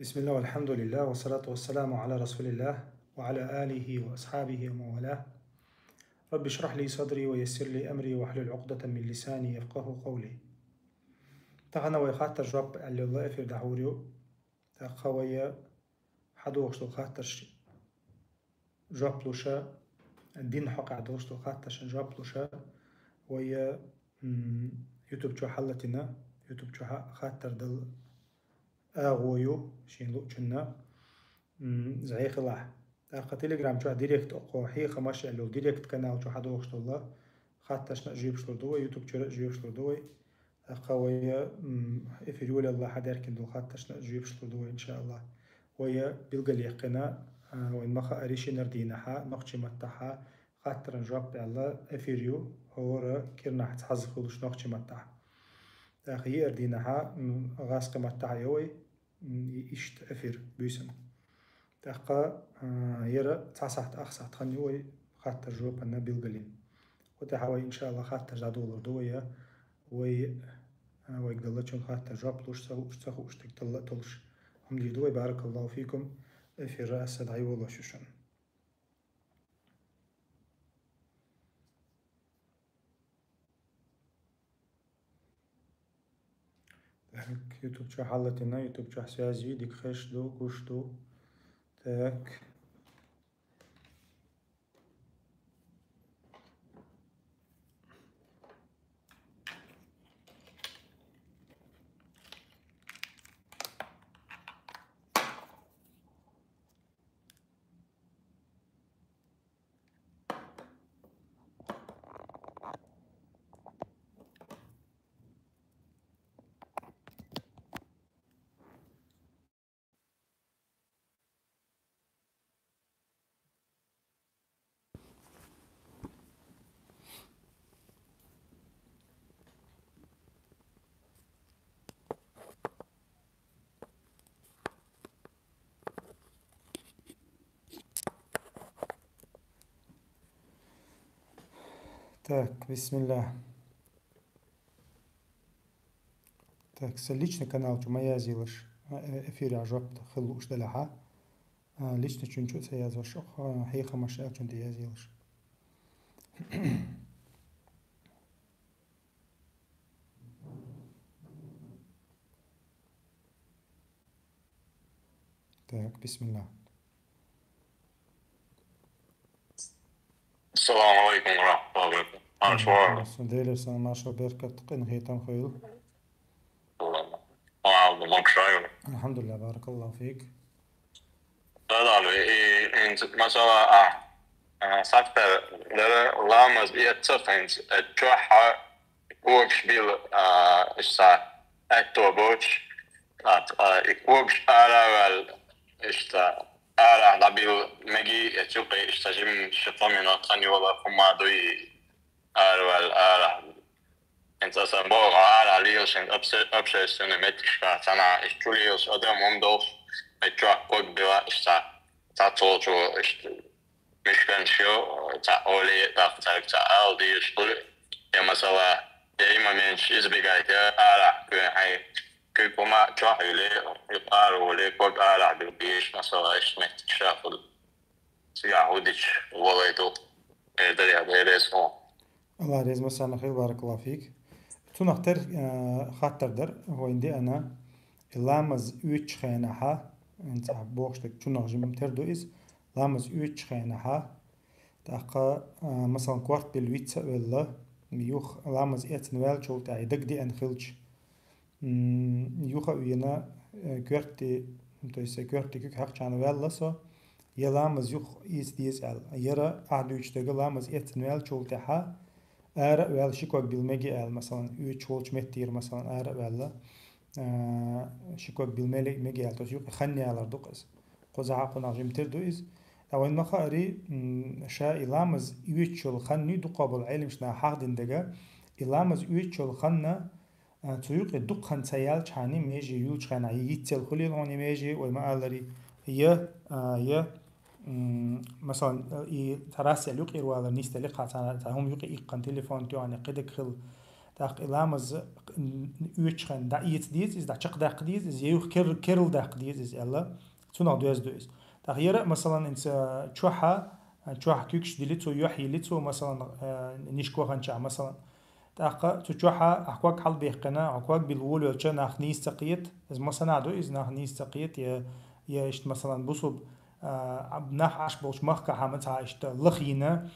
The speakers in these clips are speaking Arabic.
بسم الله والحمد لله والصلاة والسلام على رسول الله وعلى آله وأصحابه ومن والاه. رب اشرح لي صدري ويسر لي أمري واحلل عقدة من لساني يفقه قولي. تغنى ويخاطر جواب اللي الله في دعوريو تخويا حدو وشتو خاطرش جواب لوشا الدين حق عدوشتو خاطرش جواب لوشا ويا يوتيوب جو حلتنا يوتيوب جو خاطر دل آغويو شين لوچنا زعيق الله تاقا تيليجرام جو ديريكت أقو حي خماش اللو ديريكت كانال جو حدو وشتو الله خاطرش نجيب شلردوي يوتيوب جو جيب شلردوي تاقا ويا إفريولي الله حدار كندو خاطرش نجيب شلردوي إن شاء الله ويا بيلقى اليقنا وإن مخا أريشي نردينها نقشي متاحا خاطر نجواب الله إفريو هو كيرنا حتحز خلوش نقشي متاحا تاقي أردينها غاسق متاحا يوي إشت أفير بيسن تاقا يرى تسعة أخسات خنيوي خاطر جواب أنا بيلقلين وتحاوي إن شاء الله خاطر جادولر دويا ويقدلتشون خاطر جواب لوش سخو اشتك تلش هم دي دوي بارك الله فيكم في الرأس دعي والله شوشن تاك يوتيوب شو حالتنا يوتيوب شو حسيازي ديك خش دو كوش دو تاك Так, بسم الله. Так, личный канал, что моя зилаш, эфир عجبت خلوش دلها. ليش نشوف سيازوش هي خمسة أكشن تيازيلش. так, بسم الله. السلام عليكم ورحمة الله وبركاته. ديلر سنة ما شاء بركة قن هيتم خيل. الحمد لله بارك الله فيك. مثلا سافر لامز يتصفنز تروح وقش بيل إشتا أكتو بوش وقش أرى إشتا أرى لبيل مجي يتوقع إشتا جيم شطمنا تاني ولا فما دوي أرى En tässä on liian obsession metriska sana istulios odemom dos metra kodbila sta tatolto mishkansho ta oli ta aldi istuli ja masala ja imamens izbigayta ala ay kuma jahile iqaru kod ala bilbish masala ismet shaful سيعودش وليدو دري هذا اسمه الله يرزق مساء خير بارك الله فيك. تنختار خاطر در هو عندي أنا لامز 3 خانها أنت بوقتك تنخ جمم تردو إز لامز 3 خانها تاقا مثلا كوارت بالويتسا ولا ميوخ لامز إتن والشول تاعي دق دي أنخلش يوخا وينا كوارتي تويسا كوارتي كوك حق جانا ولا سو يلامز يوخ إيز ديز أل يرى أعدوش تاقا لامز إتن والشول تاعها أرى ولا شكوك بالمجي آل مثلا 3 ولش متر مثلا أرى ولا شكوك بالمجي آل تشيوك خني على الدقس قزعة قناع جمتر دويز أو إن خاري شا إلامز 3 ول خني دقابل علم شنا حق دندجا إلامز 3 ول خنا تشيوك الدق خن سيال شاني ميجي يولش خنا يتسل خلي لوني ميجي وما ألري يا مثلا تراس يلوق إروالا نيستلق هم يقي إقن تليفون تيواني قدك خل تاق إلامز يوتشخن دا إيت ديز إز دا شق داق ديز إز يوخ كيرل داق ديز إز إلا تونغ دوز تاق يرى مثلا إنت تشوح كيكش ديليتو يوحي ليتو مثلا نيشكو خنشا مثلا تاق تشوحا أحكواك حل بيحقنا أحكواك بالول وشا ناخ نيس تقيت إز مثلا عدو إز ناخ نيس تقيت يا إشت مثلا بوصب ناخ عش بوش مخكا حامتها إشت لخينا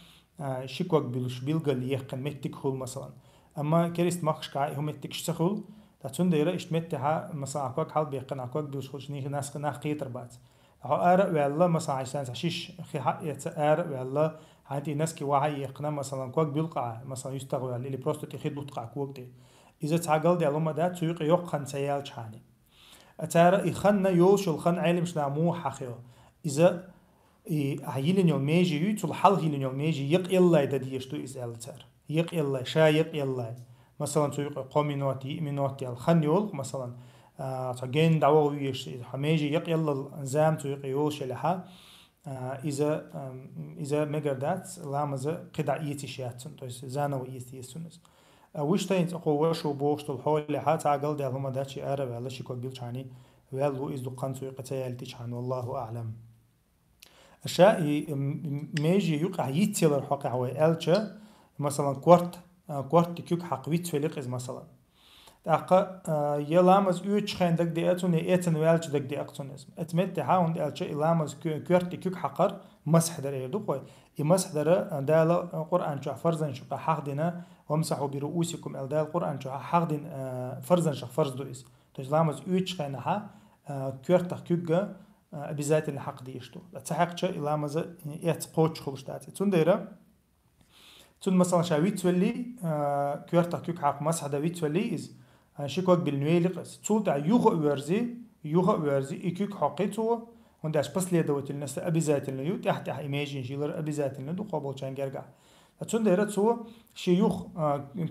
شكوك بلش بيلقل يحقن متك خول مثلا أما كريست مخش كاي هم متك شخول تاتون ديرا إشت متها مثلا أحكواك حل بيحقن أحكواك بلش خلش ناس ناخ قيتر بات هو آرق والله مثلا عشان عشيش خي حق آرق والله هانتي ناس كي وعي يقنا مثلا كوك بيلقع مثلا يستغل اللي بروستو تخيد بتقع كوك دي إذا تعقل دي علوم ده تسويق يقخن سيال شاني أتارا يخنا يوش الخن علم شنا مو حقيقة إذا هيلين يوم ميجي يتول حل هيلين يوم ميجي يق إلا يدديشتو إزال تار يق إلا شا يق إلا مثلا تسويق قومينوتي مينوتي الخن يول مثلا تجين دعوة ويش حميجي يق إلا زام تسويق يوش لها إذا مقردات لامزة قدع إيتيشياتن تويس زانا وإيتيسونس وش تين تقوى شو بوشت الحول لحات عقل ده هما داتشي أرى ولا شي كوك بيلشاني والو إز دقان سوي قتايل تيشان والله أعلم أشياء ميجي يقع يتيلر حقا هو ألشا مثلا كورت كيوك حق ويتفلق إز مثلا تاقا يلامز يوتش خين دك دي اتون ايتن والش دك دي اقتون اسم اتمت هاوند الش يلامز كورت كيوك حقر مسح در يدو خوي يمسح در دال قران شو فرزن شو حق دينا وامسحوا برؤوسكم ال دال قران شو حق دين فرزن شو فرز دو اس تجلامز يوتش خين ها كورت كيوك بذات الحق دي يشتو تحق شو يلامز يت قوتش خلشتات تون ديرا تون مثلا شاويت تولي كورت كيوك حق مسح داويت تولي از شكوك بالنويلقس تولتع يوغا ورزي إكيك حقيتو ونداش بس ليه دوت الناس أبي ذات النيو تحت إيماجين جيلر أبي ذات النيو دو قابل شان جرجع تون ديرت سو شي يوخ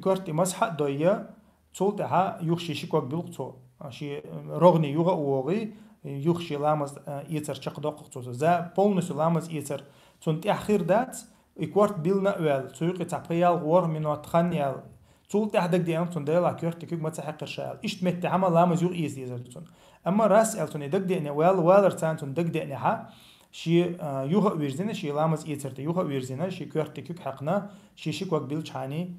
كورت مسح دويا تولتع يوخ شي شكوك بلقتو شي رغني يوغا ووغي يوخ شي لامز يتر شقدق تو زا بولنس لامز يتر تون تأخير دات إكورت بيلنا ويل سويق تعبيال غور منو تخنيال تول تحدك دي أنتون ديلا كورت كيك ما تحقق شال إشت مت عمل لا مزيوق إيز ديزرتون أما راس ألتون دك دي أنا والر تانتون دك دي أنا ها شي يوها ويرزينا شي لامز إيترت يوها ويرزينا شي كورت كيك حقنا شي كوك بيلشاني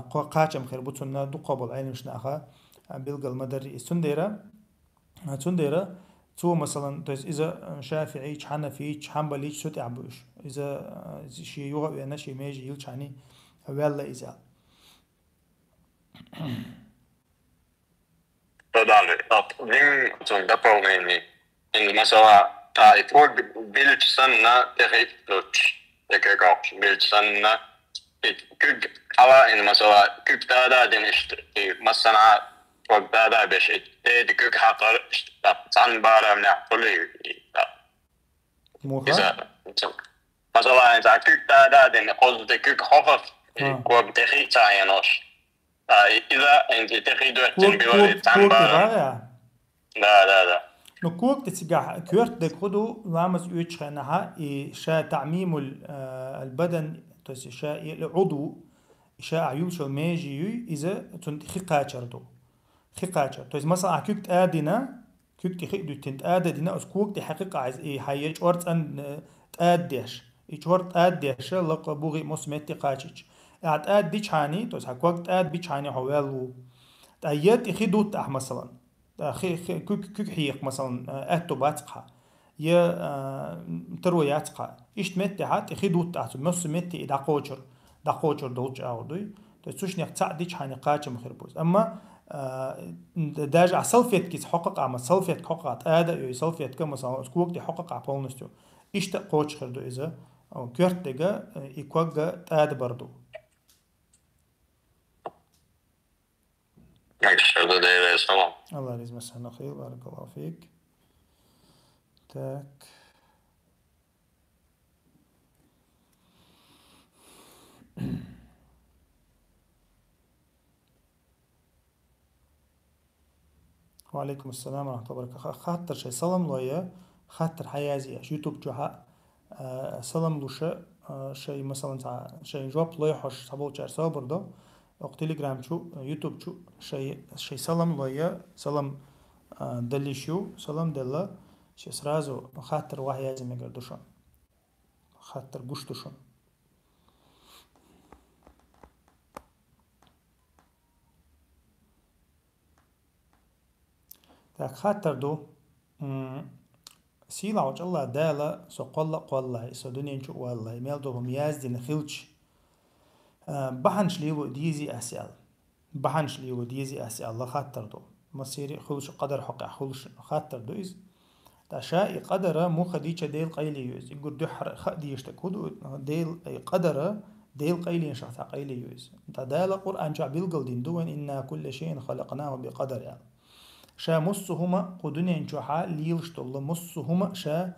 قاچم خير بوتنا دو قبل عين مش ناخا بيلقى المدري تنديرا تو مثلا تو إذا شافعي حنفي حنبلي شو تعبوش إذا شي يوها وينا شي ميجي يلشاني ولا إذا Totally. Din som dopełnienie. I mesela i folk bilsanna terrifluch. Det kan gå bilsanna. Kuk alla in mesela kuk dada din ist مثلا folk dada بش det kuk hatar tan bara من حلي. موخا مثلا إذا kuk dada din قصد kuk خفف كوك تخيتا ينوش إذا أنت تخيد وقتين لا لا نكوك تسجع كورت دكودو لامس يوتشخنها شا تعميم البدن تس شا العضو شا عيوش الماجي إذا تنت خقاچردو خقاچر تس مثلا كوك آدنا كوك تخيدو تنت آدنا أسكوك تحقق عز حيج أورت أن تآدش إيشورت آدش لقبوغي مسمتي قاچش أد بيشاني توس حكوك أد بيشاني حوالو تأيد إخي دوت مثلا كوك حيق مثلا أتو باتقها يا تروي ياتقها إيش متى حات إخي دوت أتو مس متى دقوجر دوج أودي تسوش نيك تعدي شاني قاچ مخربوز أما داج سلفيت كيس حقق أما سلفيت حققت أدا يو سلفيت كم مثلا سكوك دي حقق عبالنستو إيش تقوج خردو إذا أو كورت دقة إكوجا أدا بردو الله يجزاك مسانا خير بارك الله فيك تاك وعليكم السلام ورحمة الله وبركاته خاطر شيء سلام لويا خاطر حيازي يوتيوب جوها سلام لوشة شيء مثلا شيء جواب لويا حش تبول شهر صابر ده أو تليجرام شو يوتيوب شو شيء سلام لويا سلام دلي شو سلام دلا شيء سرازو خاطر واحد لازم يقدرشون خاطر قشتشون تاك خاطر دو سيلا وش الله دالا سو قلا سو دنيا شو والله ميل دوهم يازدين خلش بحنش ليو ديزي أسأل بحنش ليو ديزي أسأل الله خاطر دو مصيري خلش قدر حق خلش خاطر دو إز تشاء قدر مو خديجة ديل قيلي يوز يقول دحر خديش تكودو ديل أي قدر ديل قيلي شخص قيلي يوز تدال القرآن جاب القلدين دون إن كل شيء خلقناه بقدر يعني شا مصهما قدنين جوحا ليلشتول مصهما شا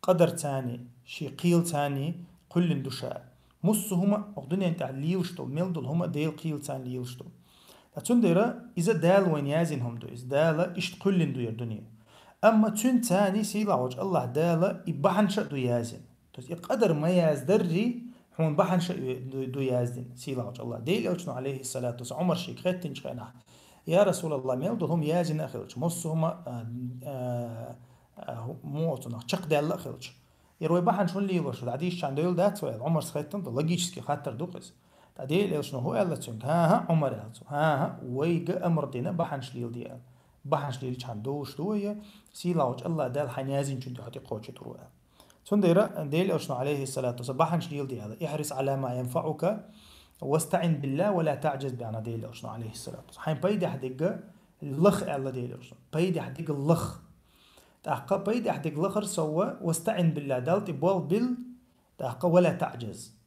قدر تاني شي قيل تاني كل دوشا مصهما قدنين تاع ليلشتول ميلدول هما ديل قيل تاني ليلشتول تنديرا إذا دال وين يازن هم دو إذا دال إشت كل دو الدنيا أما تون تاني سيلا وجه الله دال يبحنش دو يازن قدر ما يازدري هون بحنش دو يازن سيلا وجه الله ديل أوجنا عليه الصلاة والسلام عمر شيك خيتين شخينا يا رسول الله ميلدهم يازن أخلش مصهم موتنا شق دال أخلش يروي بحن شون لي وش عديش عند يول دات سؤال عمر سخيتن لقيش كي خاطر دوقس تعديل إيش هو قال لك ها عمر قال ها ويجا أمر دينا بحن شليل ديال بحن شليل كان دوش دوية سيلاوج الله دال حنيازين شنو حتى قوتش تروى تندير ديل إيش عليه الصلاة والسلام بحن شليل ديال احرص على ما ينفعك واستعن بالله ولا تعجز بعنا ديل إيش عليه الصلاة والسلام حين بيد حدقة اللخ الله ديل إيش بيد حدقة اللخ تحقق بيد أحدق لخر سوا واستعن بالله دالت بول بال تحقق ولا تعجز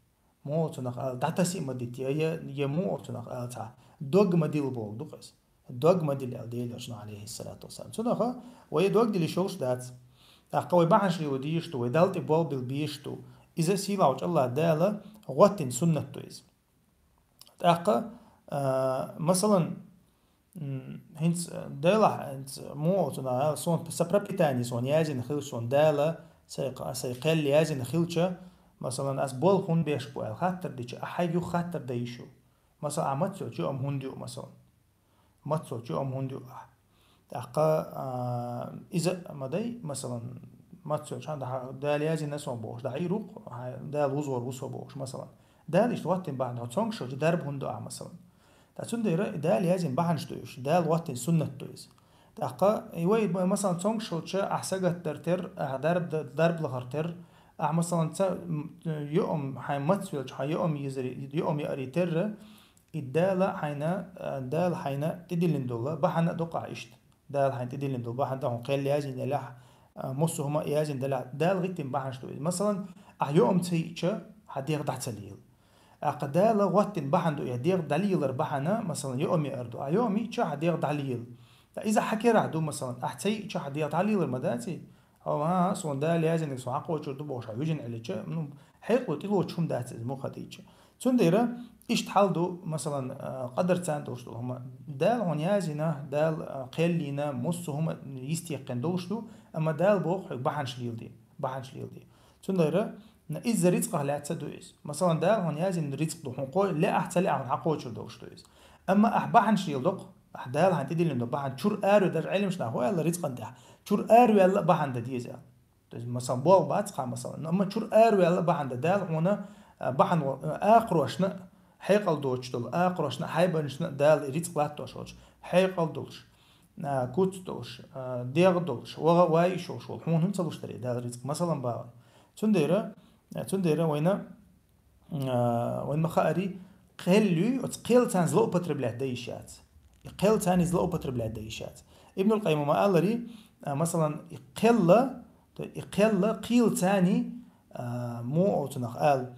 مو تنق تعتسي مديت يا مو تنق تاع دوغ مديل بول دوقس دوغ مديل ديل شنو عليه الصلاة والسلام تنق ويا دوغ ديل شوش دات تحقق ويبحش لي وديشتو ودالت بول بال بيشتو إذا سيلاوج الله داله غوتن سنة تويز تحقق مثلا هنس دالا هنس مو تنا صون بسبب تاني صون يازن خيل صون دالا سيقل يازن خيلشة مثلا أس بول خون بيشبو الخاطر ديش أحيو خاطر ديشو مثلا عمتشو جو أم هنديو مثلا متشو جو أم هنديو تحقا إذا ما داي مثلا متشو شان دال يازن نسون بوش دا يروق دال وزور وسو بوش مثلا دال إشتواتن بعد هتسونغ شو درب هندو مثلا تندير دال يازن بحنش تويش دال واتن سنة تويز تحقا يوي مثلا تونغ شوتشا أحسجت ترتر درب لغرتر مثلا يوم حيمتسويلش يوم يزري يوم يأريتر الدالة حينا دال حينا تدلين دولا بحنا دقع إشت دال حين تدلين دولا بحنا دهم قيل يازن يلاح مصهما يازن دال غيتين بحنش تويز مثلا يوم تيجا حديق دحتليل أقدال وقتن بحندو يدير دليل بحنا مثلا يومي أردو يومي شا دير دليل إذا حكي رعدو مثلا أحتي شا دير دليل المداتي أو ها صون دال يازن يسون عقوة شو دبوش يوجن على شا منهم حيقو تلو شوم دات مو خديج تنديرة إيش تحلدو مثلا قدر تاندوش دو هما دال هون يازنا دال قلينا مص هما يستيقن دوش دو أما دال بوخ بحنش ليل دي تنديرة إذا رزقه لا تدويس مثلا دال هون يازن رزق دو هنقول لا أحتلي عن عقوة شو دوش دويس أما أحبحن شيلدق أحدال هن تدي لأنه بحن شور آرو در علم شنا هو يلا رزق ده شور آرو يلا بحن ده ديزا مثلا بول باتقى مثلا أما شور آرو يلا بحن ده دال هنا بحن آخروشنا حيقل دوش دول آخروشنا حيبنشنا دال رزق لا توش حيقل دوش كوت دوش ديغ دوش وغا واي شوش هون هم صلوش تري دال رزق مثلا باو تنديرة وين مخاري قلوا قيل تان زلو بتربلات ديشات قيل تان زلو بتربلات ديشات ابن القيم ما قال لي مثلا قيل تاني مو أوتنخ قال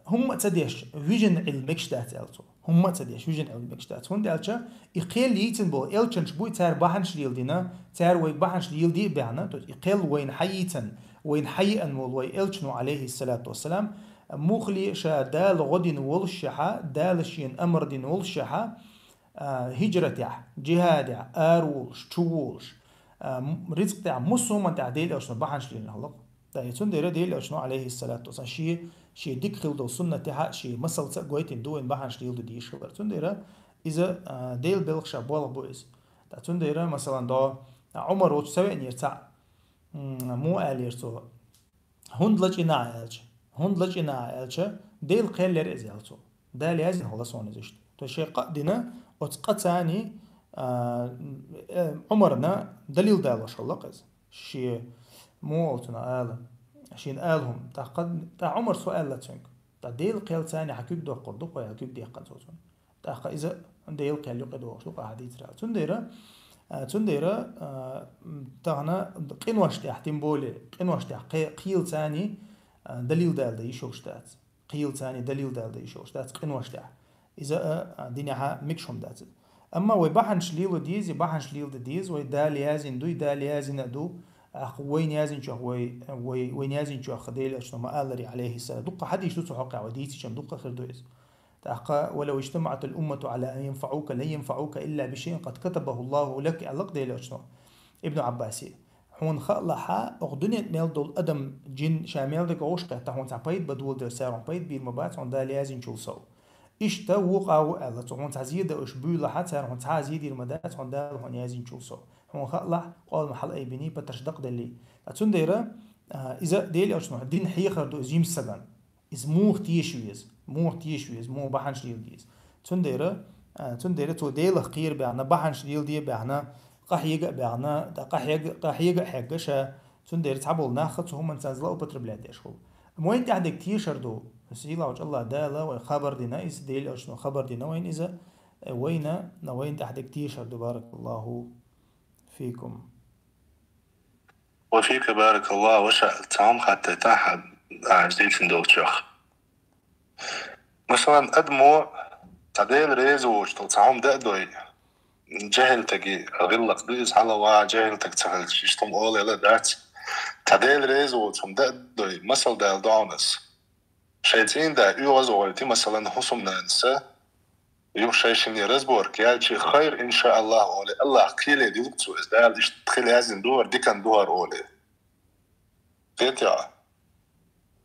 هم تديش فيجن علمكش دات ألتو هم تديش فيجن علمكش دات هون دالشا يقيل يتن بو إلشنش بوي تار بحنش ليل دينا تار وي بحنش ليل دي بعنا يقيل وين حيتن وين حي أنمول ويلشنو عليه الصلاة والسلام مخلي شا دال غدين والشحا دال شين أمر دين والشحا هجرة جهاد آرولش تشولش رزق تاع مصهم تاع ديل أشنو بحنش لين هلق تاع يتون ديل أشنو عليه الصلاة والسلام شيء شي ديك خلدو سنة تها شي مسل تقويتين دوين بحن شليل دي شغل تنديرا إذا ديل بلغشا بولا بويز تنديرا مثلا دا عمر وتسوي نيرتع مو آليرتو هندلج إنا آلش هندلج إنا آلش ديل قيلر إزيالتو دا لازم خلصون إزيشت تو شي قدنا وتقطعني عمرنا دليل دالوش اللقز شي مو أوتنا آل شين آلهم تا عمر سؤال لاتشنك تا ديل قيل ثاني حكيك دو قردوق ويا حكيك دي قنصوصون تا إذا ديل قيل يقدو شلوق حديث رأى تنديرا تانا قنوش تحتين بولي قنوش قيل ثاني دليل دال دي شوشتات قيل ثاني دليل دال دي شوشتات قنوش تح إذا دينها مكشهم دات أما ويبحن شليل ديز يبحن شليل ديز ويدال يازن دو يدال يازن دو وين يازن شو وين يازن شو خديل أشتو ما قالري عليه السلام دقة حد يشتو حقع وديتي شم دقة خير دويز تحقق ولو اجتمعت الأمة على أن ينفعوك لن ينفعوك إلا بشيء قد كتبه الله لك علق ديل أشتو ابن عباسي هون خلحا أغدنيا ميل دول أدم جن شامل دك عوشقة تهون تعبيد بدول در سارون بيد بير مبات عن دال يازن شو سو إشتا وقعوا ألا تهون تعزيد أشبو لحد سار هون تعزيد المدات عن دال هون يازن شو سو هون خلح قال محل أي بني بتشدق دلي تنديرا إذا ديل أشنو الدين حيخر دو زيم سبن إز موه تيشويز مو بحن شليل ديز تنديرا تو ديل خير بعنا بحن شليل دي بعنا قحيقة بعنا قحيقة حقشة تندير تعبول ناخذ هم نسازلا وبتر بلاد يشخو موين تحت كتير شردو سيلا وجه الله دالا وخبر دينا إز ديل أشنو خبر دينا وين إذا وين تحت كتير شردو بارك الله فيكم وفيك بارك الله وشاء تعم حتى تحت عجزيت سندوتشخ مثلا أدمو تعديل ريزوج تعم دقدوي جهل تجي غلق بيز على وا جهل تكتحل شيشتم أولي لدات تعديل ريزوج هم دقدوي مثل دال دونس شايتين دا يوزوالتي مثلا حسم نانسا يوشيشني رزبورك يالشي خير إن شاء الله أولي الله قيلي دي لبتو إزدال إش تخيل هازين دور دي كان دور أولي قيتيا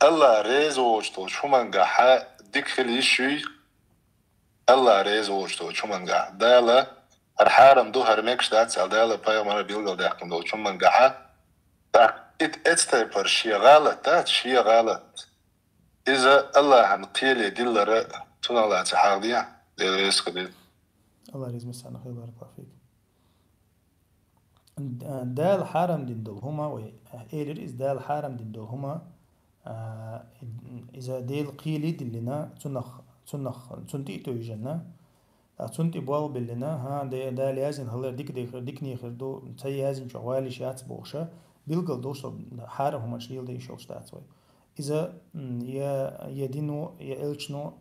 الله ريزوجتو شو منقاحا ديك خلي شوي الله ريزوجتو شو منقاح دالا الحارم دو هرميكش دات سال دالا بايو مرة بيلغل داكم دو شو منقاحا اتستيبر شي غالط دات شي غالط إذا الله هنقيلي دي لرأ تونا الله تحاضيا دي ريسك دي الله يرزق مسانا خير بارك الله فيك دال حارم دين دول هما إيلر إز دال حارم دين دول هما إذا ديل قيلي دلنا تنتي تويجنا تنتي بوال بلنا ها دا لازم هلا ديك نيخر دو تي لازم شوالي شات بوشة بيلقل دوش حارم هما شليل دي شو شتاتوي إذا يا دينو يا إلشنو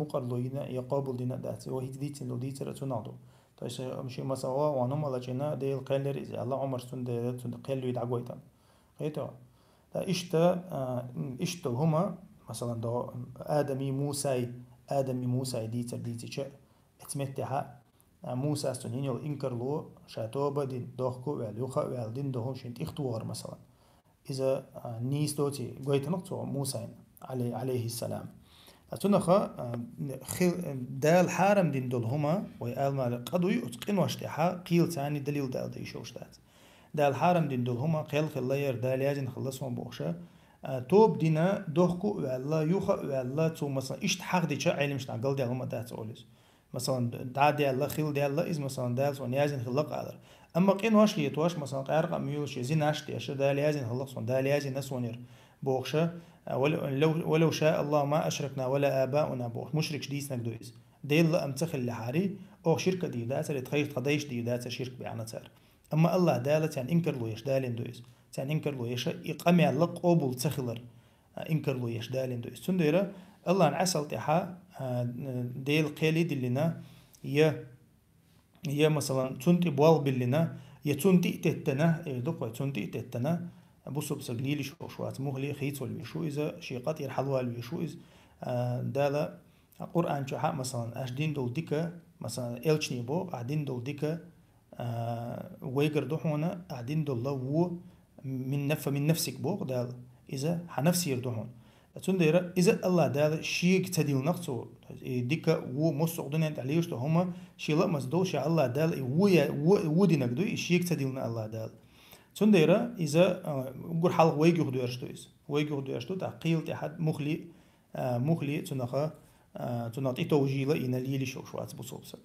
مقرلوينا يا قابل دينا داتي وهي ديتين لو ديتر تنادو تايش مشي مسوا وانم على جنا ديل قيلر إذا الله عمر تند قيلو يدعويتان قيتوا إشتا هما مثلا دا آدمي موسى ديتر شيء اتمتها موسى استنين يل إنكرلو شاتوبا دين دوخكو واليوخا والدين دوهم شنت اختوار مثلا إذا نيس دوتي قويت نقطة موسى عليه السلام أتنخا دال حارم دين دول هما ويقال ما قدوي أتقن واشتحا قيل ثاني دليل دال دي شوشتات دال حارم دين دول هما قيل خلاير دال يازن خلصهم بوخشة توب دينا دوخكو والله يوخا والله تو مثلا إشت حق دي شا علم شنا قل دي هما دات أوليس مثلا دا دي الله خيل دي الله إز مثلا دال سوان يازن خلق عذر أما قين واش ليتواش مثلا قارق ميولش زين عشتي أشد دال يازن خلق سوان دال يازن نسونير بوخشة ولو شاء الله ما أشركنا ولا آباؤنا بوخ مشرك شديس نقدويس ديل أمتخل لحاري أو شركة دي داتر يتخيط قديش دي داتر شرك بيعنتر أما الله دالت يعني إنكر له يش دالين دويس يعني إنكر له يش يقمع لق قبول تخلر إنكر له يش دالين دويس تنديرة الله عسل تحا ديل قيلي دلنا يا مثلا تنتي بوال بلنا يا تنتي تتنا دقوا تنتي تتنا بصوا بسجليلي شوات مهلي خيط والبيشو إذا شيقات يرحلوا البيشو إذا دالا القرآن شحاء مثلا أشدين دول ديكا مثلا إلشني بو أعدين دول ديكا ويقر دوحونا أعدين دول لو من نفسك بو دال إذا حنفسي يردوحون تنديرة إذا الله دال شيء تديل نقصه ديك و مصق دنيا تعليش تو هما شيء لا مصدو شاء الله دال ويا ودي نقدو شيء تديلنا الله دال تنديرة إذا نقول حلق ويجي خدو يرشتويس ويجي خدو يرشتو تقيل تحد مخلي تنخا تنعطي توجيله إن ليلي شو عتب بصوبسك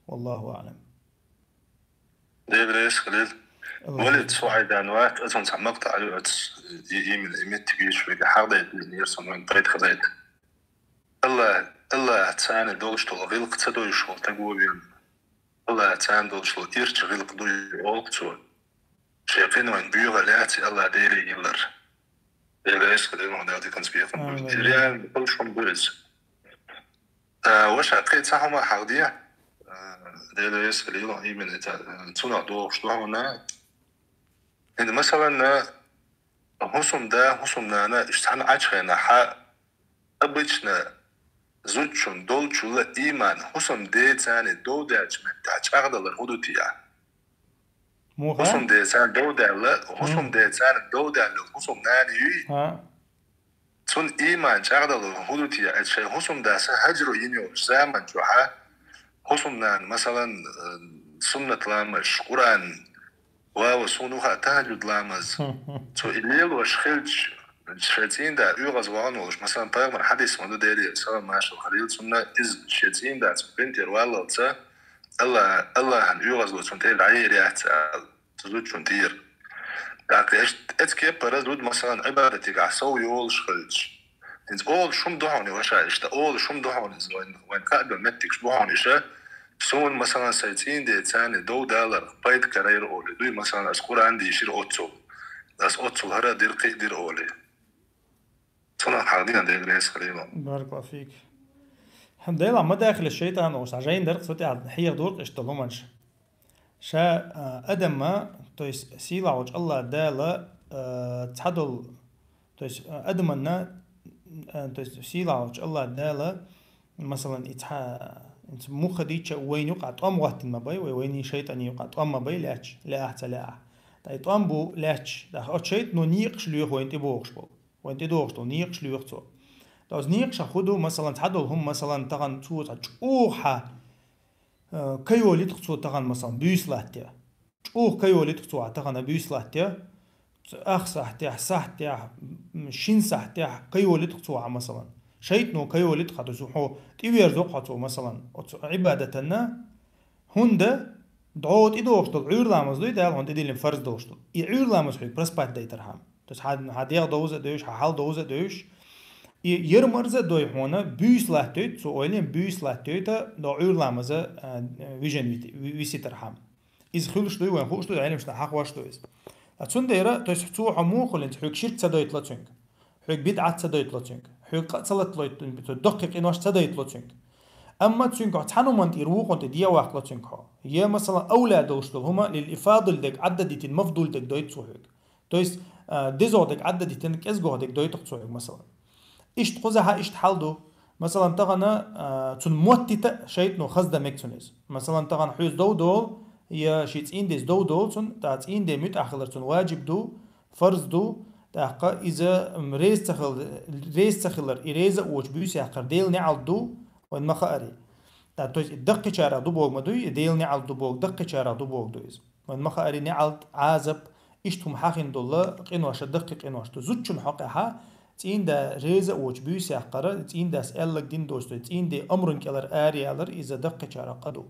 والله أعلم. ديبريس خليل ولد صعيد عنوات أصلا سمقت على يمين إمت تجيش في حاضر يرسم من طريق خذيت الله تسان دولش تو غلق تدو يشوف تقول بيم الله تسان دولش تو إيرش غلق دو يولق تو شايفين وين بيوغ لاتي الله ديري يلر ديبريس خليل ما داودي كان سبيخم ريال كلش هم بيرز وش عقيد ساهما حاضية ديبريس خليل يمين تنا دولش تو هنا إذا مثلا حسم أنا إشتحن عشرنا حا أبيشنا زوجون دولشولا إيمان حسم ده تاني دو داش من تاج أغلى الهدوتيا حسم ده تاني دو دالا حسم ده تاني دو دالا حسم ناني تون إيمان أغلى الهدوتيا أشياء حسم ده سهجرو ينيو زمان جوها حسم نان مثلا سنة لامش قرآن وصونوها تهجد لامز تو الليل وشخلج شاتين دا يغز وانوش مثلا باغمر حديث منو داري سلام ماشو خليل سنة إز شاتين دا بنتر والله تا الله هن يغز لو تنتهي العير يحت تزود شنتير داك اتكي برز ود مثلا عبادتك عصو يول شخلج انت اول شم دعوني وشا اشتا اول شم دعوني وين كأبل متك شبوعوني شا سون مثلا سايتين دي تاني $2 بايد كراير أولي دوي مثلا أذكر عندي يشير أوتسو بس أوتسو هرا دير قي دير أولي صنع حاضين دي غريس خليلا بارك الله فيك الحمد لله ما داخل الشيطان وسعجين درق صوتي عد حيق دورق اشتلو منش شا أدم ما تويس سيلا وج الله دالا تحدل تويس أدم أننا تويس سيلا وج الله دالا مثلا انت مو خديتش وين يقع طعم وقت ما باي وين شيطان يقع طعم ما باي لاش لا احت لا تاي طعم بو لاش دا هات شيط نو نيقش ليو وين تبوغش بو وين تدوغش تو نيقش ليو تو داز نيقش خدو مثلا تحدل هم مثلا تغن تو تشوخا كيولي تخصو تغن مثلا بيسلاتيا تشوخ كيولي تخصو تغن بيسلاتيا اخصحتيا صحتيا شين صحتيا كيولي تخصو مثلا شيطنو كيولي تخطو سوحو تيوير زوقاتو مثلا عبادتنا هندا دعوت إدوشتو عير لامز دوي دال هند ديلين فرز دوشتو عير لامز حي برسبات دايترهام تس هاديغ دوزة دوش حال دوزة دوش يرمرزة دوي هونا بيس لاتويت سو اويلين بيس لاتويتا دو عير لامز فيجن ويسيترهام إز خلش دوي وين خوش دوي علم شتا حق واش دويس أتسون دايرا تويس حتو حمو خلين حيك شرك تدويت لاتسونك حيك بدعة تدويت لاتسونك حيق صلت لويت دقيق إنواش تدايت لوتشنك أما تشنك تحنو من تيروق أنت ديا واحد لوتشنك هي مثلا أولاد وشتل هما للإفاضل دك عدد المفضول دك دويت صوهيك تويس ديزو دك عدد تنك إزجو دك دويت صوهيك مثلا إيش تخزها إيش تحلدو مثلا تغنا تون موتة شيء خزده مكتونيز مثلا تغنا حيز دول هي شيء إنديز دول تون تاعت إندي متأخر تون واجب دو فرض دو تاقا إذا ريز تخلر إريزة وش بيوسي أخر ديل نعال دو وإن مخاري تويس الدقي شارع دو بوغ مدوي ديل نعال دو بوغ دقي شارع دو بوغ دويز وإن مخاري نعال عازب إشتهم حاخين دولا قنواش الدقي قنواش دو زوجون حقها تين دا ريزة وش بيوسي أخر تين دا سألك دين دوستو تين دا أمرن كالر آري ألر إذا دقي شارع قدو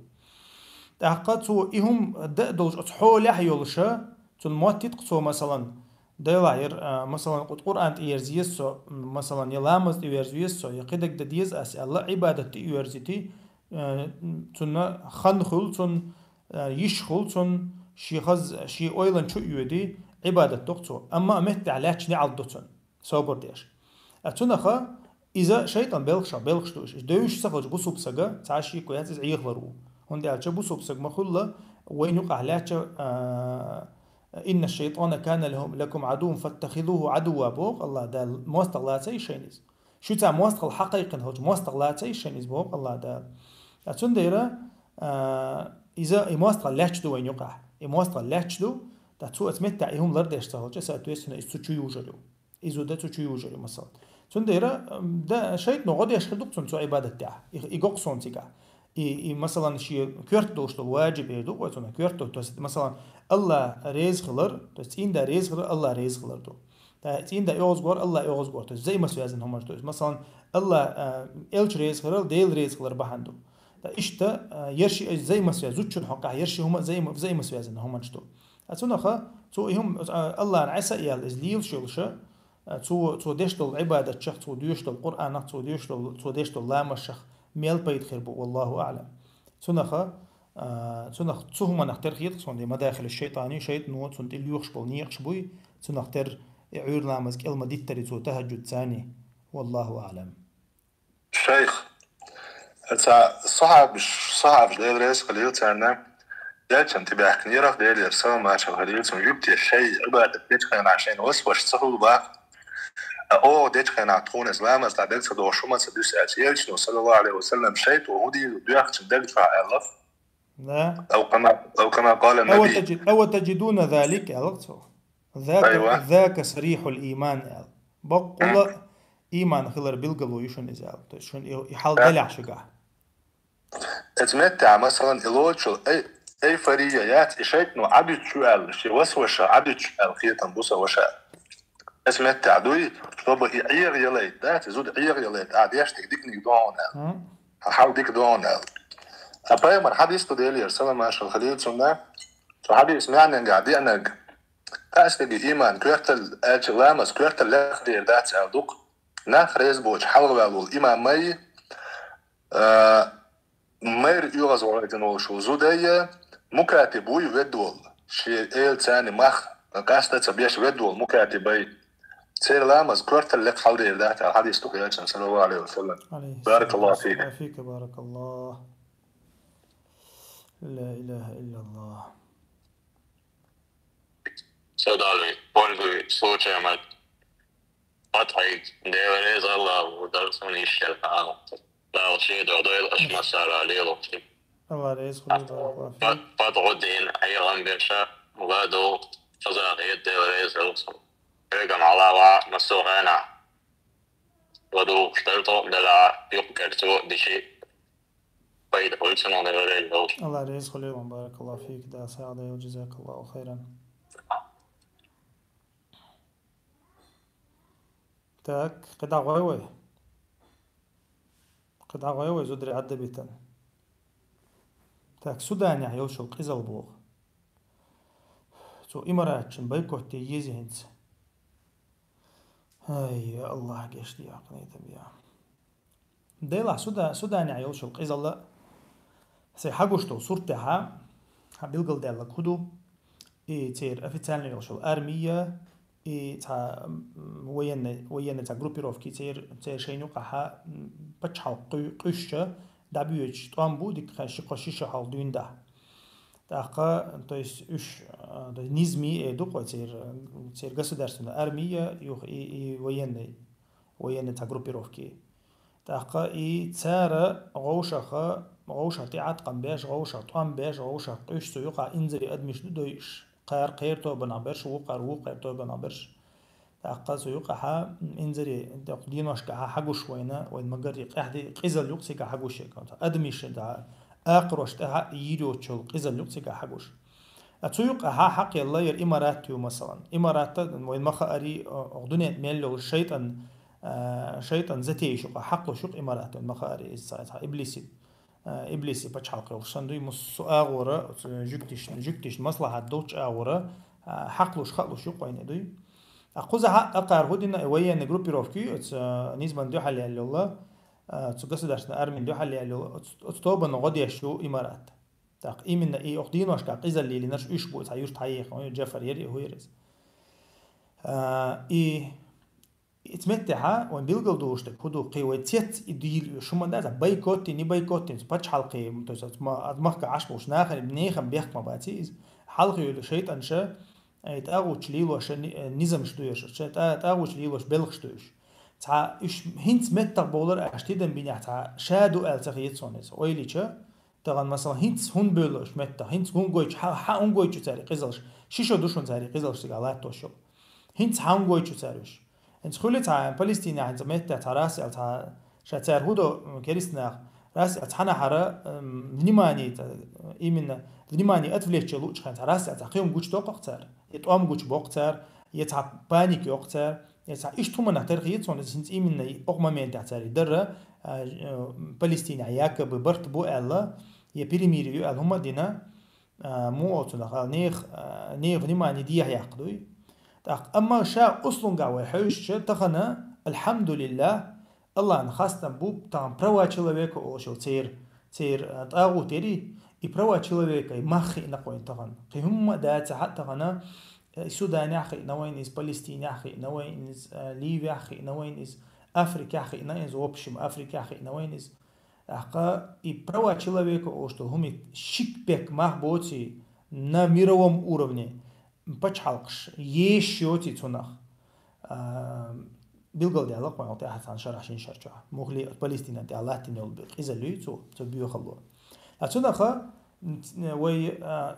تاقا تو إهم دولش أتحول يحيولشا تون مواتيت قصو مثلا داير مثلا قرآن تيرزيسو مثلا يلامز تيرزيسو يقيدك دديز أسأل عبادة تيرزيتي تون خنخل تون يشخل تون شي أويلن شو يودي عبادة تقصو أما أمت علاش نعلدو تون صبر ديش أتونخا إذا شيطان بلخش دوش سخج بوسوب سجا تعشي كويس عيغلرو هندي على بوسوب سج مخلة وين يقع علاش إن الشيطان كان لكم عدو فاتخذوه عدوا بوق الله دال موستغلاتي شينيز شو تا موستغل حقيقا هوج موستغلاتي شينيز بوق الله دال أتون ديرا إذا موستغل لاتشدو وين يقع موستغل لاتشدو تاتو أتمتع إهم لردش تهوج سأتويسنا إستو يوجدو إذا ده تشو يوجدو مثلا سنديرة ده شيء نقعد يشخدق سنسو عبادة تاع يقق سنتيكا مثلا شيء كيرت دوش الواجب يدو وتنا كيرت توست مثلا الله ريز خلر توست إن ده ريز خلر الله ريز خلر دو إن ده يوز غور الله يوز غور توست زي ما سوازن هم توست مثلا الله إلش ريز خلر ديل ريز خلر بحندو ده إشتا يرشي زي ما سواز زوجن حقا يرشي هم زي ما سوازن هم نشتو أتونا خا تو هم الله عسى يال إزليل شلشة تو ديشتل عبادة شخ تو ديشتل القرآن تو ديشتل لام الشخ ميل بيت خربو والله أعلم تنخا تهم نختار خيط صندي مداخل الشيطاني شيطان صند اللي يخشبل نيخش بوي تنختار عير نامزك المديت تريتو تهجد ثاني والله أعلم. شيخ صعب ديل ريس خليل تاعنا يالشم تبع كنيرة ديل يرسل ما شغالين جبت الشيء عبادة بيتخين عشان وش تصل بقى او ديتخين عطون اسلام از تعدل صدو شما سدوس اتيالش صلى الله عليه وسلم شيء وهودي بياخد دفع الله لا او كما قال النبي أو تجدون ذلك ذاك صريح الإيمان بقول إيمان خلر بيلقلو يشون إزال شون يحال دلع شجع اتمتع مثلا إلوتشل أي فريات شيء إنه عبد شو قال شيء وسوش عبد شو قال خيطا بوسا وشاء اسمتع دوي طب عير يليت ده تزود عير يليت عاد يشتك ديك نيدون حاول ديك دون أبايا من حديث تديلي يرسل ما شو خليل سنة شو حديث يعني قاعدين أنا أستجي إيمان كرتل أجلامس كرتل لخدير دات أدوق نخرز بوج حول بالول إيمان ماي مير يغز ورقتن وشو زودية مكاتبوي ودول شيء إيل تاني مخ قاسته تبيش ودول مكاتبي سير لامس كرتل لك حول دات الحديث تقول صلى الله عليه وسلم بارك الله فيك بارك الله لا إله إلا الله. Sadali, polvi slučajima Pathajk deveres Allahu darsan ishshal لا أشهد أضيل مسألة ليلتي الله رئيس خليل فتغدين أيضا برشا وغادو فزاقي الدوريز الوصل يقام على مسوغانا غادو اشترطوا دلع يقكرتوا بشيء بيد قلتنا الدوريز الله رئيس خليل بارك الله فيك دا سعادة وجزاك الله خيرا. تاك قطع غوي زدري عدى بيتن تاك سودان يعني يوشل قزل بوغ تو إماراتشن بايكوتي يزي هنس هاي الله قشتي عقني تبيا ديلا سودان يعني يوشل قزل لا سي حقوشتو صورتها بيلقل ديلا كدو تير أفتان يوشل أرمية تا وين تا جروبيروفكي تير شينو قها بتشحال قشة دبيوش طامبو ديك قشيشة حال دون ده تاقا تويس إيش نزمي دوقة تير государственная армия يوخ وين تا جروبيروفكي تاقا تسارة غوشة تعت قنباش غوشة طامباش غوشة قش سيوقع إنزري أدمش دويش قير تو بنابرش وقير تو بنابرش تاقا سيوقع إنزري دينوش كها حقوش وين مقري قحدي قزل يقصي كحقوش أدمش دا آقروش تها يريو تشول قزل يقصي كحقوش أتسيوقع حق الله ير إمارات مثلا إمارات وين مخاري أغدنية ميلو شيطان زتي شق حقه شق إمارات مخاري إبليسي بتشحق وشندوي مس أغورة جكتش مصلحة دوتش أغورة حقلوش خلوش يقوين دوي أقوزها أقار هودينا ويا جروبي روفكي نسبة دو حلي على الله تقصد درسنا أرمين دو حلي على الله تطوبا نغدي يشلو إمارات تاق إيمن أخدين واش كقيزة اللي نرش يشبو تعيش تحيق جفر يري هو يرز اتمتعها وين بيلقوا دوشتك كودو قوتيت يديل شو من ده بايكوتي ني بايكوتي باتش حلقي متوسط ما ادمخك عشبوش ناخر بنيخم بيخ ما باتيز حلقي شيطان شا يتاغو تشليلو عشان نظام شتويش تاغو تشليلو بلغ شتويش تاع ايش هنت متر بولر اشتيدن بينح تاع شادو التغيت سونس ويليچا طبعا مثلا هنت هون بولش متر هنت هون جويچ ها هون جويچ تاري قزلش شيشو دوشون تاري قزلش تاعلات توشو هنت هون جويچ تاريش إن سخولة عن فلسطين عن زميت تعرس أو شاتر هودو كريستنا راس أتحنا حرا نيماني إيمنا نيماني أتفليش لوش خان راس أتقيم جوش توق أكتر يتقام جوش بوقتر يتعب بانيك أكتر يتعب إيش تومنا ترخيص ولا سنت إيمنا أقمامين تعتري درة فلسطين عياك ببرت بو الله يبريميريو هم دينا مو أتونا نيغ نيماني ديه يعقدوي أما شا أصلن قاوي حوش تخنا الحمد لله الله خاصة بوب там права человека ошел цер тагу тери и права человека и махи нахуй таган قهم دات حتى غنا السودان أخي نوين إز فلسطين أخي نوين إز ليبيا أخي نوين إز أفريقيا أخي نوين إز وبشم أفريقيا أخي نوين إز أخا и права человека ошел هم шикпек махботи на мировом уровне почалкш ешьоти цунах بالقول الله قوي أعطي أحد عن شرح شين شرجع مغلي فلسطين أنت الله تنول بق إذا لي تو بيو خلوا أتونا خا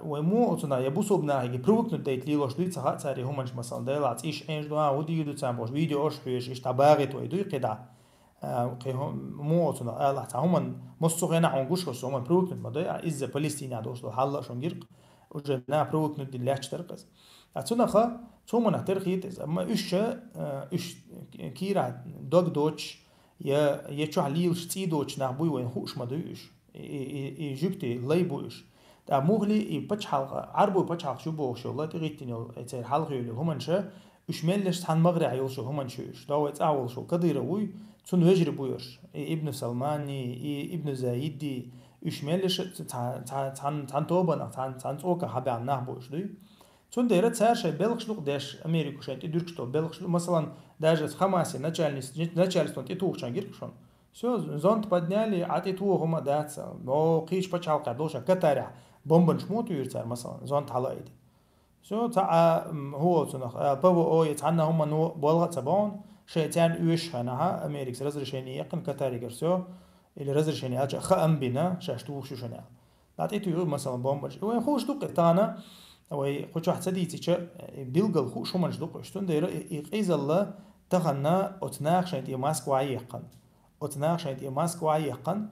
ومو أتونا يبوسو بناه يجي بروك نديت لي لوش ليت ساعات ساري هم مش مثلا ده لات إيش إيش دوا ودي يدو تسامبوش فيديو أوش فيش إيش تباغت ويدو يقدع قيهم مو أتونا الله تعهم مصوغنا عنقوش خصو هم بروك ندمضي إذا فلسطين عدوش لو حلا شونجير وجبنا بروك ندي لاش تركز أتونا خا ثم نحترقيت أما إيش كيرا دوغ دوتش يا شو عليلش تي دوتش نعبوي وين خوش ما دويش إيجيبتي ليبويش تا مغلي يبتش حلقة عربو يبتش حلقة شو بوش والله تغيتين يصير حلقة يلي هم نشا إيش ملش تحن مغري عيل شو هم نشوش داوت أول شو كدير وي تون وجري بويش ابن سلماني ابن زايدي إيش ملش تحن توبنا تحن توكا حبي عن نعبوش دوي تون ديرت سار شيء بلغشلوق داش أمريكا شيء تدركشتو بلغشلوق مثلا даже в Хамасе начальство титул шангиркшон все зонт подняли а титул хома даться но қиш почал қадоша катаря бомбан шмоту юрцар مثلا зонт халайди все та هو цунах ПВО يتعنا هم نو بلغة سبون شيء ويش هنا أمريكا разрешение يقن كتاري все или разрешение أجا خام بنا شاشتو شو شنا لاتيتو يو مثلا بومبش وين خوش دوق تانا وي خوش واحد سديتي شا بيلقى خوش هم نجدوق شتون داير يقيز الله تغنى أتناق شايد يماسك وعيقن أتناق شايد يماسك وعيقن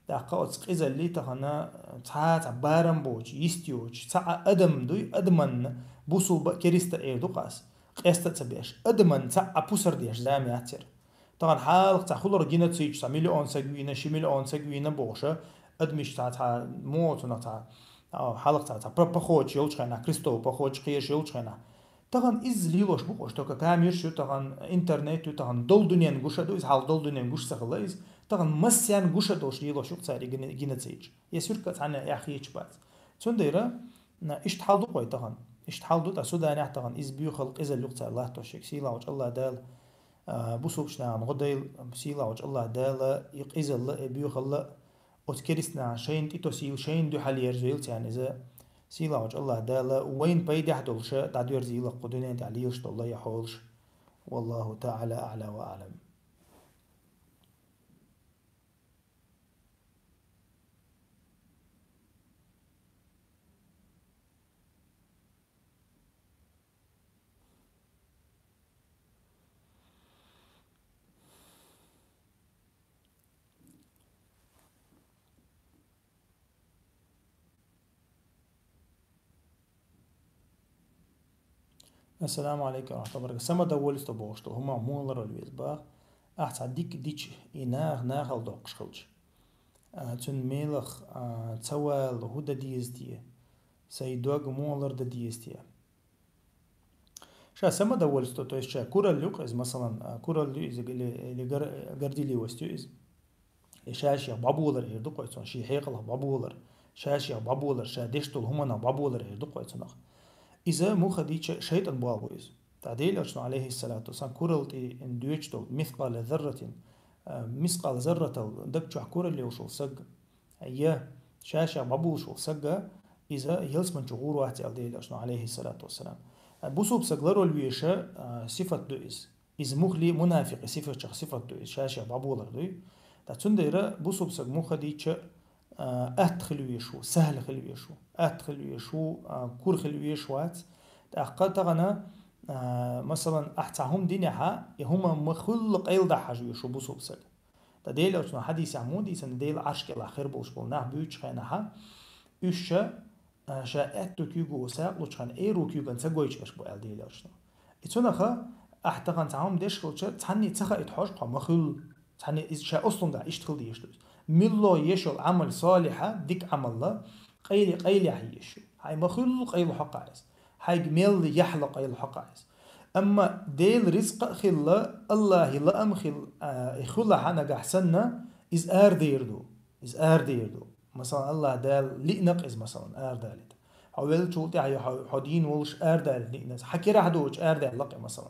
دقة أتقيز اللي تغنى تعات بارم بوج يستيوج تع أدم دوي أدمن بوصل كريستا إيه دوقاس قيستا تبيش أدمن تع بوسر ديش زامي أتر طبعا حالق تع خلور جينا تسيج تع مليون سجوينا شي مليون سجوينا بوشة أدمش تع موتنا تع حالق تع بخوج يلشخنا كريستو بخوج قيش يلشخنا تغن إز ليلوش بقوش توكا كامير شو تغن إنترنت تغن دول دنيا نقوش دو إز حال دول دنيا نقوش سخلا إز تغن مسيان نقوش دوش ليلوش يقصاري جينا تسيج يسيركت عنا يا أخي يجبات تون ديرا إيش تحال دو قوي تغن إيش تحال دو تسوداني تغن إز بيو خلق إز اللقطة الله توشيك سيلا وج الله دال بوسوبش نعم غديل سيلا وج الله دال يقيز الله بيو خلق أتكرسنا شين تيتوسيل شين دو حال يرزيل يعني إذا سيلا وجه الله دالا وين بيد يحدلش تعدير زيلا قدنين تعليش الله يحولش والله تعالى أعلى وأعلم. السلام عليكم ورحمة الله وبركاته. سما دولت تبوشتو هما مولر الويزباغ أحسن ديك ناغ الدوقش خلش تون ميلخ توال هودا ديزتيه سيدوغ مولر دا ديزتيه شا سما دولت تو شا كورا اللوق إز مثلا كورا اللي قردي وستو إز شاشيا بابولر يردقو يتون شي حيقله بابولر شاشيا بابولر شا ديشتول هما بابولر يردقو يتون إذا مو خديتش شيطان بوابو إز تعديل أرسل عليه الصلاة والسلام كورلتي إن دويتشتو مثقال ذرة دكتش كورل اللي وشو سق أيه شاشة بابو شو سق إذا يلس من شغور واحد تعديل أرسل عليه الصلاة والسلام بوسوب سقلرو الويشة صفة دو إز مخلي منافق صفة دو إز شاشة بابو لردو تاتسنديرا بوسوب سق مو خديتش أدخل ويشو سهل خل ويشو أدخل ويشو كور خل ويشوات تأقل تغنى مثلا أحتهم دينها هم مخلق أيل ده حاجة شو بوسوبسل تديل أو شنو حديث عمودي سنديل عرش كلا خير بوش بولناه بيوتش خينها إيش شاءت تكيجو ساق لوتشان إيرو كيجان سجويش باش بو ألديل أو شنو إتونخا أحتقن تعهم ديش خلش تعني تخا إتحاش قا مخل تعني شاء أصلا ده إيش تخل ديش ملو يشل عمل صالحة ديك عمل الله قيل هيش هاي مخل قيل حق عايز هاي جميل يحلق قيل حق عايز أما ديل رزق خلا الله لا أم خل خلا حنا أحسننا إز ديردو إز ديردو مثلا الله دال لئنق إز مثلا دالت حاول شوتي هاي حدين ولش دال لئنس حكي راح دوش دال لقي مثلا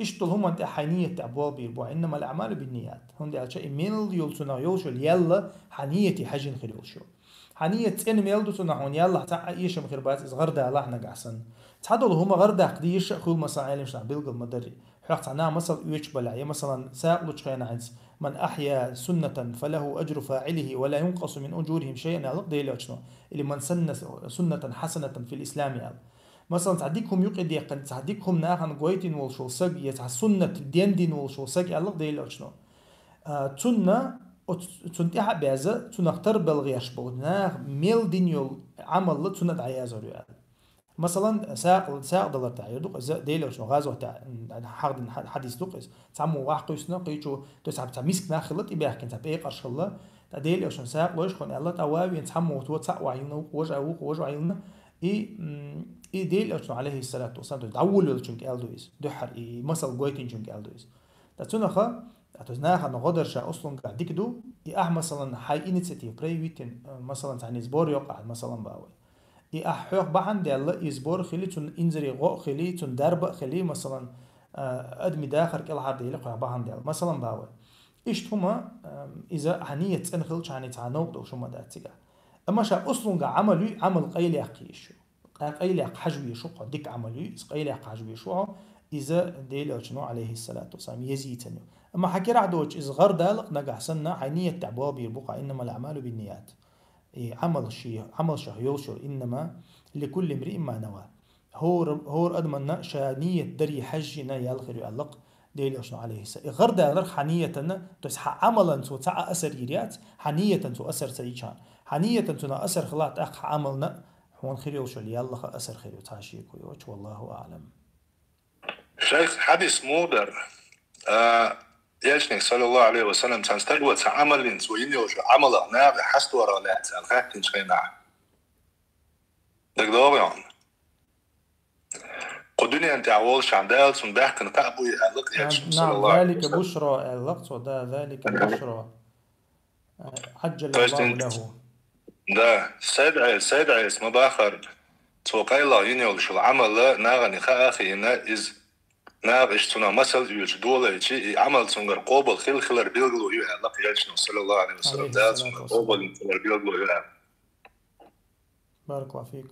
اشتل هم أنت حنية تعبوا بيربوا إنما الأعمال بالنيات هم دي على شيء ميل يلسنا يلشوا يلا حنيتي حجن خير يلشوا حنية إن ميلدو سنحون يلا تاع إيش مخير باز إز غردا الله حنا أحسن تعدل هم غردا قديش خول مثلا عالم شنا بيلقى المدري حقت عنا مثلا يوش بلع مثلا ساقلو تشخين عز من أحيا سنة فله أجر فاعله ولا ينقص من أجورهم شيئا يلق ديلي شنو اللي من سن سنة حسنة في الإسلام يلا مثلا تعديكم يقعد يقن تعديكم ناخن قويتين والشو سق يتع سنة دين والشو سق يلق ديلي شنو تنا تنتيح بعزة تنختار بلغيش بودنا ميل دينيول عمل تنا دعيازة ريال مثلا ساق دولار تعير دوق إذا ديلو شنو غازو تاع حديث دوق إذا تعمو واحد قيسنا قيتشو تسعب تاع مسك ناخلت يبيح كنت بيق قرش الله تاع ديلو شنو ساق لوش خون الله تواوي نتحمو وتوسع وعينا وجع عينا إي ديلو شنو عليه الصلاة والسلام تعول شنك ألدويس دحر إي مثل قويتين شنك ألدويس تاتونخا أتوزناها نغدر شا أصلا قاعد ديكدو مثلا حي إنيشيتيف برايفيتين مثلا تعني زبور يقعد مثلا باوي حيوق بحن ديال يزبور خلي تون إنزري غو خلي تون درب خلي مثلا أدمي داخل كل حد يلقى بحن ديال مثلا باوي إيش هما إذا هنية تنخل شاني تعنوق شو ما داتيجا أما شا أصلا عمل قيل يقيشو قيل يق حجوي شو ديك عملي قيل يق حجوي شو إذا ديل شنو عليه الصلاة والسلام يزيتني أما حكي راح دوش إذا غير دالق نجح سنة حنية تعبوا بيربقى إنما الأعمال بالنيات عمل شيء يوشر إنما لكل امرئ ما نوى هور أدمنا شانية دري حجنا يالخير يعلق ديل شنو عليه السلام غير دالق حنية تسح عملا سو تسع أثر يريات حنية سو أثر سريشان حنية سو أثر خلات أخ عملنا هون خير يوشر يالله أثر خير يتعشيك ويوش والله أعلم. شيخ حديث مودر يشني صلى الله عليه وسلم تنستقوى عمل سوين يوشو عمل ناغي حست ورا لا تنخاك تنشينا دك دوغيان قدني أنت عوالش عن دال سنداح تنتقبوي ألق يشني صلى الله عليه وسلم. ذلك بشرى اللقص ودا ذلك بشرى عجل الله له. ده سيد عيس مباخر توقع الله ينيولش العمل ناغني خاخي إز ناق اشتنا مثل يوش دولة يجي عمل سنجر قابل خلر بيلغلو يوها لقي يجنو صلى الله عليه وسلم ده سنجر قابل خلر بيلغلو يوها. بارك الله فيك.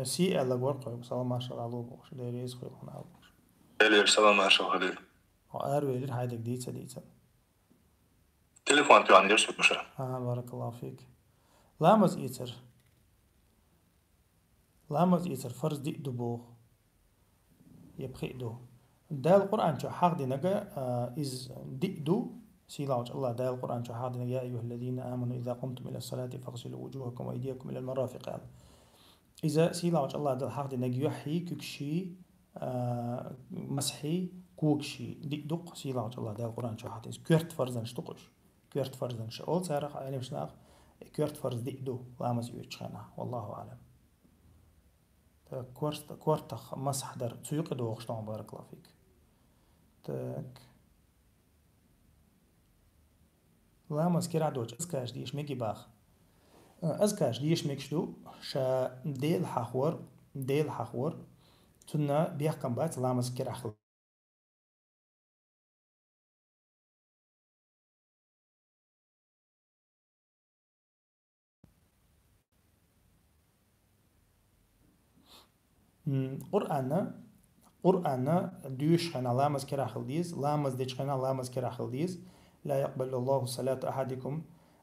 سي ألا ورقة سلام ما شاء الله وش ديريز خير خنا أبوش. دير سلام ما شاء الله. وأروي لي هايدك ديتا. تليفون تيجي عندي شو مشى. بارك الله فيك. لامز إيتر فرز دي دبوغ يبخي دو. ده القرآن شو حق دي نجا إز دئدو سيلاوج الله ده القرآن شو حق دي نجا يا أيها الذين آمنوا إذا قمتم إلى الصلاة فاغسلوا وجوهكم وأيديكم إلى المرافق قال إذا سيلاوج الله ده الحق دي نجا يحيي كوكشي مسحي كوكشي دق سيلاوج الله ده القرآن شو حق دي كيرت فرزن شتقش كيرت فرزن شقول سارق عليه مشناق كيرت فرز دئدو لامز يوتشخنا والله أعلم. كورتخ مسح در تسويق دو وخشتون بارك الله فيك. تاك لا مسكير عدوج أزكاش ديش ميكي باخ أزكاش ديش ميكشدو شا ديل حخور تنا بيحكم بات لا مسكير أخل قرآن ديش خنا لامز كرا خلديز لامز ديش خنا لامز كرا خلديز لا يقبل الله صلاة أحدكم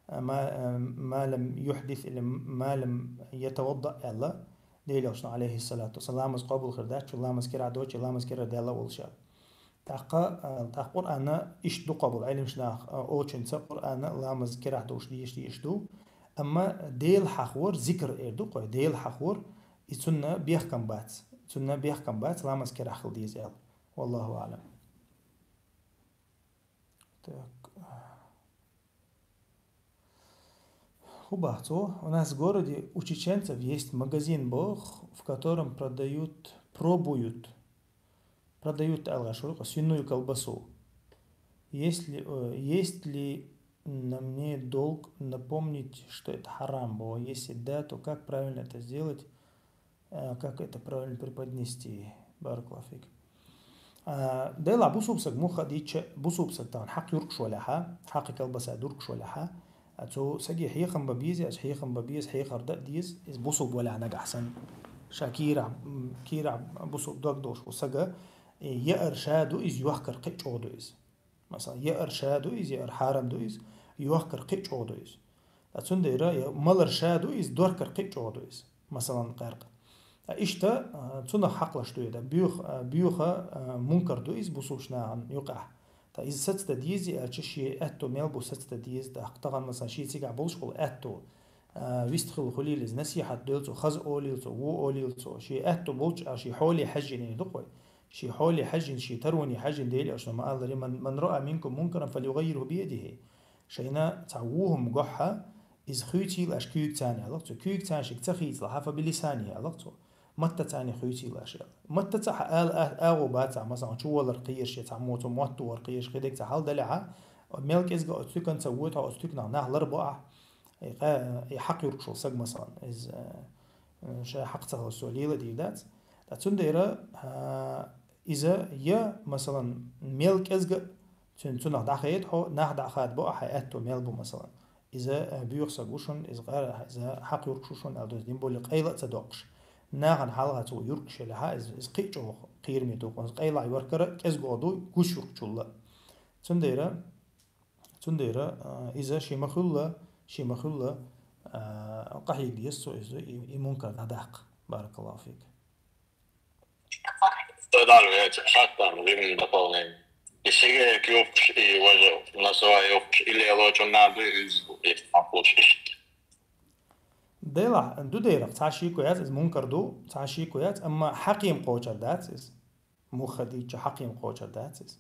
ما لم يحدث إلا ما لم يتوضأ الله ديلوشنا عليه الصلاة والسلام لامز قبول خرداش لامز كرا دوش لامز كرا ديلا والشاب تاق قرآن إيش دو قبول علم شناخ أوشن سا قرآن لامز كرا دوش ديش دو أما ديل حخور ذكر إردو قوي ديل حخور يتسنى بيحكم بات لامز كرا خل ديز إل والله أعلم. Хубахцо, у нас в городе у чеченцев есть магазин Бог, в котором пробуют свиную колбасу. Есть ли на мне долг напомнить, что это харам было? Если да, то как правильно это сделать? Как это правильно преподнести? Баракалафик. ديلا بوسوبسك مخ ديتش بوسوبسك طبعا حق يركش ولا حق كلبسة دركش ولا تو سجي حيخم ببيز حيخم ببيز حيخر ديز إز بوسوب ولا نجح أحسن شاكيرع بوسوب دوش وسجى يأرشادو إز يوحكر قيش عودو إز مثلا يأرشادو إز يأرحارم دو إز يوحكر قيش عودو إز أتون ديرا مالرشادو إز دوركر قيش عودو إز مثلا قارق إشتا تون حقلش دو يدا بيوخا منكر دو إز بوسوبشنا عن يقع تا إز ستة ديز أتشي أتو ميلبو ستة ديز تا طبعا مثلا شي تيجع بولشقل أتو ويستخل خليل إز نسيحة دولتو خز أوليلتو أوليلتو شي أتو بولش شي حولي حجين دقوي شي حولي حجين شي تروني حجين ديلي أشنا ما قال من رأى منكم منكرا فليغيره بيده شينا تعووهم جحا إز خيتي الأشكيك تاني علاقتو كيك تاني شك تخيط لحافة بلسانه علاقتو متى تاني خيتي الأشياء متى تح آغو باتع مثلا شو ولا رقيش يتعموتو موتو ورقيش خدك تحال دلعها ملك إزغا أتوكن سويتها أتوكنا ناه لربع يحق يركشل سق مثلا إز شا حق تغل سوليلة دي دات تاتون ديرا إذا يا مثلا ملك إزغا تنتو داخيت هو ناه داخات بقى حياتو ملبو مثلا إذا بيوخسقوشن إذا حق يركشوشن ألدوز دين بولي قيلة تدوقش ناغن حلقة تو يركش لها إز قيجو قيرمي دوقن قيلة يوركرا إزغو دو قوش يركشولا تنديرا إذا شي مخلة قحيق ديسو إذا يمكن نداق بارك الله فيك. Todalve saattaa hyvin tapainen. Ja se kioks ei voi nasoa joks iljeloa jonnaadu is apostist. ديلا دو ديرا تعشي كويات إز منكر دو تعشي كويات أما حقيم قوشر داتس مو خديجة حقيم قوشر داتس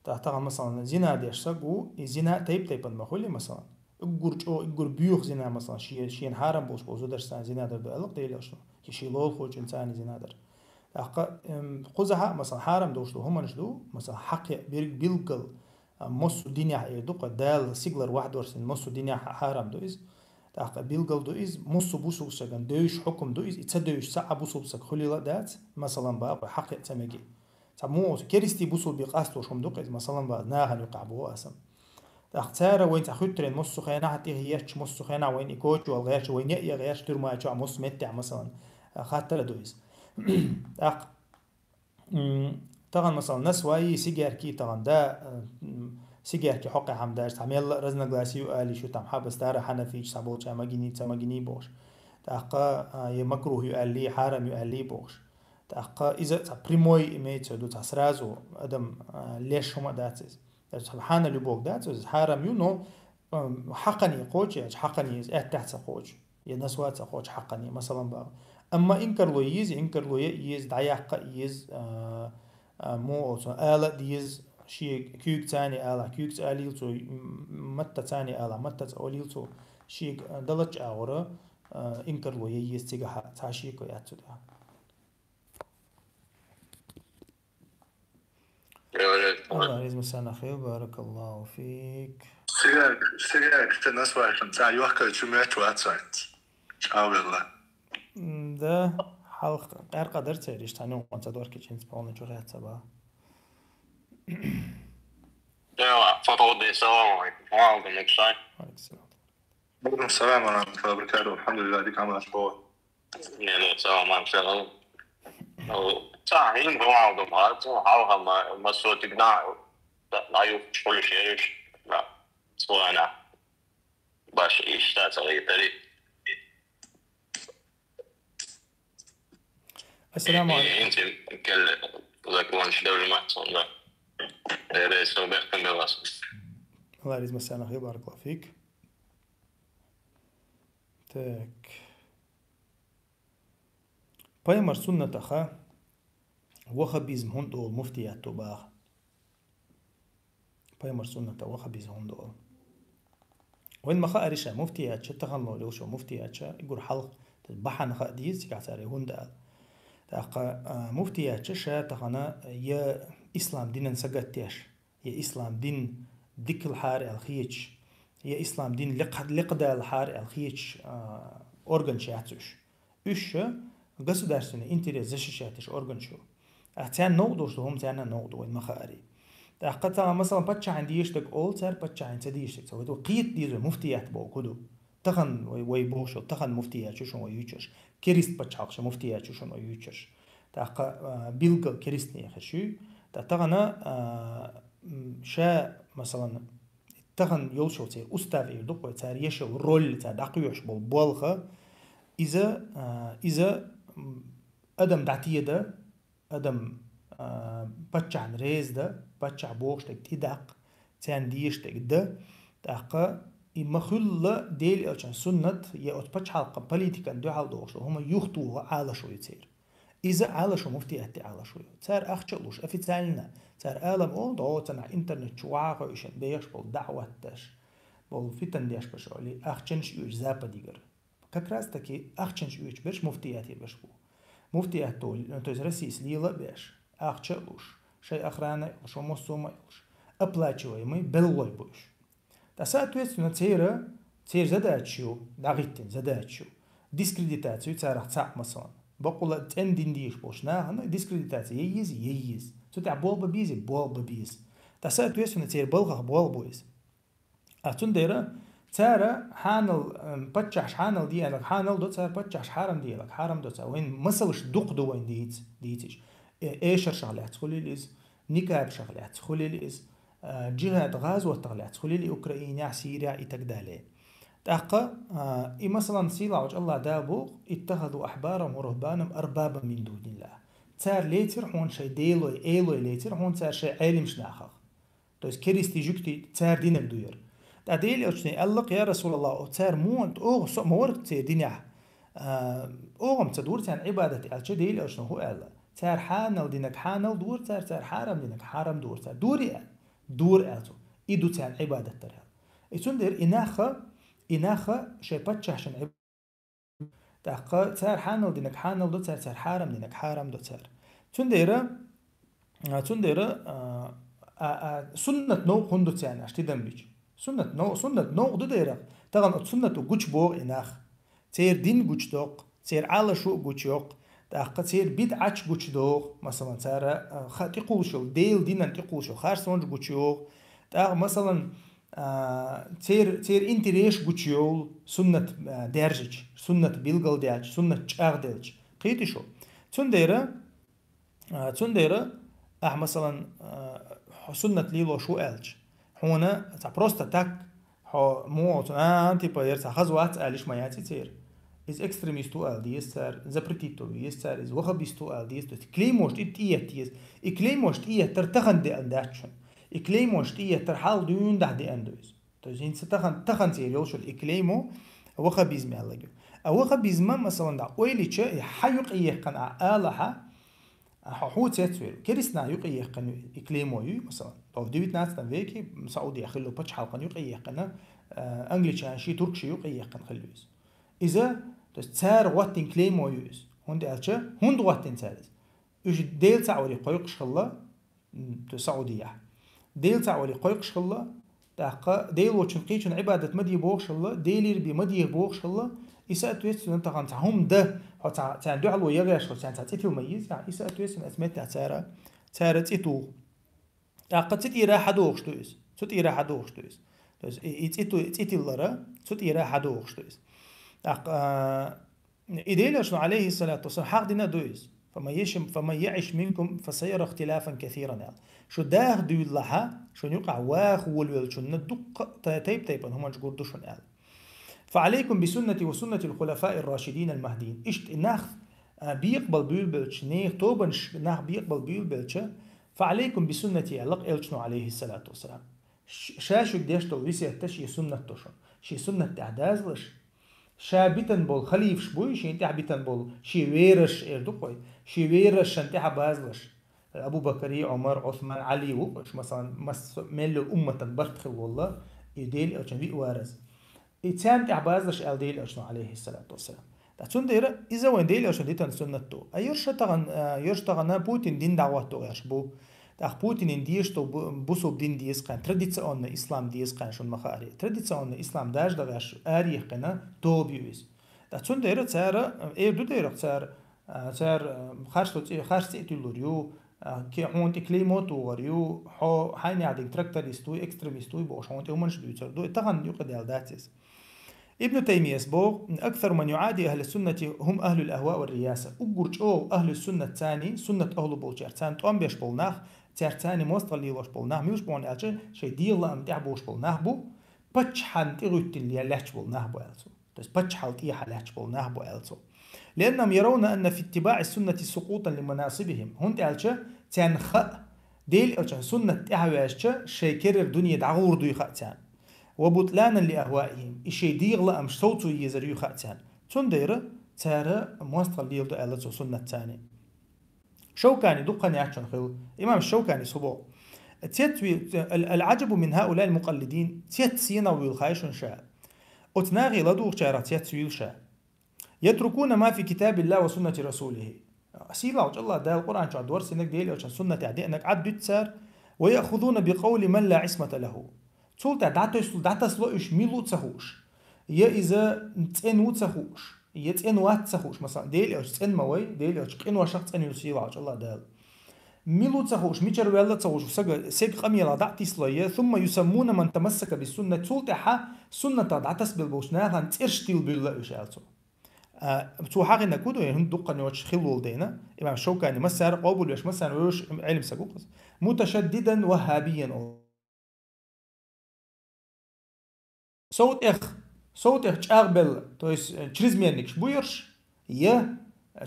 تحتها مثلا زنا ديشسقو زنا تيب المخولي مثلا اقر بيوخ زنا مثلا شين حارم بوش بوزو درسان زنا در بألق ديلي أشنو يشي لول خوش إنساني زنا در قوزها مثلا حارم دوشتو هما نشدو مثلا حق بيلقل مصو دينيا ايدو دال سيجلر واحد ورسن مصو دينيا حارم دو إز بيلقل دو إز مصو بوسو سجن دوش حكم دو إز يتصدوش ساعة بوسو بسك خليلا دات مثلا بقى حق تمجي تمو كريستي بوسو بيقاستو شوم دوق إز مثلا بقى ناهن يقعبوه أسم تختار وين تخطرين مصو خينا حتى هيش مصو خينا وين يكوش والغيرش وين يغيرش ترما يشوع مص متع مثلا خاطر دو إز طبعا مثلا ناس واي سيجار كي طبعا دا سيجار كي حقي حمداش تعمل رزنا غلاسي وقالي شو تم حابس دار حنفيش سابوش ماجيني بوش تاقا يمكروه يقالي حرام يقالي بوش تاقا إذا بريموي إميتو دو تسرازو أدم ليش هما داتس سبحان اللي بوك داتس حرام يونو حقني قوش حقني تحت قوش ينسوات قوش حقني مثلا بقى أما إنكر لو يز دعيق يز مو آلة ديز شيء كيك تاني آلة كيك آليلتو متى تاني آلة متى أوليلتو شيء دلج أورا إنكر لو يز تيجا تعشيكو ياتو ده. الله يجزم سنة خير بارك الله فيك. سيجاك الناس واحد تاع يوحكر جمعت واتسايت. شاو بالله. ده حلقة غير قدر تريش تاني وانت دور كيشين سبون جورات سبا. Ja, فضل السلام عليكم وعليكم السلام. وعليكم السلام ورحمة الله وبركاته. الحمد لله ديك عمل أشباه. يعني السلام عليكم. تعين هو عودهم هذا وحاول ما صوت جناع لا يوفش كل شيء لا سواء أنا باش إيش تاتغير تري السلام عليكم. انت لك دولة ما تصنع رئيس وبيحكم بالرسم. الله يرزق مساء خير، بارك الله فيك. تاك بايمر سنة أخا وخبيزم هندو مفتيات توباخ بايمر سنة وخبيز هندو وين ما خا أريشا مفتيات شتغن لو شو مفتيات شا يقول حلق تبحن خا ديز كعساري هندا تاقا مفتيات شا تغنا يا إسلام دين سجتيش يا إسلام دين ديك الحار الخيج يا إسلام دين لقدا الحار الخيج أورغن شاتش إيش государственный интерес защищать орган شو أحتيان نقدو شو هم تانا نقدو وين ما خاري تأقطع مثلا بتشا عندي يشتك أول سر بتشا عند سدي يشتك سوى تو قيت ديزو مفتيات بو كدو تخن ويبوشو تخن مفتيات شو شو ويوتشش كريست بتشا شو مفتيات شو شو ويوتشش تأق بيلق كريستني خشوا تأتغنا شا مثلا تخن يوشو تير أستاذ يدق تير يشو رول تير دقيوش بالبالخة إذا أدم دعتيه ده أدم بتشعن ريز ده بتشع بوشتك تدق تان ديشتك ده تاقا يمخل ديل أشان سنة يأت بتشع البوليتيكا دو حال دوشتو هما يخطوها على شو يصير إذا على شو مفتياتي على شو صار أخشلوش أفتزالنا صار عالم أول ده تنا إنترنت شواعة ويشن بيش بول دعوة تاش بول فتن ديش بشولي أخشنش يوش زابا ديگر كراس تكي أخشنش يوش بيش مفتياتي بيش بو مفتيات تول توز رسيس ليلا بيش أخشلوش شيء أخرانا شو مصوما يلش أبلاچوي مي بلوي بوش تساتويت نتيرا تير زداتشو داغيتين زداتشو ديسكريديتاتيو تارح تاع مثلا بقول تندين ديش بوشنا هنا ديسكريديتاتيو ييز تتاع بول ببيز تساتويت نتير بلغ بول بويز أتنديرا تارا حانل بتشعش حانل ديالك حانل دو تار بتشعش حرم ديالك حرم دو وين مسلش دق دو وين ديتش ايشر شغلات تخلي ليز نكاب شغلات تخلي ليز جهاد غزو تغلات تخلي لي اوكرانيا سوريا يتقدالي تاقا مثلا سيلاوج الله دابو اتخذوا احبارهم ورهبانهم اربابا من دون الله تار ليتر هون شي ديلوي ايلوي ليتر هون تار شي علم شناخ توس كريستي جوكتي تار دينك دوير تعديل أوشني ألق يا رسول الله تار مونت مورك تي دينيا تدور تان عبادتي على ديل أوشنو هو ألا تار حانل دينك حانل دور تار حرم دينك حرم دور تار دور ألتو إدو تان عبادة ترها يتندر إناخا شي باتشاشن عبادة تار حانل دينك حانل دو تار حرم دينك حرم دو تار تندر سنة نو هندو تان أشتي دنبيج سنة نو دو ديرا تغن سنة جوش بوغ إناخ تير دين جوش دوق تير على شو جوش يوق تاق تير بيد عش جوش دوق مثلا تارا تقول شو ديل دين تقول شو خارسون جوش يوق تاق مثلا تير انتريش جوش يول سنة درجج سنة بيلغل ديج سنة شاغ ديج قيتي شو تنديرا مثلا سنة ليلو شو ألج هنا просто так موت типа ерца хазуат алиш маяти тер из экстремисту алдиестер запретито естер из вахабисту алдиестер клеймошт итиет и клеймошт тертахан де андачн и клеймошт терхал дун дахди андуис то есть инса тахан тер يوشل إكليمو وخبيزم аллаги وخبيزم مثلا دا ويليچ حيق يقن آلها حوت يتسوير كريسنا يقيه قن إكليموي مثلا طب 19 ويكي سعودي خلو بتش حلقن يقيه قن انجليش شي تركشي يقيه قن خلويس اذا تسار واتين كليمويز هوند الچا هوند واتين تارز ايش ديل تعوري قيقش خلا سعوديه ديل تعوري قيقش خلا تاق ديل وچنقيچن عباده مدي بوخ الله ديلير بي مدي بوخ الله إساءة ويسن أنت عن تعهم ده هو تعندو على وياش هو تعتيتي وميز يعني إساءة ويسن أسمت تارة تيتو قد تيرا حدوخ تويس تيرا حدوخ تويس تيتي لرا تيرا حدوخ تويس إديلا شنو عليه الصلاة والسلام حق دينا دويس فما يعيش منكم فسيرى اختلافا كثيرا شو داخ دوي لها شو يقع واخ والويل شو ندق تيب هم جقردو شو فعليكم بسنتي وسنة الخلفاء الراشدين المهديين إشت إناخ بيقبل بيلبلش نيخ توبنش ناخ بيقبل بيلبلش فعليكم بسنتي علق إلشنو عليه الصلاة والسلام شاشو قديش تو ويسيتش سنة توشن شي سنة تعدازلش شابتن بول خليف شبوي شي انت عبتن بول شي ويرش اردوكوي شي ويرش انت حبازلش ابو بكر عمر عثمان علي وش مثلا ملو امه برتخل والله يديل او بي وارز اتسام تعبازلش الديل اشنو عليه الصلاه والسلام تاتون دير اذا وين ديل اشنو ديتن سنتو ايرشتغن يرشتغن بوتين دين دعواتو يشبو تاخ بوتين ديشتو بوسو دين ديس كان تراديسيون اسلام ديس كان شون مخاري تراديسيون اسلام داش داش اريخ كنا تو بيوز تاتون دير تسار دو دير تسار خارشتي تلوريو كي هونت كليموت وريو حو حين عادك تراكتوريستو اكستريميستو بوش هونت ومنش بيوتر دو تغن يقدر داتس ابن تيمية سبوغ أكثر من يعادي أهل السنة هم أهل الأهواء والرياسة أقرج أهل السنة الثاني سنة أهل بولجار تان توم بيش بولناخ تاني موستر ليلوش بولناخ ميوش بون ألجا شي ديلا أم تعبوش بولناخ بو باتش حان تغيت اللي لاتش بولناخ بو ألسو تس باتش حال تيحا لاتش بولناخ بو ألسو لأنهم يرون أن في اتباع السنة سقوطا لمناصبهم هون ألجا تان خاء ديل ألجا سنة أهواء شي كرر دنيا دعور دوي خاء تان وبطلانا لأهوائهم إشي ديغلا أمش صوتو يزريو خاتان تندير تارا موستقل ليلدو ألتو سنة تاني شوكاني دقني عشان خيل إمام الشوكاني صبو العجب من هؤلاء المقلدين تيتسينا ويلخايشون شاء أتناغي لدوغ شارع تيتسويل شاء يتركون ما في كتاب الله وسنة رسوله أسيلا وش الله ده القرآن شو دور سنك ديلي وش سنة تعدينك عد تسار ويأخذون بقول من لا عصمة له تولتا دعتس لوش ميلو تسهوش يا إذا تين تسهوش يا تين وات تسهوش مثلا ديل أوش تين موي ديل أوش قين وشخص تين يسيلا الله دال ميلو تسهوش ميشر ولا تسهوش سيق قميلا دعتيس لويا ثم يسمون من تمسك بالسنة تولتا ح سنة دعتس بالبوشنا هن ترشتيل بالله إيش ألتو تو حاجة نكودو يعني هم دقة نوش خلول دينا إمام الشوكاني مسار قابل وش مسار وش علم سقوقس متشددا وهابيا صوت اخ چاغبل то есть чрезмерник шбуйерш я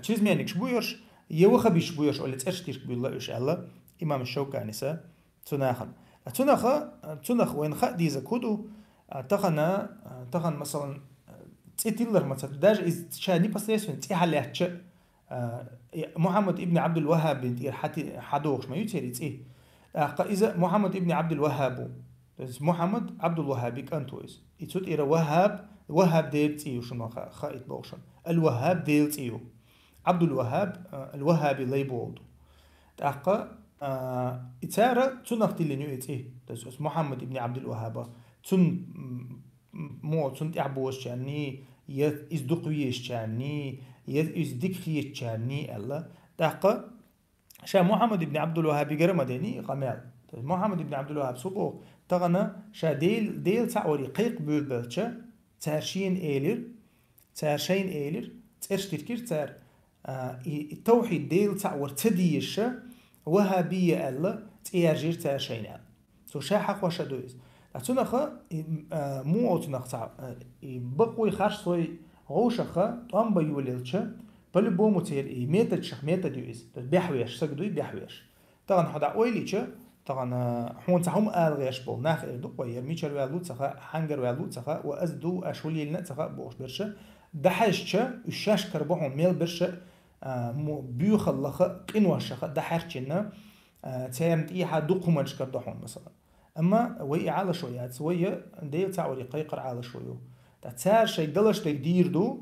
чрезмерник шбуйерш я وخبيش بويرش ولا تشتيرك بالله إيش الله إمام الشوكاني سا تناخ وين خا ديزا كودو تخن مثلا تيتيلر مثلا داج إز شاني بسيسون تيحليحش محمد ابن عبد الوهاب بنت حدوخش ما يتيري تي إذا محمد ابن عبد الوهاب محمد عبد الوهاب كانتويز يتوت إلى وهاب ديلت إيو شنو خايت بوشن الوهاب ديلت إيو عبد الوهاب الوهابي ليبولد تأقى إتارة تنقتل لنيو إيه تسوس محمد ابن عبد الوهاب تن تعبوش يعني يزدقويش يعني يزدقيش يعني الله تأقى شا محمد ابن عبد الوهاب يقرأ ديني قمال محمد ابن عبد الوهاب سوبو تغنى شا ديل تعوري قيق بولبلتشا تارشين إيلر ترشتير تار التوحيد ديل تعور تديشا وهابية ألا تيارجير تارشين ألا سو شا حق وشا دويز تنخا مو أو تنخ بقوي خارش صوي غوشخا طنبا يوليلتشا بل بومو تير ميتا تشخ ميتا دويز بيحويش سقدوي بيحويش طبعا حدا أويليتشا طبعا حون تحوم غيش بول ناخ إردوك وير ميشر ويالو تخا حنجر ويالو تخا وأزدو أشولي لنا تخا بوش برشا دحشتشا الشاش كربوهم ميل برشا بيوخ اللخا قنوة شخا دحرتشنا تيمت إيحا دوقمنش كردوحون مثلا أما وي على شويات ويا ديل تعوري قيقر على شويو تار شي دلش تقدير دو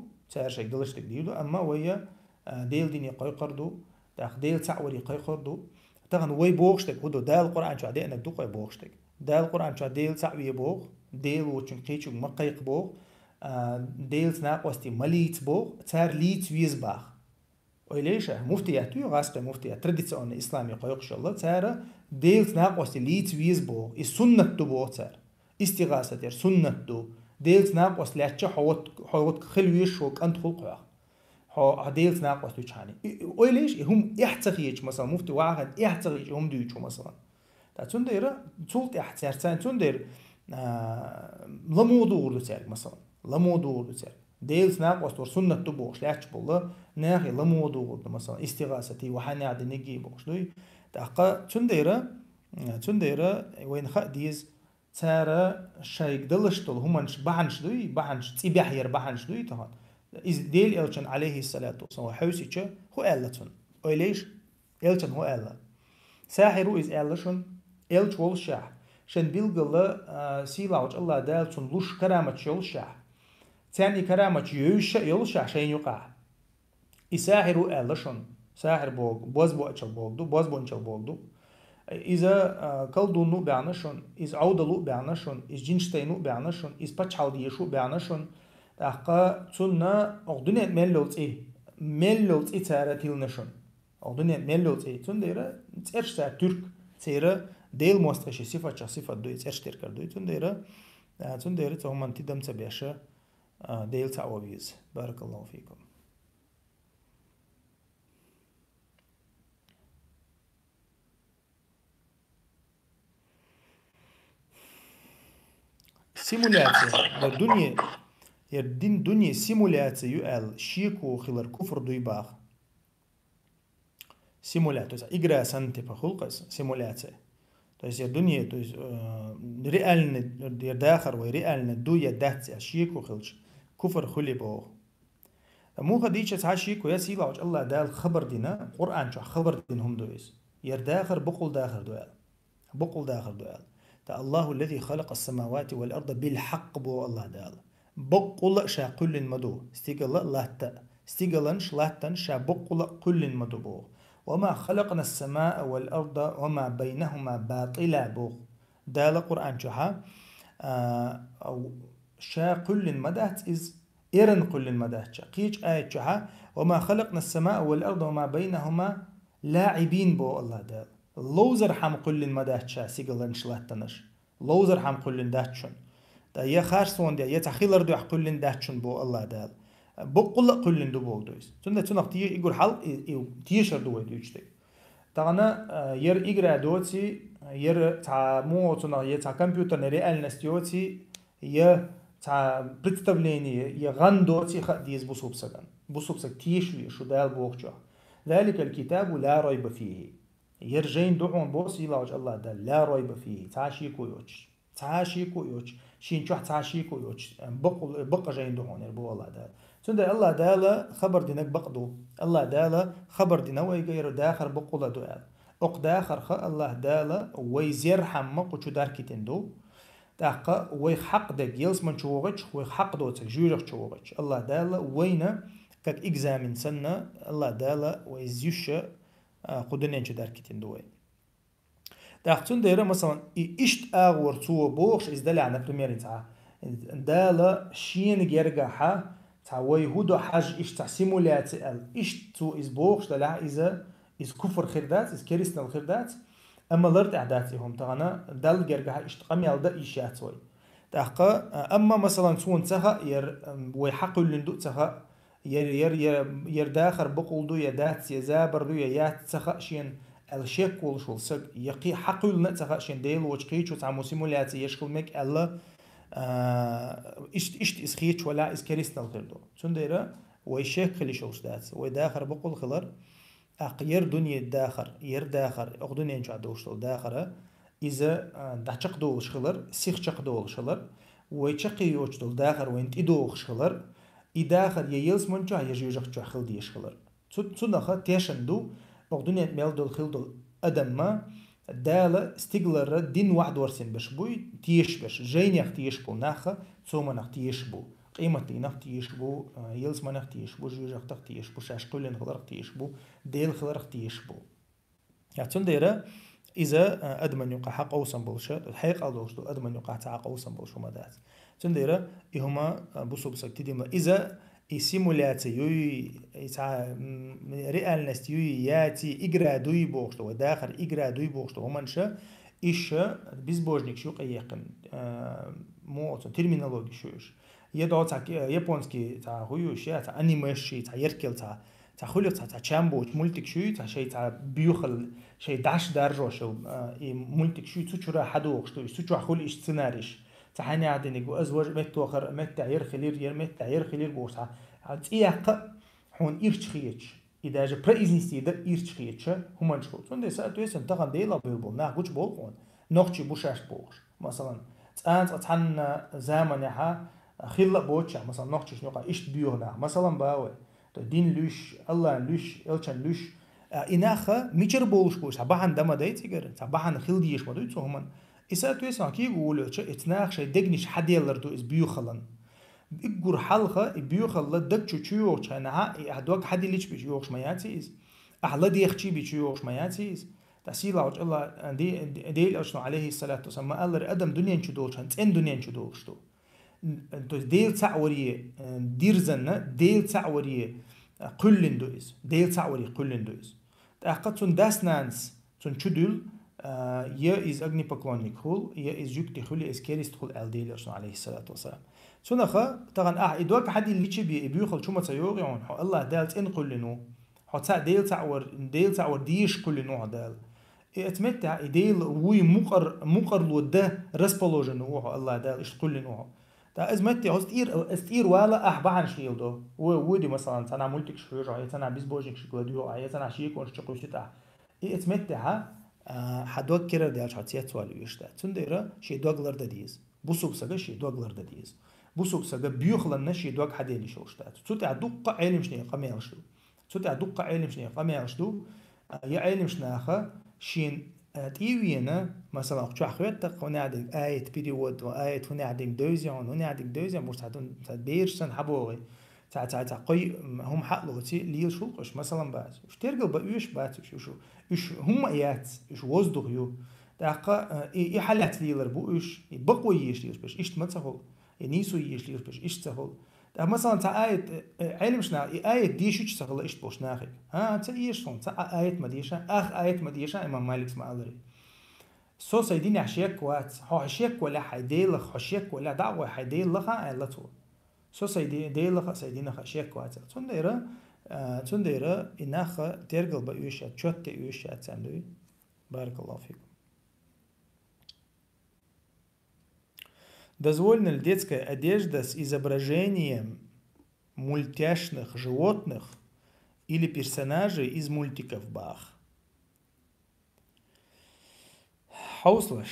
أما ويا ديل ديني قيقر دو ديل تعوري قيقر دو تغن وي بوغشتك ودو دال القرآن شو عدي أنك دوقي بوغشتك دال القرآن شو ديل تعوي بوغ ديل وچن قيچو مقيق بوغ ديل تناقوستي مليت بوغ تار ليت ويز باغ وليش مفتيات تو غاسق مفتيات تراديسيون اسلامي قيقش الله تار ديل تناقوستي ليت ويز بوغ السنة دو بوغ تار استغاثة تار سنة دو ديل تناقوست لاتش حوت خلويش وك انت خلقوا عديل تناقص توجهاني وليش هم يحتقيج مثلا مفتي واحد يحتقيج هم دويشو مثلا تندير تولت احتيار تندير لموضوع لتر مثلا لموضوع لتر ديل سناق وستور سنة تبوش لاتش بالله ناخي لموضوع مثلا استغاثتي وحنا دنيجي بوش دوي تاقا تنديرة وين خا ديز تارا شايك دلشتل همانش بحنش دوي بحنش تيبيح ير بحنش دوي تهان إز ديل إلشان عليه الصلاة والسلام حوسيتش هو ألتون أوليش إلشان هو ألا ساحرو إز ألشان إلش والشاح شن بيلقلا سيلاوج الله دالتون لوش كرامة يلشاح ثاني كرامة يلشاح شين يقع إساحرو ألشان ساحر بوغ بوزبو أتشل بوغدو بوزبو أنشل بوغدو إذا كالدو نو بعناشون إذا عودلو بعناشون إذا جنشتينو بعناشون إذا باتشال ديشو بعناشون تاقا تسونا أغدنيا ملوت ملوت تارا تيلناشون أغدنيا ملوت تسون ديرا تسيرش تار ترك تيرا ديل موستغشي صفة دوي تسيرش تيركر دوي تسون ديرا تهمان تدم تبيشا ديل تعوابيز بارك الله فيكم. سيمولاتي الدنيا يردين دنيا سيمولاتي يقال شيكو خلال كفر دوي باغ سيمولاتي إجرا سنتي بخلقس سيمولاتي تويس الدنيا تويس رئالنا داخر ورئالنا دويا داتي شيكو خلش كفر خلي باغ مو خديش تاع شيكو يا سيلا وجه الله دال خبر دينا قرآن شو خبر دينهم دويس يرداخر بقول داخر دوال تا الله الذي خلق السماوات والأرض بالحق بو الله دال بقول شا كل مدو استيقل لاتا استيقلنش لاتن شا بقول كل مدو بو وما خلقنا السماء والأرض وما بينهما باطلا بو دال قرآن شوها أو شا كل مدات إز إيرن كل مدات شا قيج آية شوها وما خلقنا السماء والأرض وما بينهما لاعبين بو الله دال لوزر حم كل مدات شا سيقلنش لاتنش لوزر حم كل داتشون دا يا خارسون دا يا تخيلر دو كل داتشون بو الله دال بقول كل دو بو دويس تنده تي يقول حل تيشر دو دويشتي تانا ير إجرا دوتي ير تا مو تنا يا تا كمبيوتر ريال نستيوتي يا تا представление يا غن دوتي خديز بوسوبسك تيشوي شو دال بوخجا ذلك الكتاب لا ريب فيه يرجين دعون بوس يلاج الله دال لا ريب فيه تعاشي كويوش شين شح تعاشي كويوش بقى جين دعون يربو الله دال تند الله دال خبر دينك بقدو الله دال خبر دينا ويغير داخر بقوله دوال اق داخر خ الله دال ويزير حمق وشو داركتندو داقا ويحق دك يلس من شوغش ويحق دوتك جورخ شوغش الله دال وينا كك اكزامين سنه الله دال ويزيش قدنين شو داركتين دوي داختون دايرة مثلا إشت أغور تو بوخش إزدالي عنا بريمير تاع دالا شين جيرجا حا تاع ويهودو حاج إش تاع سيمولاتي ال إشت تو إز بوخش دالا إذا إز كفر خيردات إز كريستنا الخيردات أما لرد إعداتهم تاعنا دال جيرجا حا إشت قمي على دا إشيات وي داقا أما مثلا تون تاها ير ويحقوا لندو تاها ير داخر بقول يا دات يا زابر يا يات تخشين الشيك والشول سق يقي حقول نتخشين ديل وشقيش وتعمو سيمولاتي يشكل مك الله إشت إسخيش ولا إسكريستنا الغردو سنديرة ويشيك خلي شوش دات ويداخر بقول خلر أقير دنيا داخر أقدنيا إنشاء دوشتل داخرة إذا دعشق دول شخلر سيخ شق دول شخلر ويشقي يوشتل داخر وينت إدوخ شخلر إداخل ييلس منجا يجيجخ جا خل ديش خلر تسنخ تيشندو أقدنيا ميلدول خلدول أدم دالة استقلر دين واحد ورسين باش بوي تيش باش جين يخ تيش بو ناخ ثم نخ تيش بو قيمة لي نخ تيش بو ييلس ما نخ تيش بو جيجخ تخ تيش بو شاش كلن خلر تيش بو ديل خلر تيش بو يعني تنديرة إذا أدمن يقع حق أوسن بلشة الحقيقة دوشتو أدمن يقع تعاق أوسن بلشة مدات تنديرة إهما بوسو بسك تديما إذا سيمولاتي يوي تاع ريال ناس يوي ياتي إجرا دوي بوشتو وداخل إجرا دوي بوشتو ومنشا إيش بيزبوجنيك شو قيقن مو ترمينولوجي شوش يدعو تاع يابونسكي تاع هويوش تاع أنيميشي تاع يركل تاع خلق تاع تشامبو مولتك شوي تاع شيء تاع بيوخل شيء 11 درجة شو مولتك شوي تشورا حدوق شو تشوا خل إيش سيناريش تحني عدني وأزواج مت وخر مت عير خلير مت عير خلير بورصة عتيق حون إيرش خيتش إذا جا بريزنسي ده إيرش خيتش هم نشوف سند سأتوي سنتقن ديلا بيلبول ناقوش بولقون نقطي بوشاش بوش مثلا أتحن زمن يها خلا بوتشا مثلا نقطي شنو قا إيش بيونا مثلا باوي دين لوش الله لوش إلشان لوش إناخا ميجر بولش بوش صباحا دما دايت يقر صباحا خلديش ما دويتو هم إسأتوي سان كي يقولوا إتناخ شيء دقنيش حد يلردو إس بيوخلن بيجور حلقة بيوخل لدك تشيو تشانها هدوك حد اللي تبي يوخش ما ياتيز أحلى دي يختي بيشيوخش ما ياتيز تسيل عج الله دي الأشنو عليه الصلاة والسلام ما قال أدم دنيا نشدوش هنت إن دنيا نشدوش تو ديل تعوري دير زنا ديل تعوري كل دويز ديل تعوري كل دويز تأخذ تون داس نانس تون شدول يا إز أغني بكلونيك هول يا إز جوكتي خولي إز كيريست خول ألدي الأشنو عليه الصلاة والسلام سنخا طبعا إدوك حد اللي تبي بيوخل شو ما تيوغيون حو الله دالت إن كل نوع حو تاع ديل تعور ديش كل نوع دال اتمتع ديل وي مقر لو ده رسبولوجن نوع الله دال إيش كل نوع تا ازمتي استير ولا بحن شيل دو ودي مثلا تنا مولتك شو جاي تنا بيسبوجك شكل ديو عاي تنا شيك ونش تقول شتا اتمتع حدوك كره دال حتيت سوالو يشتا تنديره شي دوغلر دديز بوسوب سغا شي دوغلر دديز بوسوب سغا بيوخلن نشي دوغ حديلي شوشتا تسوتع دقه علم شنو قميل شو تسوتع دقه علم شنو قميل شو يا علم شناخه شين تيوينا مثلا اخشوا خويت ونعدك آية بيريود وآية ونعدك دوزيون ونعدك دوزيون بورس عدون بيرشن حبوغي تاع قوي هم حق لغتي ليل شوقش مثلا بعد وش ترجع بقيش بعد وش هم آيات وش وزدوا يو دقة إيه حالات ليلر بوش بقوي يش ليش بس إيش تمسحول نيسو يش ليش بس إيش تسحول مثلا تاع آية علم شنا آية دي شو تسحول إيش بوش ناخي تاع إيش صون تاع آية مديشة آية مديشة إمام مالك اسمه أدري سو سيديني عشيك وات حشيك ولا حيديلخ حشيك ولا دعوة حيديلخ على طول سو سيديلخ سيدينا حشيك وات تنديرة إناخ ترجل بيوشة تشوت يوشة تسندوي بارك الله فيكم. Дозволено ли детская одежда с изображением мультяшных животных или персонажей из мультиков Бах? حوصلة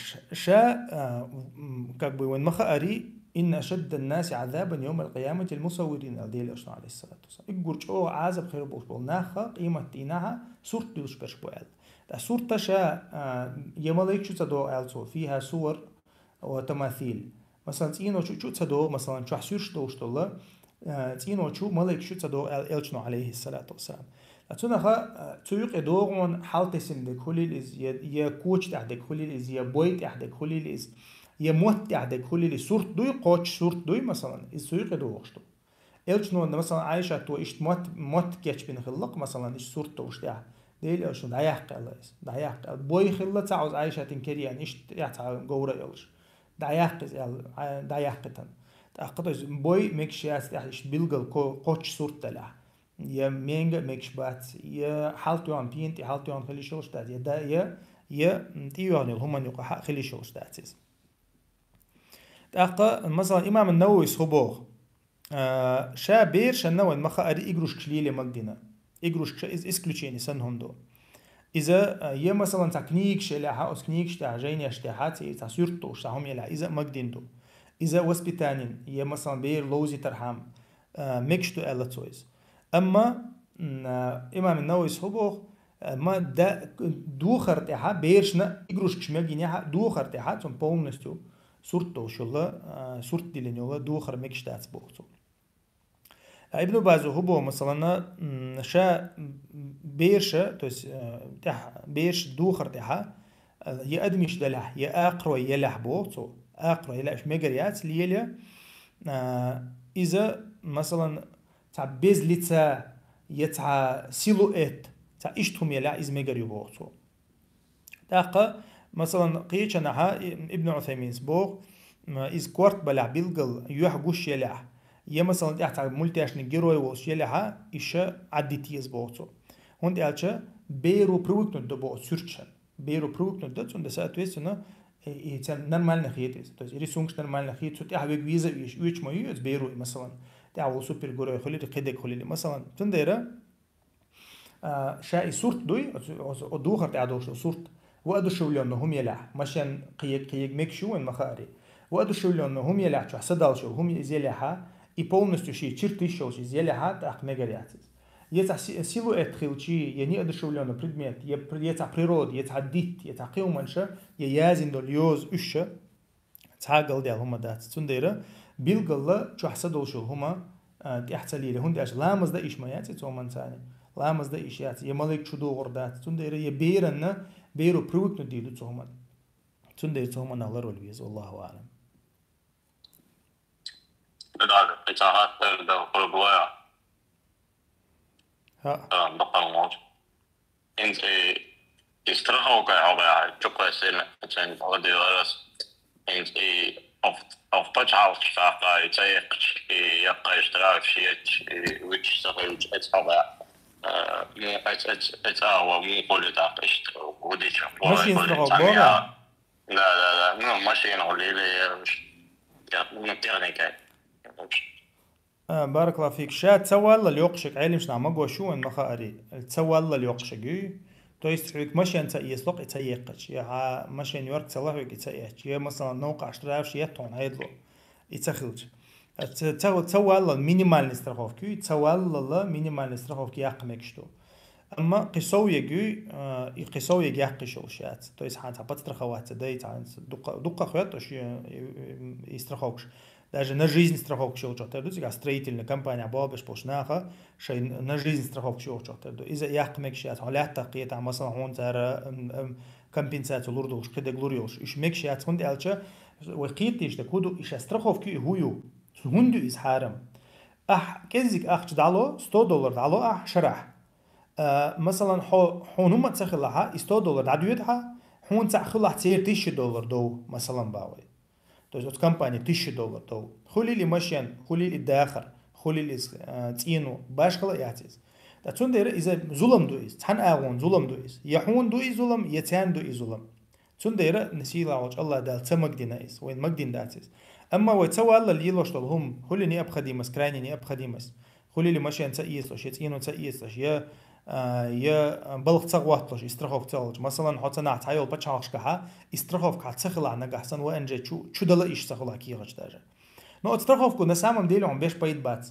как бы وين مخاري إن أشد الناس عذابا يوم القيامة المصورين الدين الأشنو عليه الصلاة والسلام يقول شو عذاب خير بوش بالناخة قيمة تينها صورة دلش برش بوال صورة شا يملك شو تدو ألسو فيها صور وتماثيل مثلا تينو شو تدو مثلا شو حسيرش دوش دولا تينو شو ملك شو تدو الأشنو عليه الصلاة والسلام أتونها تيوق إدورون حالتسن دك هولي إز يا كوتش تحدك هولي إز يا بويت تحدك هولي إز يا موت تحدك هولي إز صورت دوي قوتش صورت دوي مثلا إز تيوق إدورشتو إلشنو مثلا عايشة تو إيش موت كيتش بين خلق مثلا إيش صورته وش ده ديل إلشنو دعيق الله إز دعيق بوي خلة تعوز عايشة تنكري يعني إيش يعتع جورة إلش دعيق دعيقتن تأخذ بوي مكشياس إيش بيلقى قوتش صورته له يا مينغ مكشبات يا حالتيون بينتي حالتيون خلي شو شتات يا دا يا تيون هم يقع خلي شو شتاتس تأقى مثلا إمام النووي صبوغ شا بير شنو المخا أري إجروش كليلة مقدنا إجروش إسكلوشيني سنهم دو إذا يا مثلا تكنيك شلها أو تكنيك شتاع جيني اشتاحات تسيرتو شتاهم يلا إذا مقدين دو إذا وسبيتانين يا مثلا بير لوزي ترحم مكشتو ألا تويز أما إمام النووي صبوغ ما دا دوخر تاعها بيرشنا إجروش كشمالجينيها دوخر تاعها تون بولنستو صورتو شولا صورت ديلينيولا دوخر مكشتات بوغتو ابن باز هو مثلا شا بيرشة توس تاع بيرش دوخر تاعها يا أدميش دلح يا أقرأ يلح بوغتو أقرأ يلح ميجريات ليلة إذا مثلا تاع بيزليتا يتاع سيلوئت تاع إشتهم يلا إزميجر يبوغتو تاقا مثلا قيتشنها ابن عثيمين سبوغ إز كورت بلع بيلقل يوح قوش يلع يا مثلا تاع ملتاشن جيروي وش يلعها إشا عديتيز بوغتو هون تاعتشا بيرو بروكتن دبو سيرتشن بيرو بروكتن دتون دسات ويسنا нормально хиетис. То есть рисунок нормально хиет, суть я век виза вич мою сберу مثلا تعال سوبر جوري خلي قدك خلي مثلا تنديره شاي صورت دوي ودوخر تعدوش صورت وادو شولون هم يلح مشان قيق مكشو ان مخاري وادو شولون هم يلح شو صدال شو هم يزيلها и полностью شي чирты шо يزيلها так мегариатис يتع سيلوэт خيلчи я не одушевлённый предмет я природа я дит я قيومنشا я язин дол ёз үшө цагал дел هم дат цундера билгалла чу حسدول شو هما تحصلي له هندي اش لامز ده ايش ما ياتي تومن ثاني لامز ده ايش ياتي يملك شدو غردات تندير يبيرن بيرو بروك نديلو تومن تندير تومن الله رول بيز والله اعلم هذا اتاحت ده قربوا ها بقى موت انت استراحه وقاعد تشوف سنه عشان اودي راس انت auf Patschhaus Sprache zeigt ja اشتراك شيء which سويت اتابع اتابع مو كل ده ودي ماشي استراحه لا ماشي نقول لي يا تكنيك بارك الله فيك شا تسوى الله اليوقشك عيلم شنا مقوى شو ان مخاري تسوى الله اليوقشك то есть ماشي انت يسلق يتيقش يا ماشي نيويورك تصلح يتيقش يا مثلا نوقع اشتراف شي تون هيدلو يتخلج تسوى الله минимальный страховки تسوى الله минимальный страховки يقمك شتو اما قصويه и قصويه يقشو شات то есть حتى подстраховаться да и دقه خوات и страховش даже на жизнь страховку شوچات دو زي строительная компания بابش بوشناخه شي на жизнь страховку شوچات دو اذا يقمك شات حالات تقيت مثلا هون زار компенсация лурдуш кеде глориош иш мекшат хонд алча وقيتش تكودو ايش страховки هو هوندو из حرام كزيك دالو $100 دالو شرح مثلا هونما تسخلها $100 دادويتها هون تسخلها $1000 دو مثلا باوي то есть от компании $1000 то خلي ماشين خلي الداخل خلي تينو باشخلا ياتيز تاتوندير اذا ظلم دويز تحن اغون ظلم دويز يحون دويز ظلم يتان دويز ظلم تندير نسيلا وج الله دال تمقدينايز وين مقدين داتيز اما وتسوى الله اللي يلوشتل هم خلي ني ابخديمس كرايني ني ابخديمس خلي ماشين تايس لوش يتينو تايس لوش يا بلغ تصغواتلوش استرخوف تالج مثلا حتى تعيل بتشاخشكها استرخوف كاتسخلا نغحسن وانجا شو دلا ايش سخلا كيغش داجا но страховку на самом деле он беш поит бац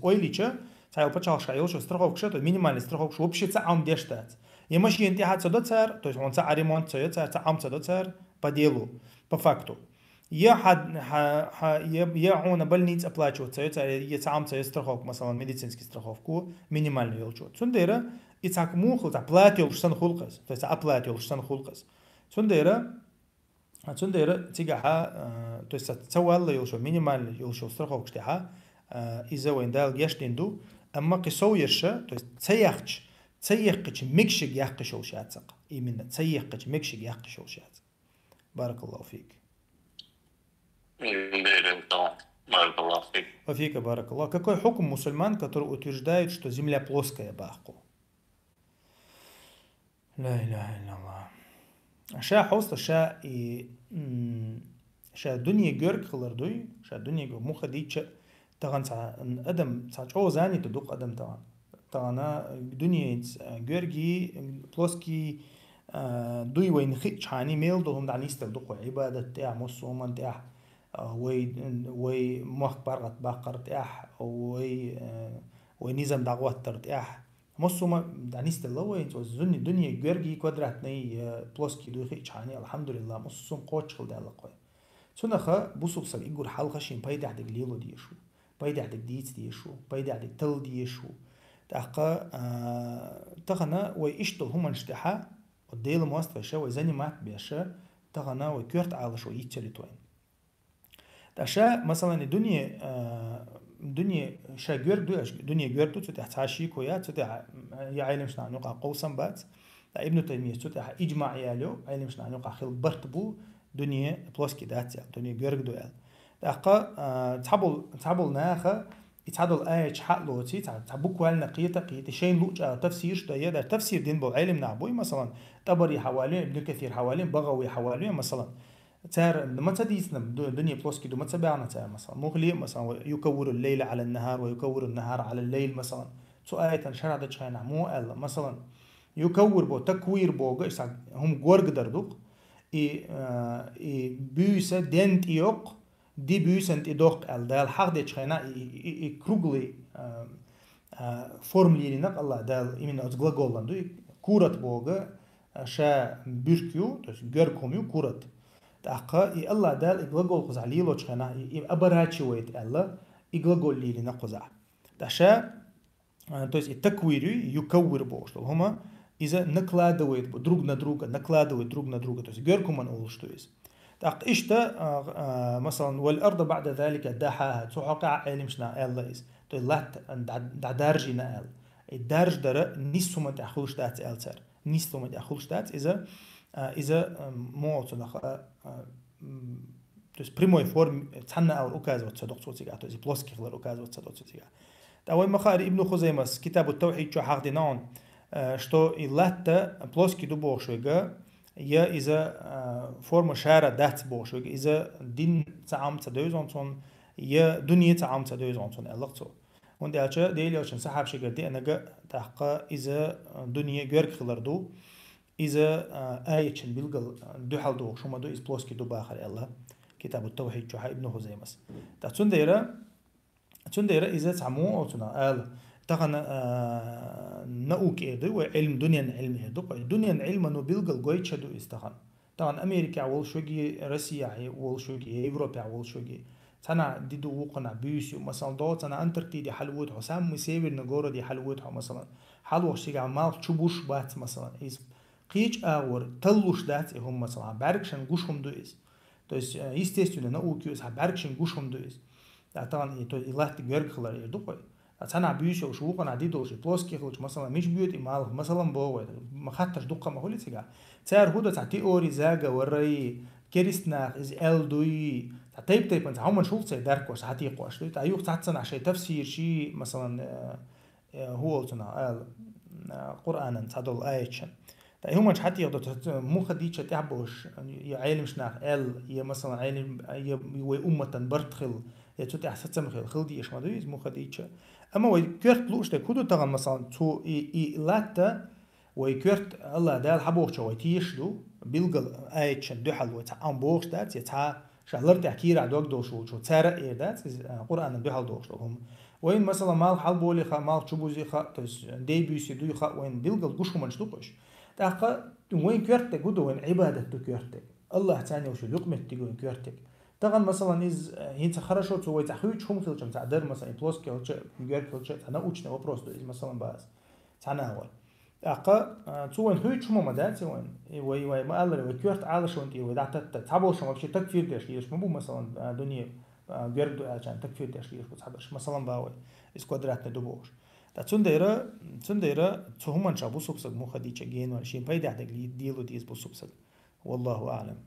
ойлича تعيل بتشاخشكا يلش страховку что минимальный страховку вообще цам дештат и машин ти хат содоцар то есть он ца ремонт цоя цам содоцар по делу по факту я он больниц оплачивать я сам страховку مثلا медицинский страховку минимальную елчу цундера и так мухл оплатил шсан хулкас то есть оплатил шсан хулкас цундера тигаха то есть تسوى الله يلشو минимальный يلشو страховку штиха إذا وين دال جشتندو أما قصو يرشة то есть تسيقش مكشق يحقش وشاتق إيمنا تسيقش مكشق يحقش وشاتق بارك الله فيك بارك الله فيك. وفيك بارك الله. Какой хукм мусульман, который утверждает, что земля плоская бахку? لا إله إلا الله. شا حوصل شا دنيا جرك خلردوي شا دنيا جو مخ ديتش تغن أدم ساعة زاني تدق أدم تغنا دنيا جرجي بلوسكي دوي وين خيت شاني ميل دوهم دعنيست دق عبادة تاع مسلمان تاع وي مخبرت بقر تاع وي نظام دعوات تاع مسلمان دعنيست الله وين توزني دنيا جرجي كوادراتني بلوسكي دوي خيت شاني الحمد لله مسلم قوتش خل دال قوي سنخا بوسوسل يقول حلقة شين بايد عدك ليلو ديشو بايد عدك ديت ديشو بايد عدك تل ديشو تاقا تغنا ويشتل هم انشتحا وديل مواست شا وزاني مات بيشا تغنا وكيرت على شو يتشلتوين تاشا مثلا الدنيا شا جردو دنيا جردو تتحت كويا تتح يعلم شنو نقع قوسا بات ابن تيمية تتح إجماع يالو علم شنو نقع خل برتبو دنيا بلوسكي داتيا دنيا جردو يال تاقا تحبل ناخا يتعدل آية حقلوتي تعبوك والنا قيتي شين لوجا تفسير شتايا ده تفسير دين بو علم نعبوي مثلا طبري حوالين ابن كثير حوالين بغوي حوالين مثلا تار ما تديسنا الدنيا بلوسكي دو ما تبعنا تار مثلا مغلي مثلا يكور الليل على النهار ويكور النهار على الليل مثلا سو آية شرعت شينا مو ألا مثلا يكور بو تكوير بو هم غورغ دردوق بيوسا دنت يوق دي بيوسنت إدوق أل دال حق دي شينا كروغلي formulerinaq Allah dal именно от глаголанду курат бога شا بيركيو то есть геркомю курат таqa и Allah dal глагол qozа лило чхана и оборачивает Allah и глагол лилина qozа таша то есть таквирю юкавир бо что хама إذا накладывает друг на друга то есть геркоман ол что есть так إشتا مثلا والأرض بعد ذلك دحاها تحقق علمشنا الله إز تو لات درجي نال الدرج در نيستو ما تأخلش دات ألتر نيستو ما تأخلش دات إذا موت نخ то есть прямой форме цанна ал указывать صدق صوتيга то есть плоский хлор указывать صدق صوتيга давай махари ибн Хузаймас китабу таухид чо хахдинан что и латта плоский дубошвега я إذا форма шара дат бошвега إذا дин цаам цадойзонсон я دنيا цаам цадойзонсон эллахцо und elche deeliochen sahab shigirdi anaga tahqa إذا دنيا görk khlardu إذا آية bilgal duhal do shuma do is ploski do bakhar Allah كتاب التوحيد جو ابن خزيمس تسنديرا إذا تعمو أوتنا آل تغن نأوك إيدو وعلم دنيا علم إيدو دنيا علم إنه بيلقى جويتش دو إستغن تغن أمريكا أول شوقي روسيا أول شوقي أوروبا أول شوقي تنا ديدو وقنا بيوسيو مثلا دو تنا أنتركتيدي حلوتها سام مسيبر نجورة دي حلوتها مثلا حلوة شيء مال تشوبوش بات مثلا إز قيج أور تلوش دات هم مثلا باركشن جوشهم دو إز то есть естественно науки с хабаркшин гушом доис да там и то и лахти герхлар и дупой а цана бюшо шука на дидолш плоский хлоч масала миш бьют и мал масалам бовой махатташ дука махулицага цар худа ца теории зага وري كريستنا из элдуи تايب انت هم شولت داركوس حتيقوش تو ايوق تعصن عشان تفسير شيء مثلا هو تنا قرانا تدل ايتشن هم مش حتى يقدر مو خديتش تعبوش يا عالم شناخ يا مثلا عالم يا أمة برتخل يا تود أحسن خل خلدي إيش ما دويز مو خديتش أما ويكرت بلوش ده كده طبعا مثلا تو لاتا ويكرت الله ده الحبوش شو يتيش دو بيلقى آيتش دحل وتعام بوش ده يتها شهلر تحكير عدوك دوشو شو تسارع إيه ده قرآن دحل دوش لهم وين مثلا مال حل بولي خا مال شبوزي خا تس ديبيسي دو خا وين بيلقى الجوش منش دوبش تاقا وين كرتك ودو وين عبادة كرتك الله تاني وشو يقمت تقول كرتك تغن مثلا إز هين تخرجوا تو تحويج هم خلشم تعدر مثلا بلوسكي أو شيء يقول خلشة أنا أوجنا وبروست إز مثلا باز تناول تاقا تو وين حويج هم مدات وين ما الله وين كرت على شو أنتي وين دعت تعبوا شو ما بشي تكفير تشليش مو مثلا دنيا جرد عشان تكفير تشليش بتحبش مثلا باوي إز قدراتنا دبوش تسنديرا تهمن شابو سبسك مو خديتش جين ولا شيء بايد عندك لي ديلو ديز بو سبسك والله أعلم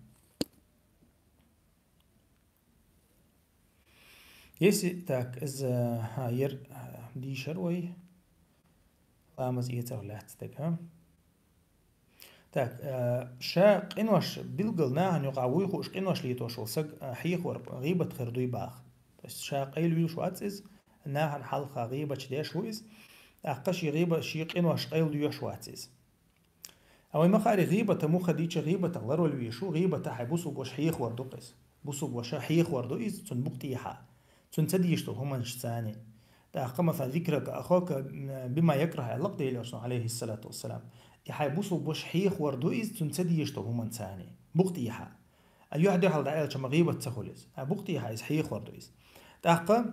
يسي تاك إز هاير دي شروي لامز إيتا ولات تاك ها تاك شا قنوش بلقلنا هن يقعوي خوش قنوش ليتوشل سق حيخور غيبة خردوي باخ بس شا قيل ويوش واتز ناهن حلقة غيبة شديش ويز أقش غيبة شيق إنه أشقيل ديوش واتز أو ما خاري غيبة تمو خديتش غيبة تغلر والويشو غيبة تحي بوسو بوش حيخ وردوقس بوسو بوش حيخ وردوقس تن بقتيحا تن تديشتو هما نشتاني تأقم فذكرك أخوك بما يكره اللق ديلوش عليه الصلاة والسلام يحي بوسو بوش حيخ وردوقس تن تديشتو هما نساني بقتيحا اليوحد يحل دعيل شما غيبة تخلص بقتيحا إز حيخ وردوقس تأقم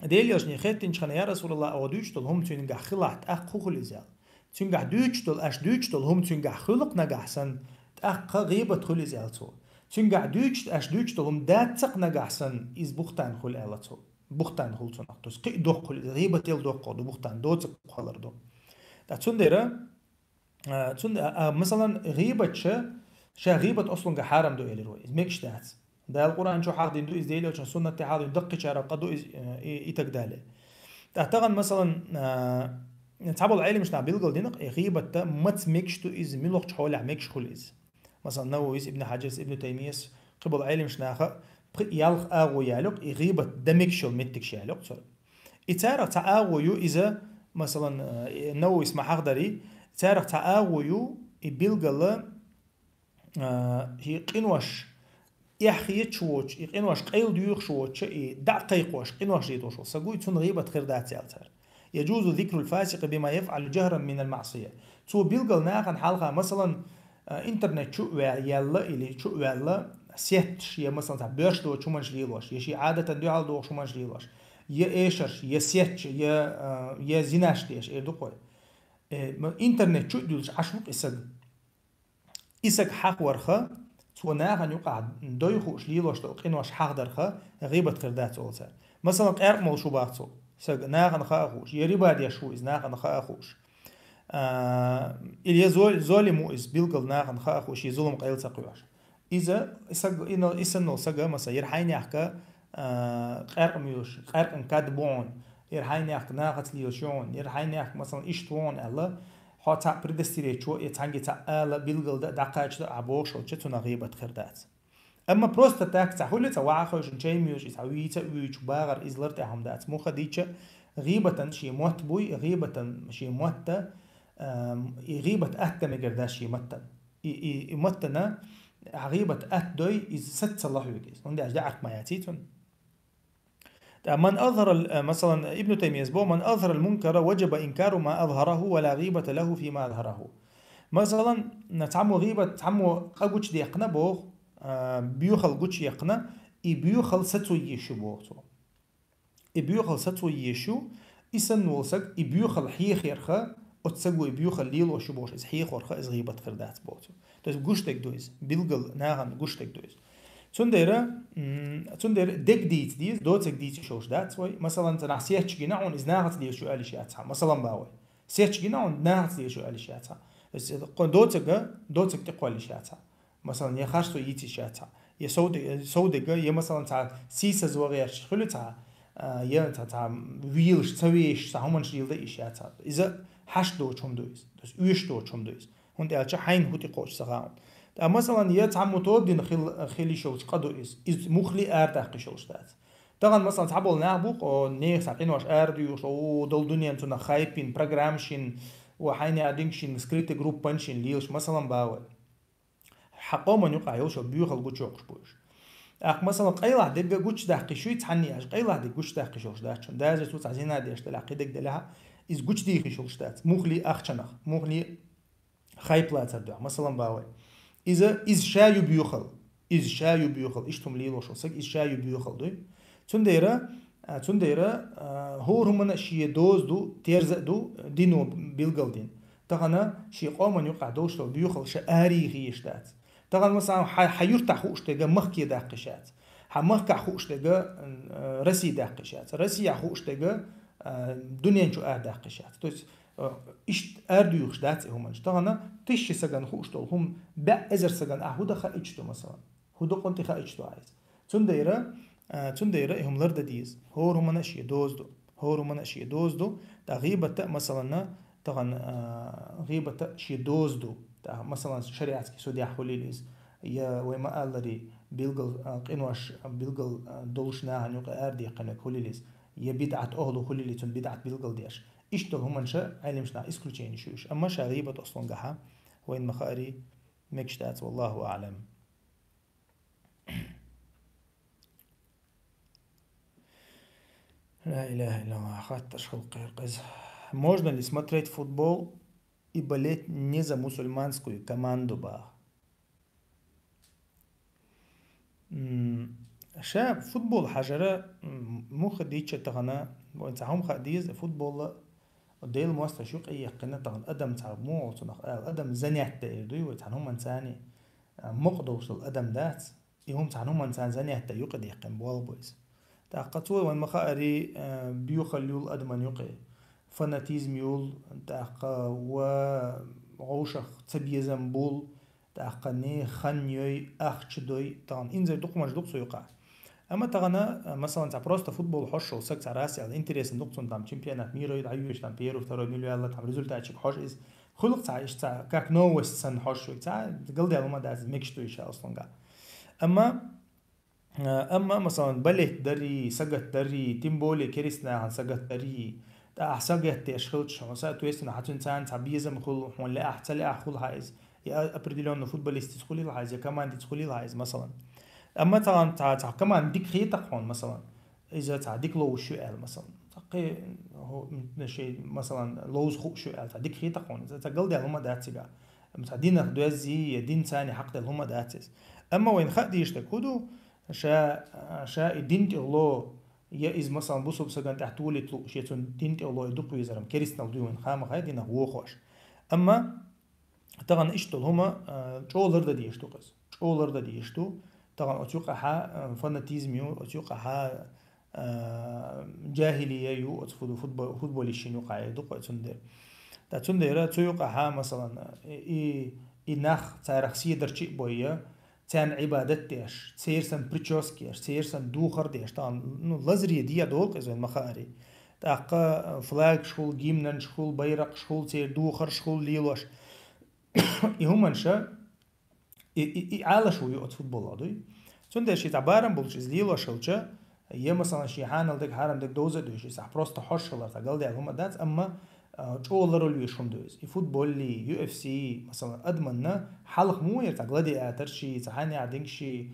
ديليوش نيختين شخنا يا رسول الله أو دوشتل هم تنجح خلعت أخو الإزال تنجح دوشتل أش دوشتل هم تنجح خلق نجحسن أخ غيبة خل إزال تو تنجح دوشت أش دوشتل هم داتق نجحسن إز بختان خل إزال تو بختان خل تو نقطس قي دوق خل غيبة تل دوق دو بختان دوتق خلر دو تنديرة مثلا غيبة شا غيبة أصلا جحرم دو إلى روي ميكش دات ده القرآن شو حاضر دو إزديله عشان سنة تحاضر دقة شارع قدو إتقداله تعتقد مثلا تعبوا العلم مش نعبيلقل دينق غيبة مت ميكش تو إز ملوك حول ميكش خل إز مثلا نوويس ابن حجر ابن تيمية قبل علم شناخة يالخ أغو يالوك غيبة دمك شو متك شالوك صار يتعرف تعاغو يو إذا مثلا نو اسمه حقدري تعرف تعاغو يو يبيلغل هي قنوش يحيي شوش يقنوش قيل ديوخ شوش دقيقوش قنوش يدوش سقوي تون غيبة خردات يالتر يجوز ذكر الفاسق بما يفعل جهرا من المعصية تو بيلغل ناخن حلقة مثلا انترنت شو يلا اللي شو يلا سيتش يا مثلا بيرش دو شو منش ليلوش يشي عادة دو دو شو منش ليلوش يا ايشش يا سيتش يا زيناش ديش ايه دوقوي انترنت شو دولش عشوق إسق حق ورخه تو ناخن يقع دويخوش ليلوش دو قينوش حق درخه غيبة خردات أولسر مثلا قيرق مول شو باقصو سق ناخن خاخوش يري بعد يشويز ناخن خاخوش إلي زولي مو إز بيلقل ناخن خاخوش يظلم قيل سقيوش إذا إسق إنه إسنو سقا مثلا يرحين يحكا قيرق ميوش قيرق انكادبون يرحين يحكا ناخت ليوشون يرحين يحكا مثلا إشتوون ألا حتى بريدستيري شو يتعنجي تعال بيلقل دقائق عبوش أو شتونا غيبة خردات أما بروست تاك تحول تواعخش نشيميوش يسوي تأويش باغر إزلر تهم دات مو خديتش غيبة شي موت بوي غيبة شي موت غيبة أهت مقرداش شي متن متنا غيبة أهت دوي إز ست الله يجيز عندي أجدعك ما ياتيتون من أظهر مثلا ابن تيمية يسبو من أظهر المنكر وجب إنكار ما أظهره ولا غيبة له فيما أظهره مثلا نتعمو غيبة تعمو قوش ديقنا بوغ بيوخل قوش يقنا بيوخل ستو يشو بوغتو بيوخل ستو يشو إسن ولسك بيوخل حيخ يرخا وتسقو بيوخل ليل وشو بوغش إز حيخ ورخا إز غيبة خردات بوغتو تس قوش تك دويز بيلقل ناغن قوش تك دويز تندر دك ديز دوتك ديت شوش دات وي مثلا تنع سيتش جناون إز ناغت لي شو ألي شاتها مثلا باوي سيتش جناون ناغت لي شو ألي شاتها بس دوتك تقوى لي شاتها مثلا يا خارسو يتي شاتها يا سودك يا مثلا تاع سيسز وغيرش خلو تاع يا تاع ويلش تسويش تاع همنش يلدي شاتها إذا حش دوتشم دويز بس ويش دوتشم دويز هون ده حين هوتي قوش سغاون مثلا يتعمو تودين خيلي شوش قدو إز مخلي أرتاق شوش دات طبعا مثلا تعبول نعبوق أو نيخ ساقين واش أرديوش أو دول دنيا انتونا خايبين برنامجين وحين عدينشين سكريت جروب بانشين ليوش مثلا باول حقوما يقع يوش بيوخل قوش يوقش بوش أخ مثلا قيلة دقة قوش داقي شو يتحني أش قيلة دق قوش داقي شوش داتشون داجة توت عزينا ديش تلاقي دق دلها إز قوش ديخي شوش دات مخلي أخشنخ مخلي خايب لا تردع مثلا باول إذا إز شايو بيوخل إشتم ليلو شوسك إز شايو بيوخل دوي تنديرا هور همنا شي دوز دو تيرزق دو دينو بيلقل دين تغنى شي قومن يقع دوش لو بيوخل شآري غيشتات تغنى مثلا حيرتع خوش تيجا مخكي داقشات حمخكع خوش تيجا رسي داقشات رسي خوش تيجا دنيا نشو داقشات توس إشت أرديوش دات هم اشتغلنا تيش سجن خوش تول هم بأزر سجن أهودا خائجتو مثلا هودا قنتي خائجتو عايز تنديرة هم لرد ديز هور هم نشي دوز دو تا غيبة مثلا تغن غيبة شي دوز دو تا مثلا شريعة كي سودي حوليليز يا وما قال لي بيلقل قنواش بيلقل دولشنا هنيوق أردي قنك حوليليز يا بدعة أهلو حوليلي تون بدعة بيلقل ديش إشتغل هم نشا علمشنا إسكلوتشين شوش أما شغيبة أصلا جها وين مخاري مكشتات والله أعلم. لا إله إلا الله خاطر خلق قز можно ли смотреть футбол и болеть не за мусульманскую команду ба شاب فوتبول حجرة مو خديتش تغنى وانت هم خديز فوتبول ديل مواسطة شوق أي قناة تغن أدم تعبمو وتنخ أدم زنيت تأيدوي وتعنهم إنساني مقدوش الأدم دات يهم تعنهم إنسان زنيت تأيوق دي قن بوالبويز تأقتوي وان مخاري بيوخليول الأدم يوقي فاناتيزم يول تأقا وعوشخ تبيزن بول تأقني خنيوي أخشدوي تغن إنزي دوقمش دوقسو يقع أما تغنى مثلا تاع بروستا فوتبول حش وسك تاع راسي على الانتريس ندقتون تاع تشامبيونات ميرويد عيوش تاع بيرو فترة ميلو يلا تاع ريزولتات شيك حش إز خلق تاع إيش تاع كاك نوست سن حش تاع قلدي على ما داز ميكشتو إيش أصلا قا أما مثلا بلت دري سجت دري تيمبولي كريسنا عن سجت دري تا سجت أشخلش مثلا تويسنا حتى سان تعبيزة مخول ولا أحتل أخول هايز يا أبرديلون فوتبوليست تدخلي الهايز يا كمان تدخلي الهايز مثلا أما طبعا تاع كمان ديك خيطة مثلا إذا تاع ديك لو شوال مثلا تقي هو شيء مثلا لوز خو شوال تاع ديك خيطة إذا تقول ده هما داتيجا متعدين دوزي دين ثاني حق ده هما داتس أما وين خدي يشتكودو شا دين الله يا إز مثلا بوسو بسجن تحتولي تلو شيء دين الله يدق ويزرم كريستنا ودوين خام خايدنا هو خوش أما طبعا إشتول هما شولر ده ديشتو قص شولر ده ديشتو طبعا أتوقع ها فاناتيزميو أتوقع ها جاهلية يو أتفضل فوتبول الشينو قاعد دق أتندر تندر أتوقع ها مثلا نخ تاريخ سيدر شيء بويا تان عبادتش تسيرسن بريتشوسكيش تسيرسن دوخر ديش طبعا لزري دي دول قزن مخاري تاقا فلاج شغل جيمنن شغل بيرق شغل تسير دوخر شغل ليلوش يهمنشا عالة شو يقعد فوتبول هذوي تندر شيء تعبارن بولش ليلوش شلشا يا مثلا شي حانل دك حرم دك دوزة دوش يسح بروست حشلر تقول ده هم دات أما شولر اللي يشون دوز الفوتبول اللي يو اف سي مثلا أدمنا حلق مو يرتقل دي آترشي تحاني عدنكشي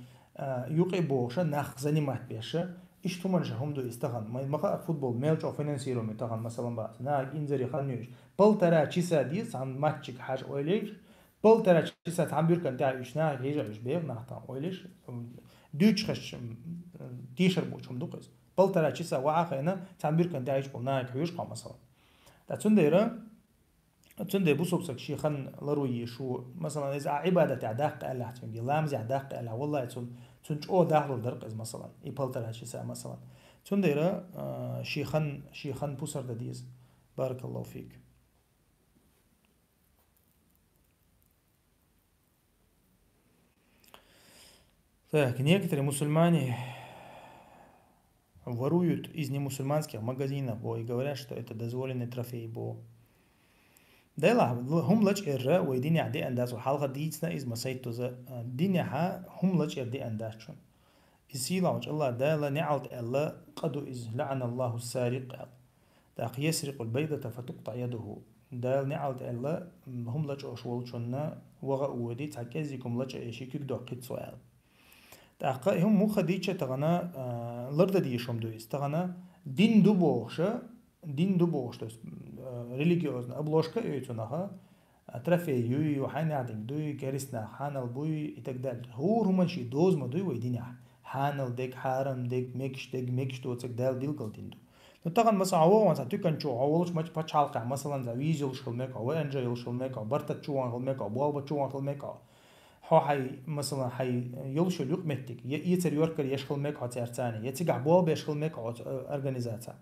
يوقي بوشة ناخ زني مات بيشة إيش تومن شهم دو يستغن ما يمقى فوتبول ميلش أو فينانسيرو متغن مثلا بس نا إنزري خلنيوش بل ترى تشيسا ديس عن ماتشك حاج أويليش بل ترى تشيسا تعبير كان تعيش نا هيجا إيش بيغ نحتام أويليش دوش خش تيشر بوشهم دوقز بل ترى تشيسا وعاقينا تعبير كان تعيش قلنا كيوش قام مثلا تنديرا تندي بوسوبسك شي خن لروي شو مثلا إذا عبادة عداق الله تنجي لامز عداق الله والله تنج أو داخل درق إز مثلا يبل ترى تشيسا مثلا تنديرا شي خن بوسر دديز بارك الله فيك. Так, некоторые мусульмане воруют из немусульманских магазинов и говорят, что это дозволенный трофей бо. دايلا هم لج إرّا ويديني عدي أنداز وحلقة ديتنا إز مسيتو ذا ديني ها هم لج إردي أنداشون إسيلا وج الله دايلا نعلت ألا قدو إز لعن الله السارق داق يسرق البيضة فتقطع يده دايل نعلت ألا هم لج أشوالشونا وغا أودي تحكيزيكم لج إيشيكيك دو قيد سؤال داق هم مو خديتش تغنى لرد ديشم دويس تغنى دين دو بوش религиозно обложка эйтунаха трофей юй وحنادم دوي كريسنا حانل بوي и так далее هو رومانشي دوزما دوي ويدينيا حانل ديك حارم ديك ميكش توتك دال ديلقل ديندو طبعا مثلا عوض انت كان شو عوضش ما تشالقع مثلا زويزل شلمك او انجل شلمك او برتت شوان شلمك او بوابه شوان شلمك هو حي مثلا حي يلشل يقمتك يتر يوركر يشخلمك او ترتاني يتقع بوابه يشخلمك او اورغانيزاتا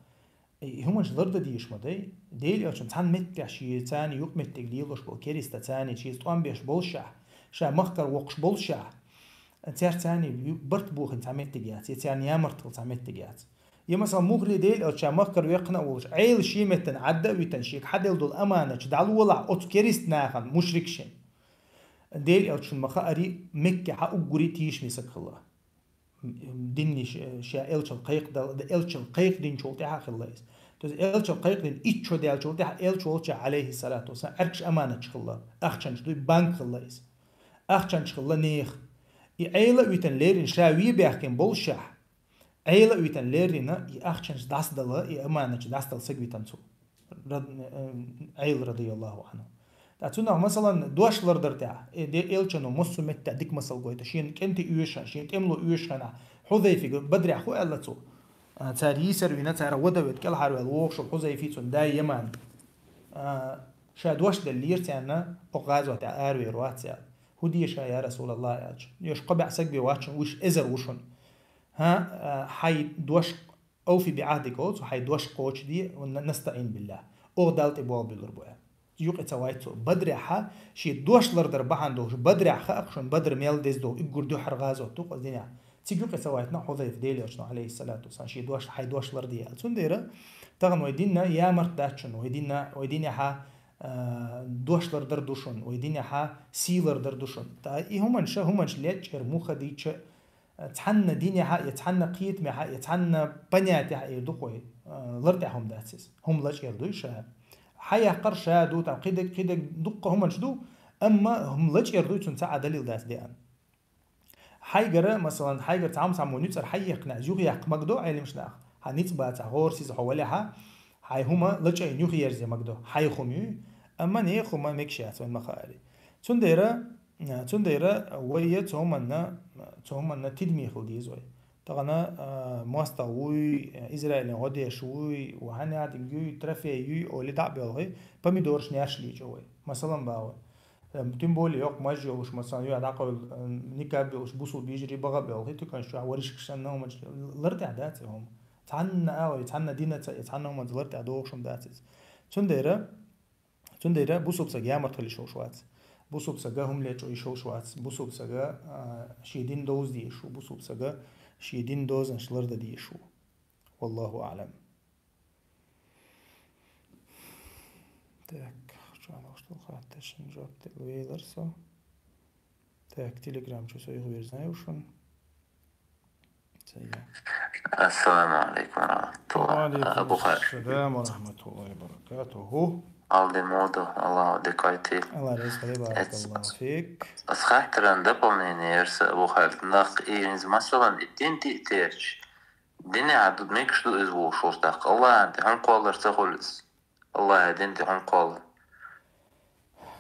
همش ضرد ديش مدي ديل يوشن تان متع شي تاني يوك متع ديلوش بول كيريستا تاني شي طوان بيش بولشا شا مخكر وقش بولشا تيار تاني برت بوخن تعمتجات تاني يامرت تعمتجات يا مثلا مغري ديل او شا مخكر ويقنا وش عيل شي متن عدا ويتنشيك حد يلدول امانه دال ولا اوت كيريست ناخن مشركشن ديل او شن مخاري مكه حق غوري تيش مسك الله ديني شا إلش القيق ده إلش القيق دين شولتي حق الله تز إلش القيق دين إيش ده إلش شولتي حق إلش شولتي عليه الصلاة والسلام أركش أمانة الله أخشنش دوي بانك الله أخشنش الله نيخ عيلة ويتن ليرين شاوي بيحكم بولشة عيلة ويتن ليرين أخشنش داس دلا أمانة داس دل سجوي تنسو عيل رضي الله عنه تاتونا مثلا دوش لردر تاع دي إلشانو مصو متى ديك مثل قويت شين كنت يوشان شين تملو يوشنا حذيفي بدري أخو ألتو تار يسر وينا تار ودوت كل حرو الوقش حذيفي تون داي يمان شاد وش دلير تاعنا أقازو تاع أروي رواتيا هديش يا رسول الله ياج يش قبع سقبي واتشن وش إزر وشن ها حي دوش أوفي بعهدك أوت وحي دوش قوش دي ونستعين بالله أغدالت إبوال بالربوع يوقع توايتو بدري حا شي دوش لردر بحندوش بدري حا أقشن بدر ميل ديزدو إقردو حرغازو توق الدنيا تيجوك توايتنا حذيف ديلي أشنو عليه الصلاة والسلام شي دوش حي دوش لردية تنديرة تغن ويدينا يا مرتاتشن ويدينا حا دوشلر دردوشون ويديني حا سيلر دردوشون تا همانش ليش مخ ديش تحنا ديني حا يتحنا قيت ما حا يتحنا بنيات حا يدقوي لرتهم داتس هم لاش يردوش حيا قرشا دو تا قيدك دق همانش دو اما هم لاش يردوش تنسع دليل داس ديان حيجر مثلا حيجر تعامل مع نيوتر حيقنا جوغي يق مقدو عيلي مش ناخ هنيت بات غورسيز حواليها حي هما لجا نيوغير زي مقدو حي خمي اما ني خما مكشات من مخالي تنديرا ويت هما تدمي خلدي زوي طغنا ماستوي اسرائيل غودي شوي وهنا عندي ترافي او لي دابلغي باميدورش نياشلي جوي مثلا باو تيم بول يوق ماجي وش مثلا يو علاقه نيكاب وش بوصل بيجري بغى بيلغي تكون شو وريش كشان هم لرت عداتهم تعنا او تعنا دينا تعنا هم لرت عدوشم داتس تنديرا بوصل بسجا مرتلي شوات بوصل بسجا هم ليتو شوات بوصل بسجا شيدين دوز دي شو بوصل بسجا شيدين دوز انشلر دي شو والله اعلم так что хатташин жопты вейлерсо так телеграм что своих вер знаешь السلام عليكم ورحمة الله أبو خير. السلام ورحمة الله وبركاته. Aldi modu, Allah dikati. Allah رزق بارك الله فيك. أسخاطرن دبلنيرس أبو خير نق إيرنز مثلا الدين تيرش ديني عدد ميكش دو إزبو شوستاق الله عندي هم قولر تخلص الله دينتي هم قولر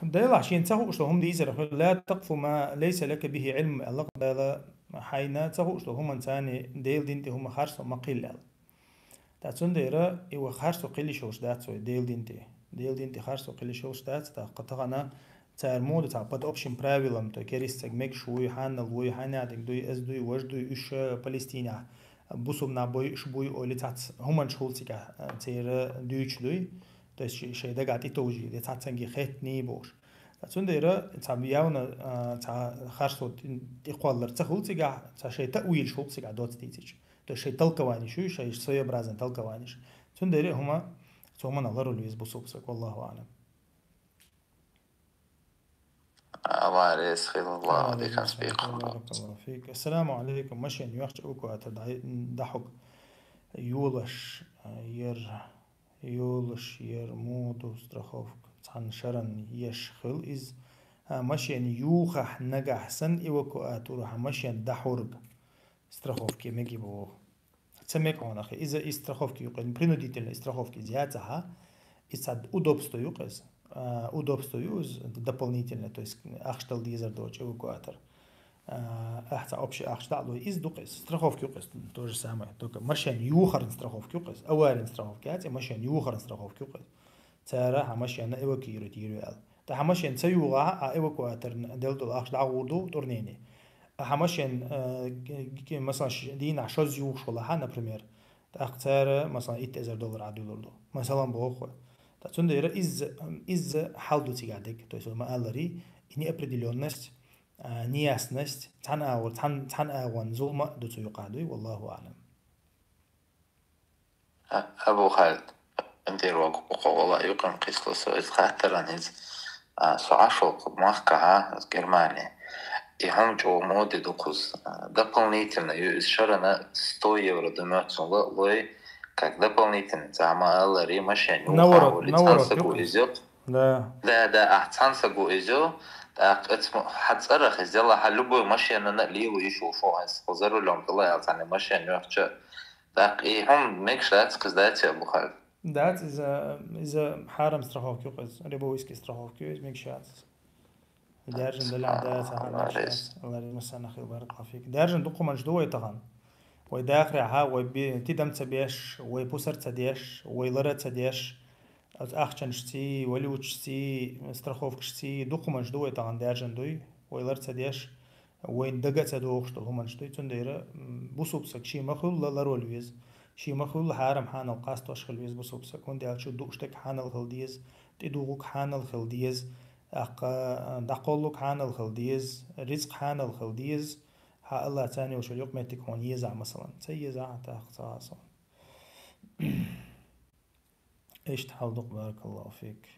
دايلا عشان تسهو شلو هم دي إزر لا تقف ما ليس لك به علم الله دايلا حينا تسهو شلو هم انساني ديل دينتي هم خارسو ما قيل تاتسون دايرا إيوا خارسو قيل شوش داتسو ديل دينتي خارسو قيل شوش دات تا قطغنا تار مود تا بات اوبشن правилам то керистек мек шуй ханал вой ханадик дуй از дуй وش дуй اش فلسطين بوسوم نابوي اش بوي اوليتات همان شولتيكا تير دويتش دوي das شيء قاعد يتوجي ده تاتسنجي خيتني بوش تاتسون دايرا تابياونا تا خارسو تقوالر تخولتيكا تا شيء تأويل شولتيكا دوت ديتيج ده شيء تلقواني شيء صيب رازن تلقوانيش تون دايرا هما نظروا ليز بوسوبسك والله اعلم الله يسخيل الله دي كان سبيق بارك الله فيك. السلام عليكم مشين يوحش اوكو اتدحق يولش يرمودو страховك عن شرن يشخل إز مشين يوخح نجح سن إيوكو أتوره مشين دحورب страховки مجيبو تسميك هون أخي إذا страховки يقول принудительные страховки زيادة إذا удобство يقص удобство يوز дополнительно то есть أخشتل ديزر دوتش эвакуатор أحسن أوبشي أخشتل دو إز دوقص страховки يقص тоже самое только مشين يوخر страховки يقص أوارين страховки هاتي مشين يوخر страховки يقص ترى مشين إيوكيرو تيريال ده مشين سيوغا إيوكواتر دلتو أخشتل عودو تورنيني مشين مثلا دين عشوز يوخ شولها например تأخذ مثلا $8,000 عدولو مثلا بوخو تاتون دايرا из حالدو تيجادك то есть ما алари إني определенность неясность تان أوان ظلمة دوتو يقعدوي والله أعلم. أبو خالد أنت روق والله يقيم قصة إذ خاطر عن سعاشو ماسكها جرمانيا يهم جو مودي دوكوز дополнительно يشرنا 100 евро дымется лой как дополнительно زعما алари ماشين نورت да أحسن سجو إيجو حتصرخ إزاي حلبوا ماشين أنا ليه ويشوفوا هس خزروا لهم الله يعني ماشين يحكي так и هم ميكشات كذا أبو خالد دات إذا حرم страховки قز ربويسكي страховки ميكشات دارجن دلعدات الله يمسنا خير بارك الله فيك دارجن دقوا مجدوي طغن ويداخرها ويتدم تبيش ويبوسر تديش ويلرت تديش أخشنشتي وليوتشتي страховкشتي دقوا مجدوي طغن دارجن دوي ويلرت تديش ويندقت تدوخش هم مجدوي تندير بوسوبسك شي مخول لرولويز شي مخول حرم حانل قاستوش خلويز بوسوبسك وندي شو دوشتك حانل خلديز تدوغك حانل خلديز دقولك حانل خلديز رزق حانل خلديز ها الله تاني وشو يقمتك هون يزع مثلا سيزع تاخصاصا ايش تحلق بارك الله فيك.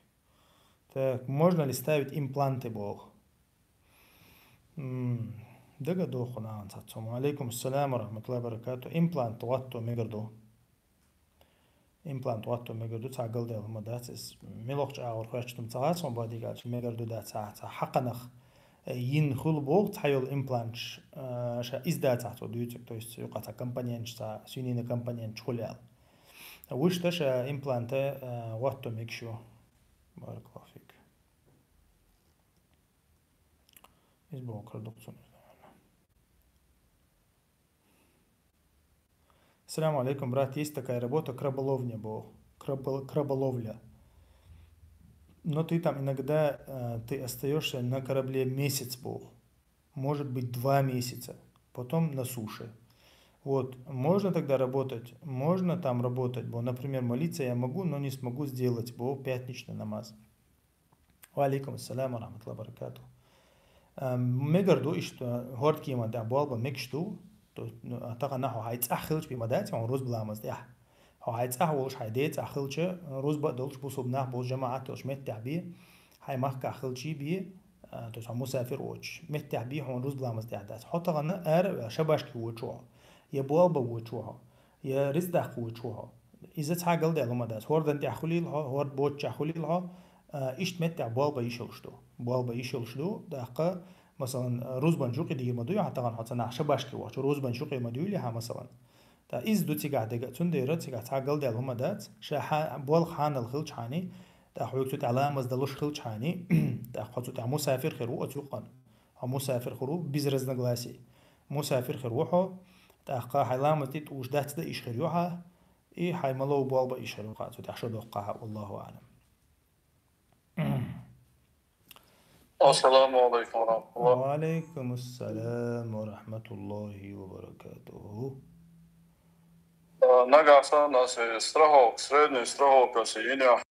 Так, можно ли ставить импланты бог? دقة دوخنا عن ساتسوم عليكم السلام ورحمة الله وبركاته. إمبلانت واتو ميجردو. إمبلانت واتو ميجردو تعقل ده هم داتس ملوكش أول خشتم تعاصم بعدي قال ميجردو دات ساعة حقنخ ين خل بوق تحيل إمبلانتش شا إزداد تعتو ديوتك تو есть يقطع كمبانيان شتا سينين كمبانيان شخلال. وش تشا إمبلانت واتو ميكشو. بارك الله فيك. إسبوع كردوكسون. السلام عليكم, брат. Есть такая работа краболовня, краболовля. Но ты там иногда ты остаешься на корабле месяц, может быть 2 месяца, потом на суше. Вот, можно тогда работать, можно там работать, например, молиться я могу, но не смогу сделать, пятничный намаз. Ва алейкум ассалам ва рахматуллахи ва баракату. Мегарду, что горд кима да болба мекшту, то атака нахо хайц ахилч бимадать, он роз бламаз да. хайц ахолш хайдец ахилче роз бадолш бусубнах боз جماعات توش متعبي هاي مخك ахилчи بي то есть مسافر وش متعبي هون روز بلامز ده حتى غنا ار شباشكي وچوها يا بوالبا وچوها يا رزدخ وچوها إذا تعقل ده لما داس هوردن تأخليلها هورد بوت تأخليلها إيش متع بوالبا يشلشدو دقة مثلا روز بنشوقي دير مدوي حتى غن حتى نعش باشكي وش روز بنشوقي مدوي لها مثلا تا إز دو تيجا دقة تنديرت تيجا تعقل ده لما داس شاح بوال خان الخلش حاني تا حويكتو تعلام مزدلوش خلش حاني تا خاطو تع مسافر خيرو أتوقن مسافر خيرو بيزرز نجلاسي مسافر خيروحو تا قا حلام تيت وش ده تدا إيش خيروها إيه حي ملو بوالبا إيش خيروها تو تحشدو قاها والله أعلم. السلام عليكم ورحمة الله. وعليكم السلام ورحمة الله وبركاته. Nagasa nas strahov, srednji strahov preseljenja.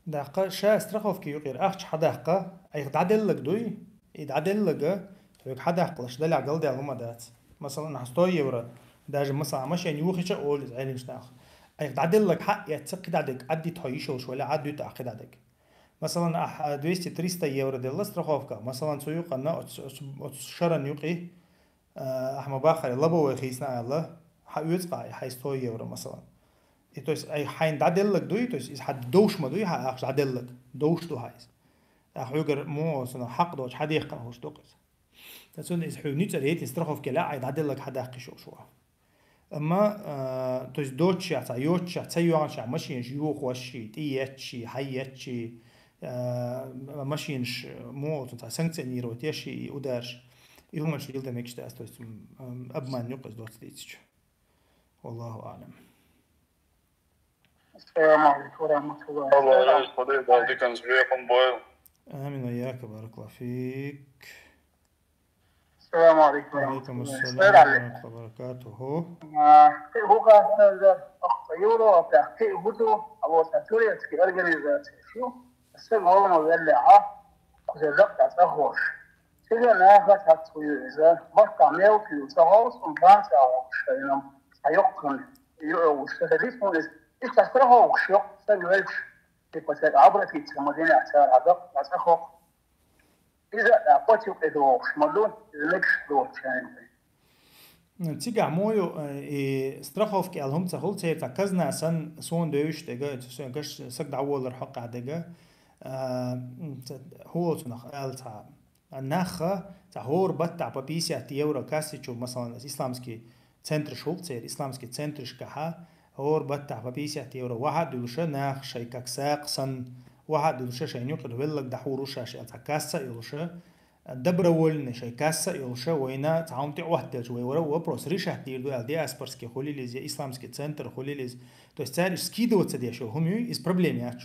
دقة شا استرخف كي يقير أخش حدقة يتعدل لك دوي يتعدل لك تويك حدقة لش دلع قلدي على مدات مثلا حستوي يورا داج مثلا مش يعني يوخش أقول زعلي مش ناخ يتعدل لك حق يتسقي عدك عدي تهيشوش ولا عدي تأخذ عدك مثلا 200-300 يورا دل استرخفك مثلا سويق أنا شرن يقي أحمد باخر لبوا يخيسنا الله حيوتقع حيستوي يورا مثلا. То есть хайн даделлак дуй, то есть из хад доуш мадуй ха ахш даделлак доуш ду хайс. Ах югер мо сона хак доч хадих кан хош доқис. تسون из хю нит рейт страхов кела ай даделлак хадах шо шо. Ама то есть доч я та йоч я цаюан ша машин жу хоши тиячи хайячи машин мо то санкционировать яши ударш. И هم الشيء ده مكشتاس то есть обман يقص دوت تيتش. والله أعلم. السلام عليكم ورحمة الله. الله يسعدك بعدك نسبيكم بويل. آمين وإياك بارك الله فيك. السلام عليكم وعليكم ورحمة السلام ورحمة الله وبركاته. هو هذا أخت يورو وتحقيق هدو أو ساتوري في أرجانيزاتي شو السبب هو مولعة وزلقت أتأخوش سيدا ناخد هتسوي إذا بقى ميو في وصغوص ومبانسا وشينام هيقن وستدريسمون استثرها وشيق سنوالش بقصة عبرتي تسمدين أعتار عدق أتأخوش إذا أقوتي إدوش مدون إذا نكش دوش يعني تيجا مويو استرخوف كي الهم تخول تير تكزنا سن سون دوش دقا سون كش سك دعوة الحق عدقا هو تنخ التا النخ تهور بتع ببيسيا تيورا كاسيتشو مثلا الإسلامسكي центр шулцер исламский центр шкаха اور بتاع ببيسة يورو واحد يلوشة ناخ شيء كساق سن واحد يلوشة شيء نيوكل ولك دحور شاش كاسة يلوشة دبر ولن شيء كاسة يلوشة وينا تعامتي واحد جوي ورا وبروس ريشة تيردو الدي اسبرسكي خولي ليز اسلامسكي центр خولي ليز то есть царь скидываться дешево хумю из проблемят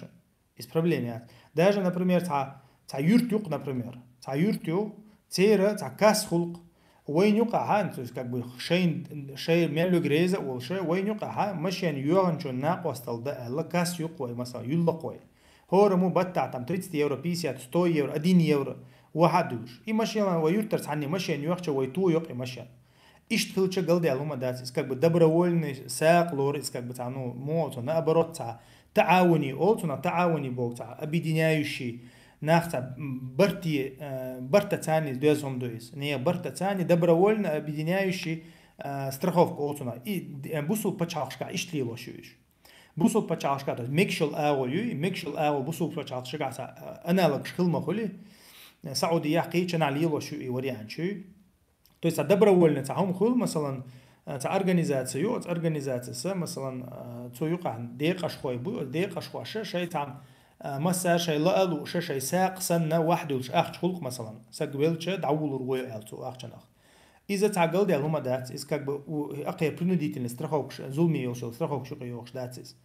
из проблемят даже например та юртюк например та юртю цера та кас хулк وين يقع ها انت как бы شيء مالو جريزة ولا شيء وين يقع ها مش يعني يوغن شو ناقص تلدا لا كاس يقوي مثلا يلقوي هو رمو بتاع تم 30 يورو 50 100 يورو 10 يورو واحدوش اي مش يعني ويرترس عني مش يعني يوخش ويتو يق مش يعني ايش تخلش قلدي علومه دات как бы добровольный ساق لور как бы تاع مو наоборот تعاوني او تعاوني بوك تاع объединяющий ناخذ برتا تاني دوزهم دويس نية برتا تاني добровольно объединяющий страховку отуна и бусул почалшка ишли лошуиш бусул почалшка то микшел аулю микшел аул бусул почалшка аналог шхилма خلي سعودية قيتشنا على لوشو يوريان شو то есть добровольно تاعهم خل مثلا تاع организация مثلا تسويق عن دقيقة شوي بو دقيقة شوي شيء تاع مسا شيء لقلو شيء ساق سنة واحد وش أخش خلق مثلا سجولش دعول روي ألتو أخشناخ إذا تعقل ده هما دات إذا كب أقيا برنديت الاسترخوكش زومي يوصل استرخوكش قيوخش داتس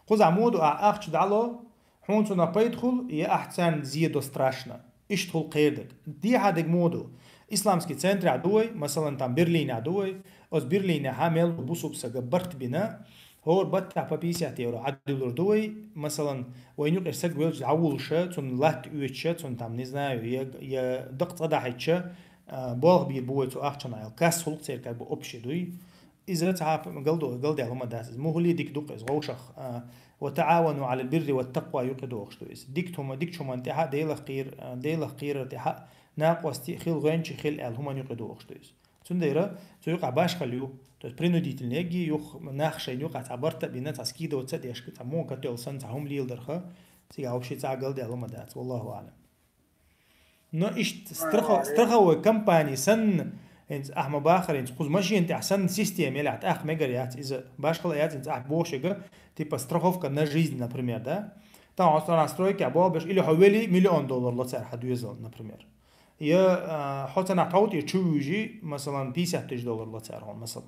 خذ عمودو أخش دعلو حونتو نبيدخل يا أحسن زيادو страшно إشتخل قيدك دي هذا مودو إسلامسكي центр عدوي مثلا تام برلين عدوي أز برلين حامل بوسوب سجبرت بنا هو بتاع بابيسة يورو عدل دوي مثلا وين يقدر سجل عول شة تون لات يوتشة تون تام نزنا يا دقت قدح يتشة باغ بيبوي تو أخشنا على كاس خلق سير كابو أبشي دوي إذا تعرف قلدي على ما داس مو هو اللي ديك دق غوشخ وتعاونوا على البر والتقوى يقدوا أخشوا ديكتهم ديكتهم انتهاء ديله قير انتهاء ناقص خيل غنش خيل هم يقدوا أخشوا تنديره تيقع باش خليو принудительный еги юх нахшей юка табарта бина таскида вот цедешк там мон кател сан там лилдерха сега вообще цагал де алмадат والله اعلم но иш страховой компании сан انت احمد باخر انت خذ ماشي انت احسن سيستم يلعت اخ ميجريات اذا باش خلايات انت اح بوشيغا типа страховка на жизнь например да там настройки або или حوالي $1,000,000 لتصير حد يزل например يا حتى نعطوتي تشوجي مثلا $50,000 لتصيرهم مثلا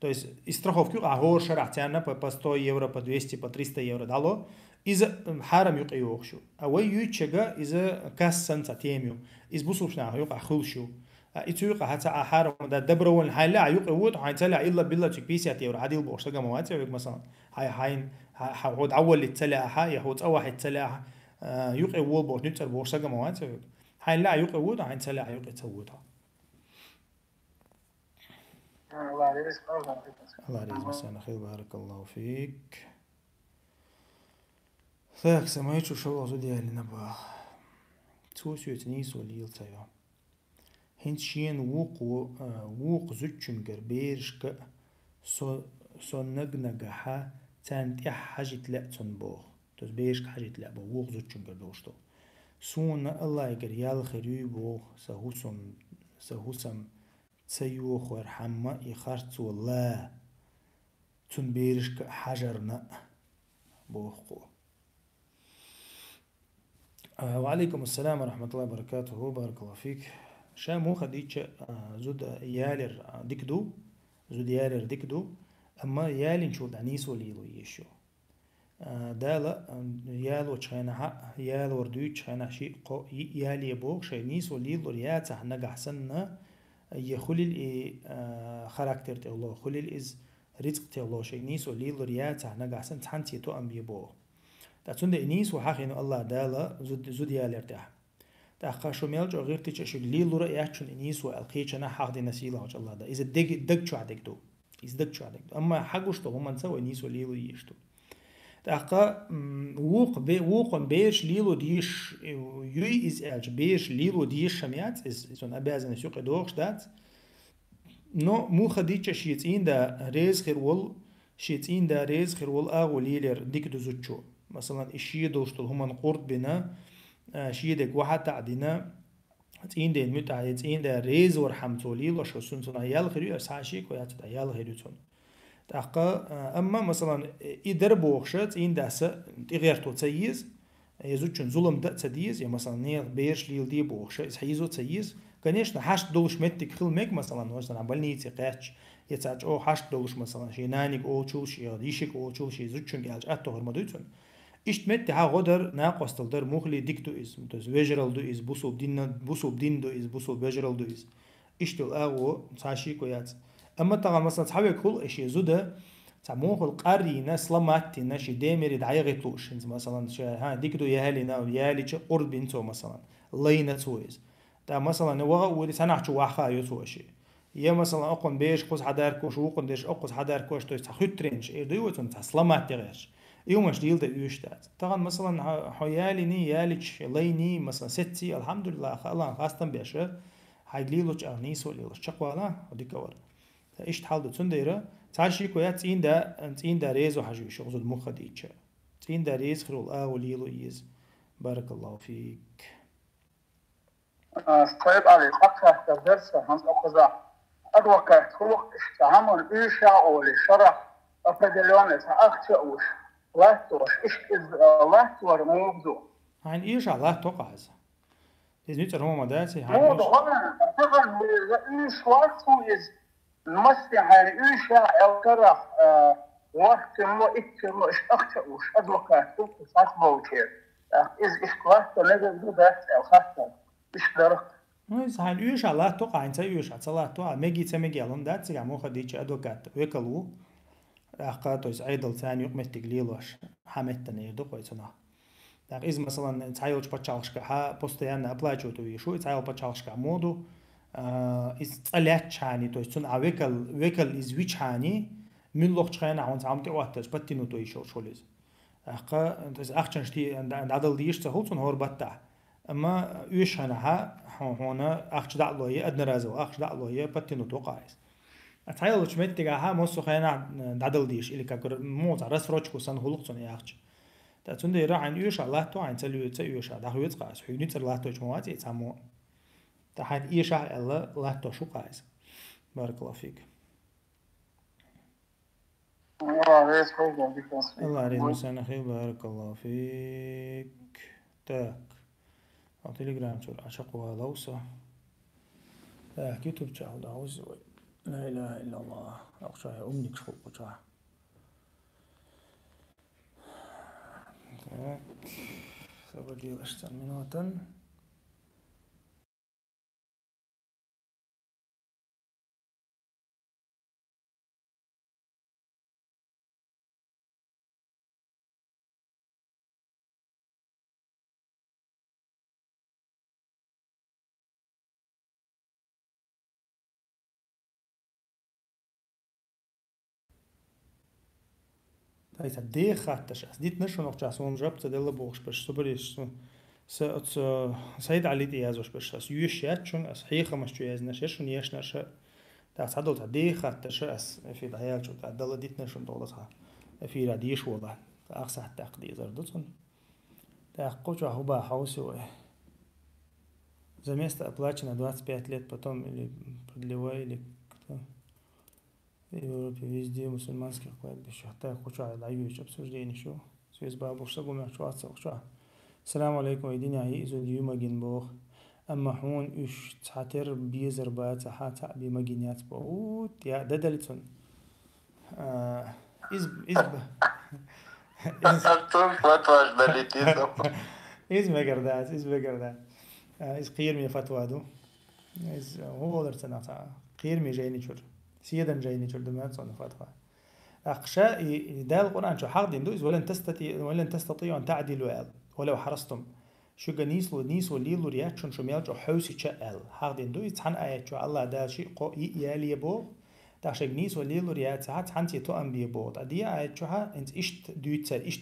то есть из страховки ahor шарахтяна по 100 евро по 200 по 300 евро дало из حرم يقيوخشو او يوتشغا из كاسن تاتيميو из بوسوشنا يقع خلشو يتوقع حتى حرم ده دبرون حلا يقود حيتلع الا بالله تشك 50 يورو عادي بوشتغا موات مثلا هاي حود اول للتلع هاي هو تصوح التلع يقود بوش نتر بوشتغا موات حلا يقود حيتلع يقتودها الله يرزقك الله يرزقك مساء خير بارك الله فيك ثاك سمايتشو شو أزو ديالي نبا توسيوت نيسو ليلتايا هنشين ووق زوتشنجر بيرشك سو نغنغها تانت حاجت لا تنبوغ توس بيرشك حاجت لا ووق زوتشنجر دوشتو سون الله يقر يال خيري بو سهوسم تسيو خور حما يخرت والله تنبيرشك حجرنا بوخو وعليكم السلام ورحمة الله وبركاته بارك الله فيك شامو خديتش زود يالر ديكدو زود يالر ديكدو أما يالي نشود عنيسو ليلو يشو دالا يالو تشينا يالو وردو تشينا شيء يالي بوخ شي نيسو ليلو رياتح نجح سنة يخلل خاراكتر تيولو خلل إز رزق تيولو شيء نيسو ليلو رياتح نجح سنة تحنتي تو أم بيبوه تاتون إنيس وحقين الله دالا زود يالر تح تأخشوا ميلج أو غير تيجي ليلو رأياتشون إنيس والقيتشنا حق دي نسيله وجه الله ده إذا دق شو عدك دو إذا دق شو عدك دو أما حقوش تو هم نسوا إنيس وليلو يشتو تأخا ووق بيش ليلو ديش يوي إز ألج بيش ليلو ديش شميات إز أن أبازن يسوق دوخش دات نو مو خديتش شيتين دا ريز خيرول شيتين دا ريز خيرول أغو ليلر ديك دو زوتشو مثلا الشيء دوشتل هم نقرد بنا شيء دك واحد تعدينا წინ დენ მიტა წინ და რეზორ ჰამწოლილო შოსუნცუნა იალ ხირი საში კოიაცა იალ ხირიცუნ დაყა ამა მასალან იდერ ბოხშა წინ დასა ტიღერთო წაიზ ეზუჩუნ ზულუმ და წადიზ я масалан не бешлил ди боხშა ეს ჰიზო წაიზ конечно хаш долуш меттик хилмек масалан оздан больнице qach jetzt о хаш долуш масалан шинаник олчулши ишик олчулши зучун галж атто гормадуйцун ишт метти ха годер нақостылдар мухли дикту из то есть вежералду из бусул диндо из бусул вежералду из иштул агу саши кояц اما طبعا مثلا صحابي كل شيء زوده تموه القرينه سلامتنا شي ديمري دايغتوش مثلا ها ديكدو يهالينا يالي قرب بنتو مثلا لينا تويز دا مثلا ودي سنحشو واخا يوتوشي يا مثلا اقون بيش قوس حداركوش وقون ديش اقوس حداركوش تو تخوترينش دوتون سلامت دغش يومش ديل دا يوشتات طبعا مثلا حياليني ياليش ليني مثلا ستي الحمد لله الله خاصه بيشه هايليلوش ارنيسو ليلوش شقوالا وديكور ايش تحالدو تنديره تاشي كويات ان دا ريزو حاجه شغل المخ ديتش ان دا ريز خرول وليلو يز بارك الله فيك طيب علي قطعة الدرس هم أخذ أدوك خلق استعمل إيشا أو لشرح أفدلون أخشأوش لاحتوش إيش لاحتور موضوع عن إيشا لا توقعز إذا نتر هو مداتي موضوع طبعا إيش لاحتو إز نمسي عن إيشا أو شرح وقت مو إتمو إيش أخشأوش أدوك خلق استعمل وكير إيش لاحتو نجد بس أو خاصة نويز هاي يوش الله توقع إنت يوش الله توقع مجي تمجي علون دات سجع موخ ديش أدوكات ويكلو أخاتوس عيدل ثاني يوم متقليلوش حمتني يدق ويسنا так إذا مثلا تعيلش بتشالش كها بوستيان أبلاجو توي شو تعيل بتشالش كمودو إذا طلعت شاني توي تون ويكل إز ويش هاني من لوقت خينا عون تعمل تواتش بتينو توي شو ليز أخا تويس أخشن شتي عند عدل ديش تهولتون هور بتاع أما يوش هنا هنا أخش دعلوية أدنى رازو أخش دعلوية بتينو توقعيس أتحيل وش متجاها موسو خينا عدل ديش اللي كقر موت رأس روتشكو سن هلقتون يأخش تأتون راح عن يوش الله تو عن تلو يوش ده هو يتقاس حيني تر الله تو جماعات يتسمو تحت يوش الله تو شو قايس بارك الله فيك الله يريد مسانا خير بارك الله فيك تاك تليجرام شو عشقوا لوسة يوتيوب شاهد عاوز لا إله إلا الله أخشى أمك شو قطع سبدي أشتر منوتن هاي تدي خاتش ديت نشون وقت عصون جاب تدل بوش بس سبريش سعيد علي ديازوش بس يوشيات شون أصحيح مش جايز نشش ونيش نش تعصدوا تدي خاتش أس في الحياة شو تعدل ديت نشون دولتها في رديش وضع أقصى التقدير زردتون تأقوش هو حوسي زميست أبلاچنا 25 лет потом или продлевая или кто в Европе везде мусульманских кладбищах так хочу лайвич обсуждение шо связь бабу что гумя чуаться шо السلام عليكم يدينا يزو اليوم بوخ أما هون إيش تعتر بيزر بات حتى بمجنيات بوت يا ددلتون إز مقردات إز قير من فتوى دو إز هو درسنا قير من جايني شر سيدا جايني شر دمات صنع فتوى أقشاء ده القرآن شو حق دين دو إز ولن تستطيعوا أن تعدلوا ولو حرصتم شو نيسو ليلو رياكشن شو ميلجو حوسي تشأل حق دين دو إز حن آيات شو الله ده شيء يالي بو تاشق نيسو ليلو ريات ساعات حنتي تو أم بيبوت أدي آيات شو ها إنت إشت دويتسر إشت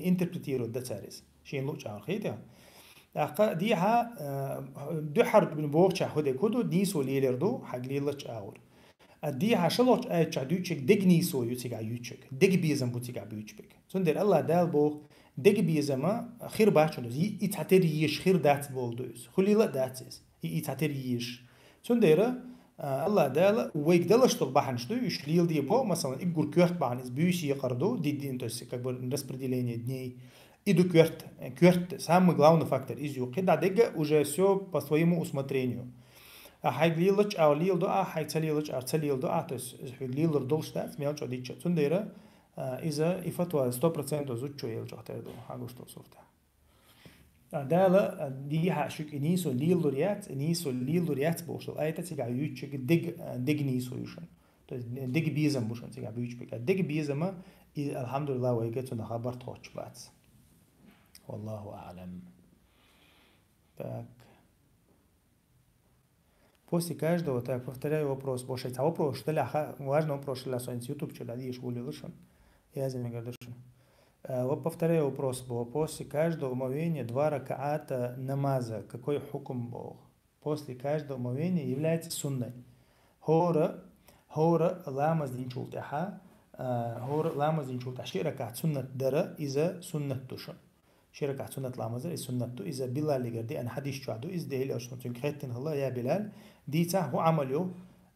إنتربريتيرو دتسارس شين لو شعر خيدا أقا دي ها دو حرب من بوغشا هودي كودو نيسو ليلر دو حق ليلش آور أدي ها شلوش آيات شا دويتشك دق نيسو يوتيقا يوتشك دق بيزم بوتيقا بيوتشبك سندر الله دال بوغ دق بيزم خير باشنوز يتعتر يش خير دات بولدوز خلي لا داتس تعتريش سنديرة الله دال ويك دلش طلبحن شتو يشليل دي بو مثلا إجور كيرت بعن إز بيوش يقردو دي انتوس كبر نسبر دي لين دني إدو كيرت سام главный фактор إز يو قد عدقة уже все по своему усмотрению حاج ليلش أو ليل دو حاج تليلش أو تليل دو то есть ليل دول штат мелчо дича سنديرة إذا إفتوى 100% زوجو يلجو تردو حاجوش تو صورته دالا دي حاشك إنيسو ليل لوريات بوشل أيتا تيجا يوتشك ديج نيسو يوشن ديج بيزم بوشن تيجا بيوتش بيكا ديج بيزم الحمد لله ويجتو نخبر توتش بات والله أعلم так после каждого так повторяю вопрос больше вопрос что ли важный вопрос что ли YouTube что ли школе лышен я за меня говорю вот повторяю вопрос был после каждого омовения 2 ракаата намаза какой хукм был после каждого омовения является сунной هورا لامز دين شولتها هورا لامز دين شولتها شيء ركعت سنة درا إذا سنة تشون شيء ركعت سنة لامز إذا سنة تو إذا بلال لقدي أنا حديث شعدو إذا ديلي أشون تنكرتن الله يا بلال ديتا هو عملوا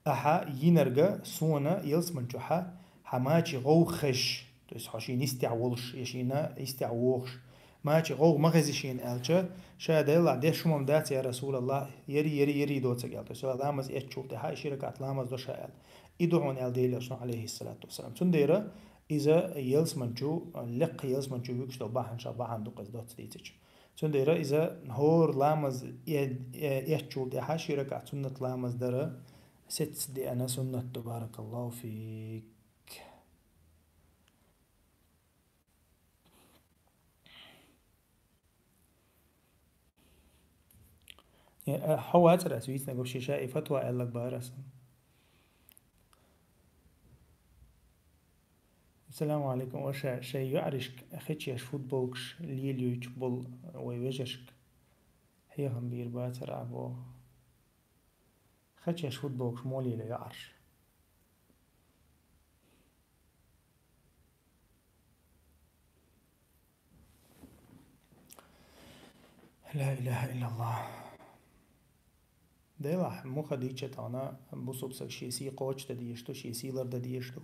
أحا ينرجع سونا يلس من جحا حماچي غوخش то есть حشي نستعولش يشينا يستعوخش ماچي غو مغزشين ألچا شاهد الله ده شمم دات يا رسول الله يري دوتسك أل تو سو لامز اتشوت هاي شركات لامز دو شاء يدعون ال ديلشون عليه الصلاة والسلام تنديرا إذا يلس منشو لق يلس منشو يكش دو باحن شا باحن دو قز دوت ديتش تنديرا إذا هور لامز اتشوت هاي شركات سنة لامز درا ست دي أنا سنة تبارك الله فيك حوات رأسويت نقول شيء فتوى قال لك بارس السلام عليكم وشا شيء يعرشك أخيتش يش فوتبولكش ليليو يجبل ويوجشك هي هم بيربات رعبو أخيتش يش فوتبولكش مولي لا يعرش لا إله إلا الله ديلا مو خديجة أنا بصوب شيء سي قوتش تديشتو شيء سيلر تديشتو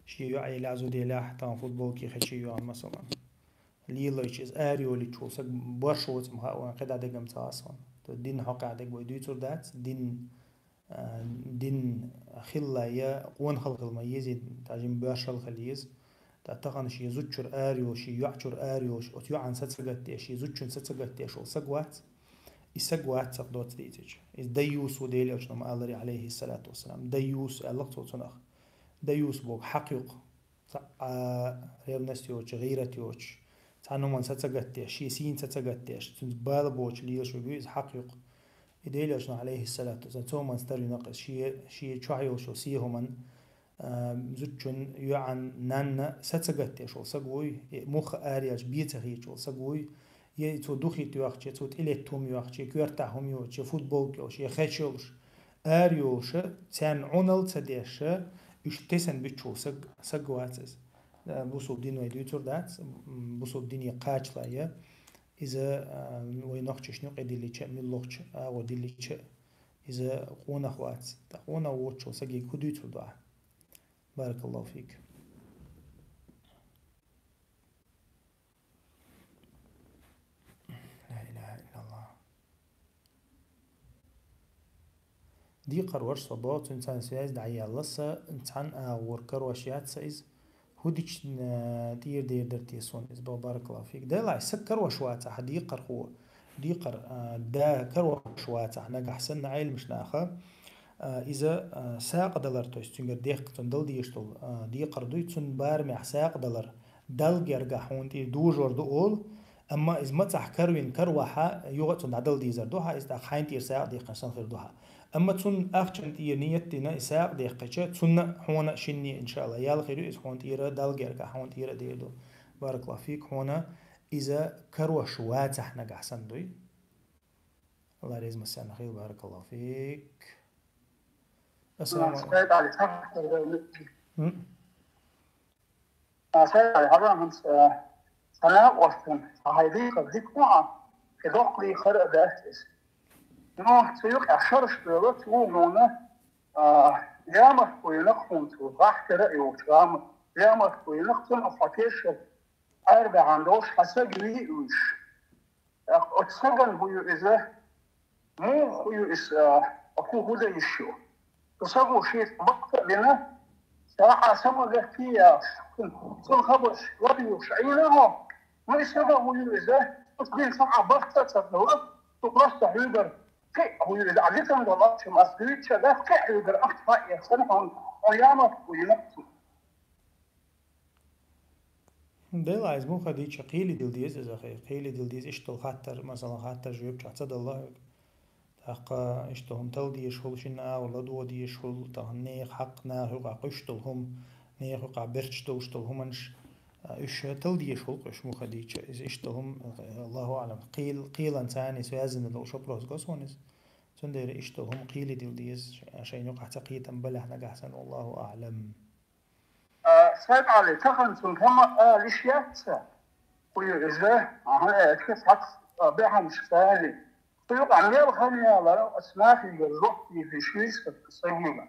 شيء يعي لازو ديلاح تام فوتبول كي خشي يعن مثلا ليلا يشيز أريو اللي تشوفك برشوت مها وقد عدك متعاصم الدين حق عدك بيدويتور دات دين خلا يا قون خلق الميز تعجين برشل خليز تعتقن شيء زوجر أريو شيء يعشر أريو شيء عن ستسجت شيء زوجر ستسجت شو سجوات يسجوات سقدوت ديتج ديوس وديلي أشنو الله عليه الصلاة والسلام ديوس الله تصنع ديوس بوك حقيق غير نستيوش غيرتيوش تعنو من ستسجت شيء سين ستسجت تنبال بوش ليش وجوز حقيق ديلي أشنو عليه الصلاة والسلام ثم من ستري نقص شيء شعيوش وسيه من زوجن يعن نان ستسجت شو سجوي مخ أريج بيتهيج شو سجوي يتو دوخي تيوخش يتو إليتوم يوخش كيرتاهم يوخش فوتبول يوخش يخشلش أريوش تان عنل تديش يشتسن بيتشو سجواتس بوصل دين ويديتور دات بوصل دين يقاش لايا إذا وينخش شنو قدي اللي تش ملوخش أو دي اللي تش إذا قونا خوات قونا ووتشو سجي كوديتور دا بارك الله فيك دي قرور صبات إنسان سياز دعيا لسا إنسان وركر وشيات سايز هوديش دير درتيسون إز بارك الله فيك ده لا يسكر وشوات حد يقر هو ديقر دا كر وشوات نجح سن عيل مش ناخا إذا ساق دلار توستينجر ديق تندل ديشتول ديقر دويتسون بارمع ساق دلار دل جرجح وانتي دوجور دول أما إذا ما تحكروين كروحة يوقتون عدل ديزر دوها إذا خاين تير ساق ديق نسان خير دوها أما تون أخشن تير نيتنا ساق ديقة تون هونا شني إن شاء الله يال خيرو إذا هون تير دل جرجح هون تير ديردو بارك الله فيك هونا إذا كروش واتح نجح سندوي الله يرزق مسانا خير بارك الله فيك السلام عليكم. نو سيوك أشرش بيوت ومونا يامر وينقفون تضحك رأي وتغامر يامر وينقفون أفاكيش أربع عندوش حساق ويئوش أتساقن هو إذا مو هو إذا أكو هذا يشيو تصابوا شيء مقطع لنا ساعة سمجة فيها كل خبر ربي شعينها ما يسمى هو إذا تقول ساعة بحثة تدور تقرص حيدر كي هو إذا عزيزا والله شو مسؤولية شذا كي حيدر أخطأ يحسنهم ويامر وينقص. ديل مو خديتش قيلي ديل ديز إذا قيلي ديل ديز إشتل خاطر مثلا خاطر جواب تعتد الله تاقا إشتهم تل دي يشغل شنا ولا دو دي يشغل تهنيق حقنا هقا قشتلهم نيق هقا برشتلهمنش إيش تل دي يشغل قش مو خديتش إذا إشتهم الله أعلم قيلا ثاني سوازن لو شبروس قصونس تندير إشتهم قيلي ديل ديز عشان يقع تقيتا بلح نقحسن والله أعلم. سيد علي تخنسون كما لشياتسا ويغزاه كيف حق بيعها مش سهلي ويقع ميال خانيا لو أسماك يجرق في شويس كتسيما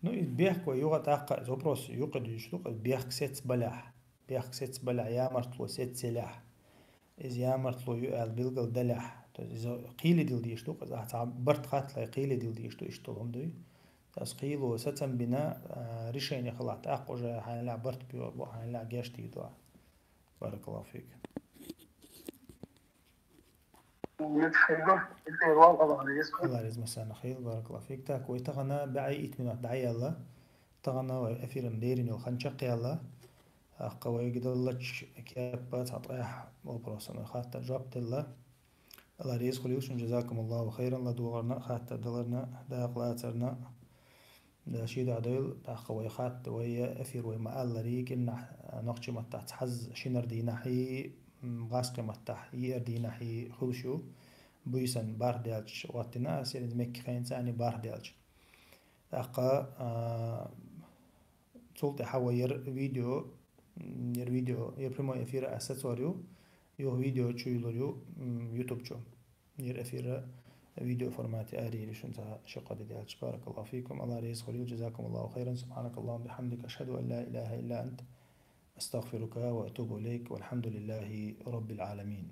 نو بيحكوا يوغا تاقا زوبروس يوقد يشتوق بيحك سيت بلح يامرتلو سيت سلاح إذ يامرتلو يقال بيلقل دلح إذا قيلي ديل دي يشتوق إذا برت قاتلا قيلي ديل دي يشتوقهم دوي تسقيلو ستم بنا ريشين يخلعت أقوجا حنلا برت بيور حنلا جاشتي دوا. بارك الله فيك. الله يرزق مسانا خير بارك الله فيك. تاك ويتغنى بعي إتمنى دعي الله تغنى وأفير مديرين الخنشق الله قوي قد الله كيابات عطيح وبروسنا خاطر جابت الله الله يرزق ليوشن جزاكم الله خيرا لدورنا خاطر دلرنا داقلاترنا دا شيد عديل دا خويخات ويا أثير ويما الله ريك إن نقش متى تحز شنر دينا حي غاسق متى يردينا حي خلشو بيسن باردالش واتنا سيرد مك خين ثاني باردالش أقا صوت حوير فيديو يربما يفير أساسوريو يو فيديو تشيلوريو يوتيوب شو يرفير فيديو فورمات آري لشنتا شقة ديالش. بارك الله فيكم. الله يرزق لي وجزاكم الله خيرا. سبحانك اللهم وبحمدك أشهد أن لا إله إلا أنت أستغفرك وأتوب إليك والحمد لله رب العالمين.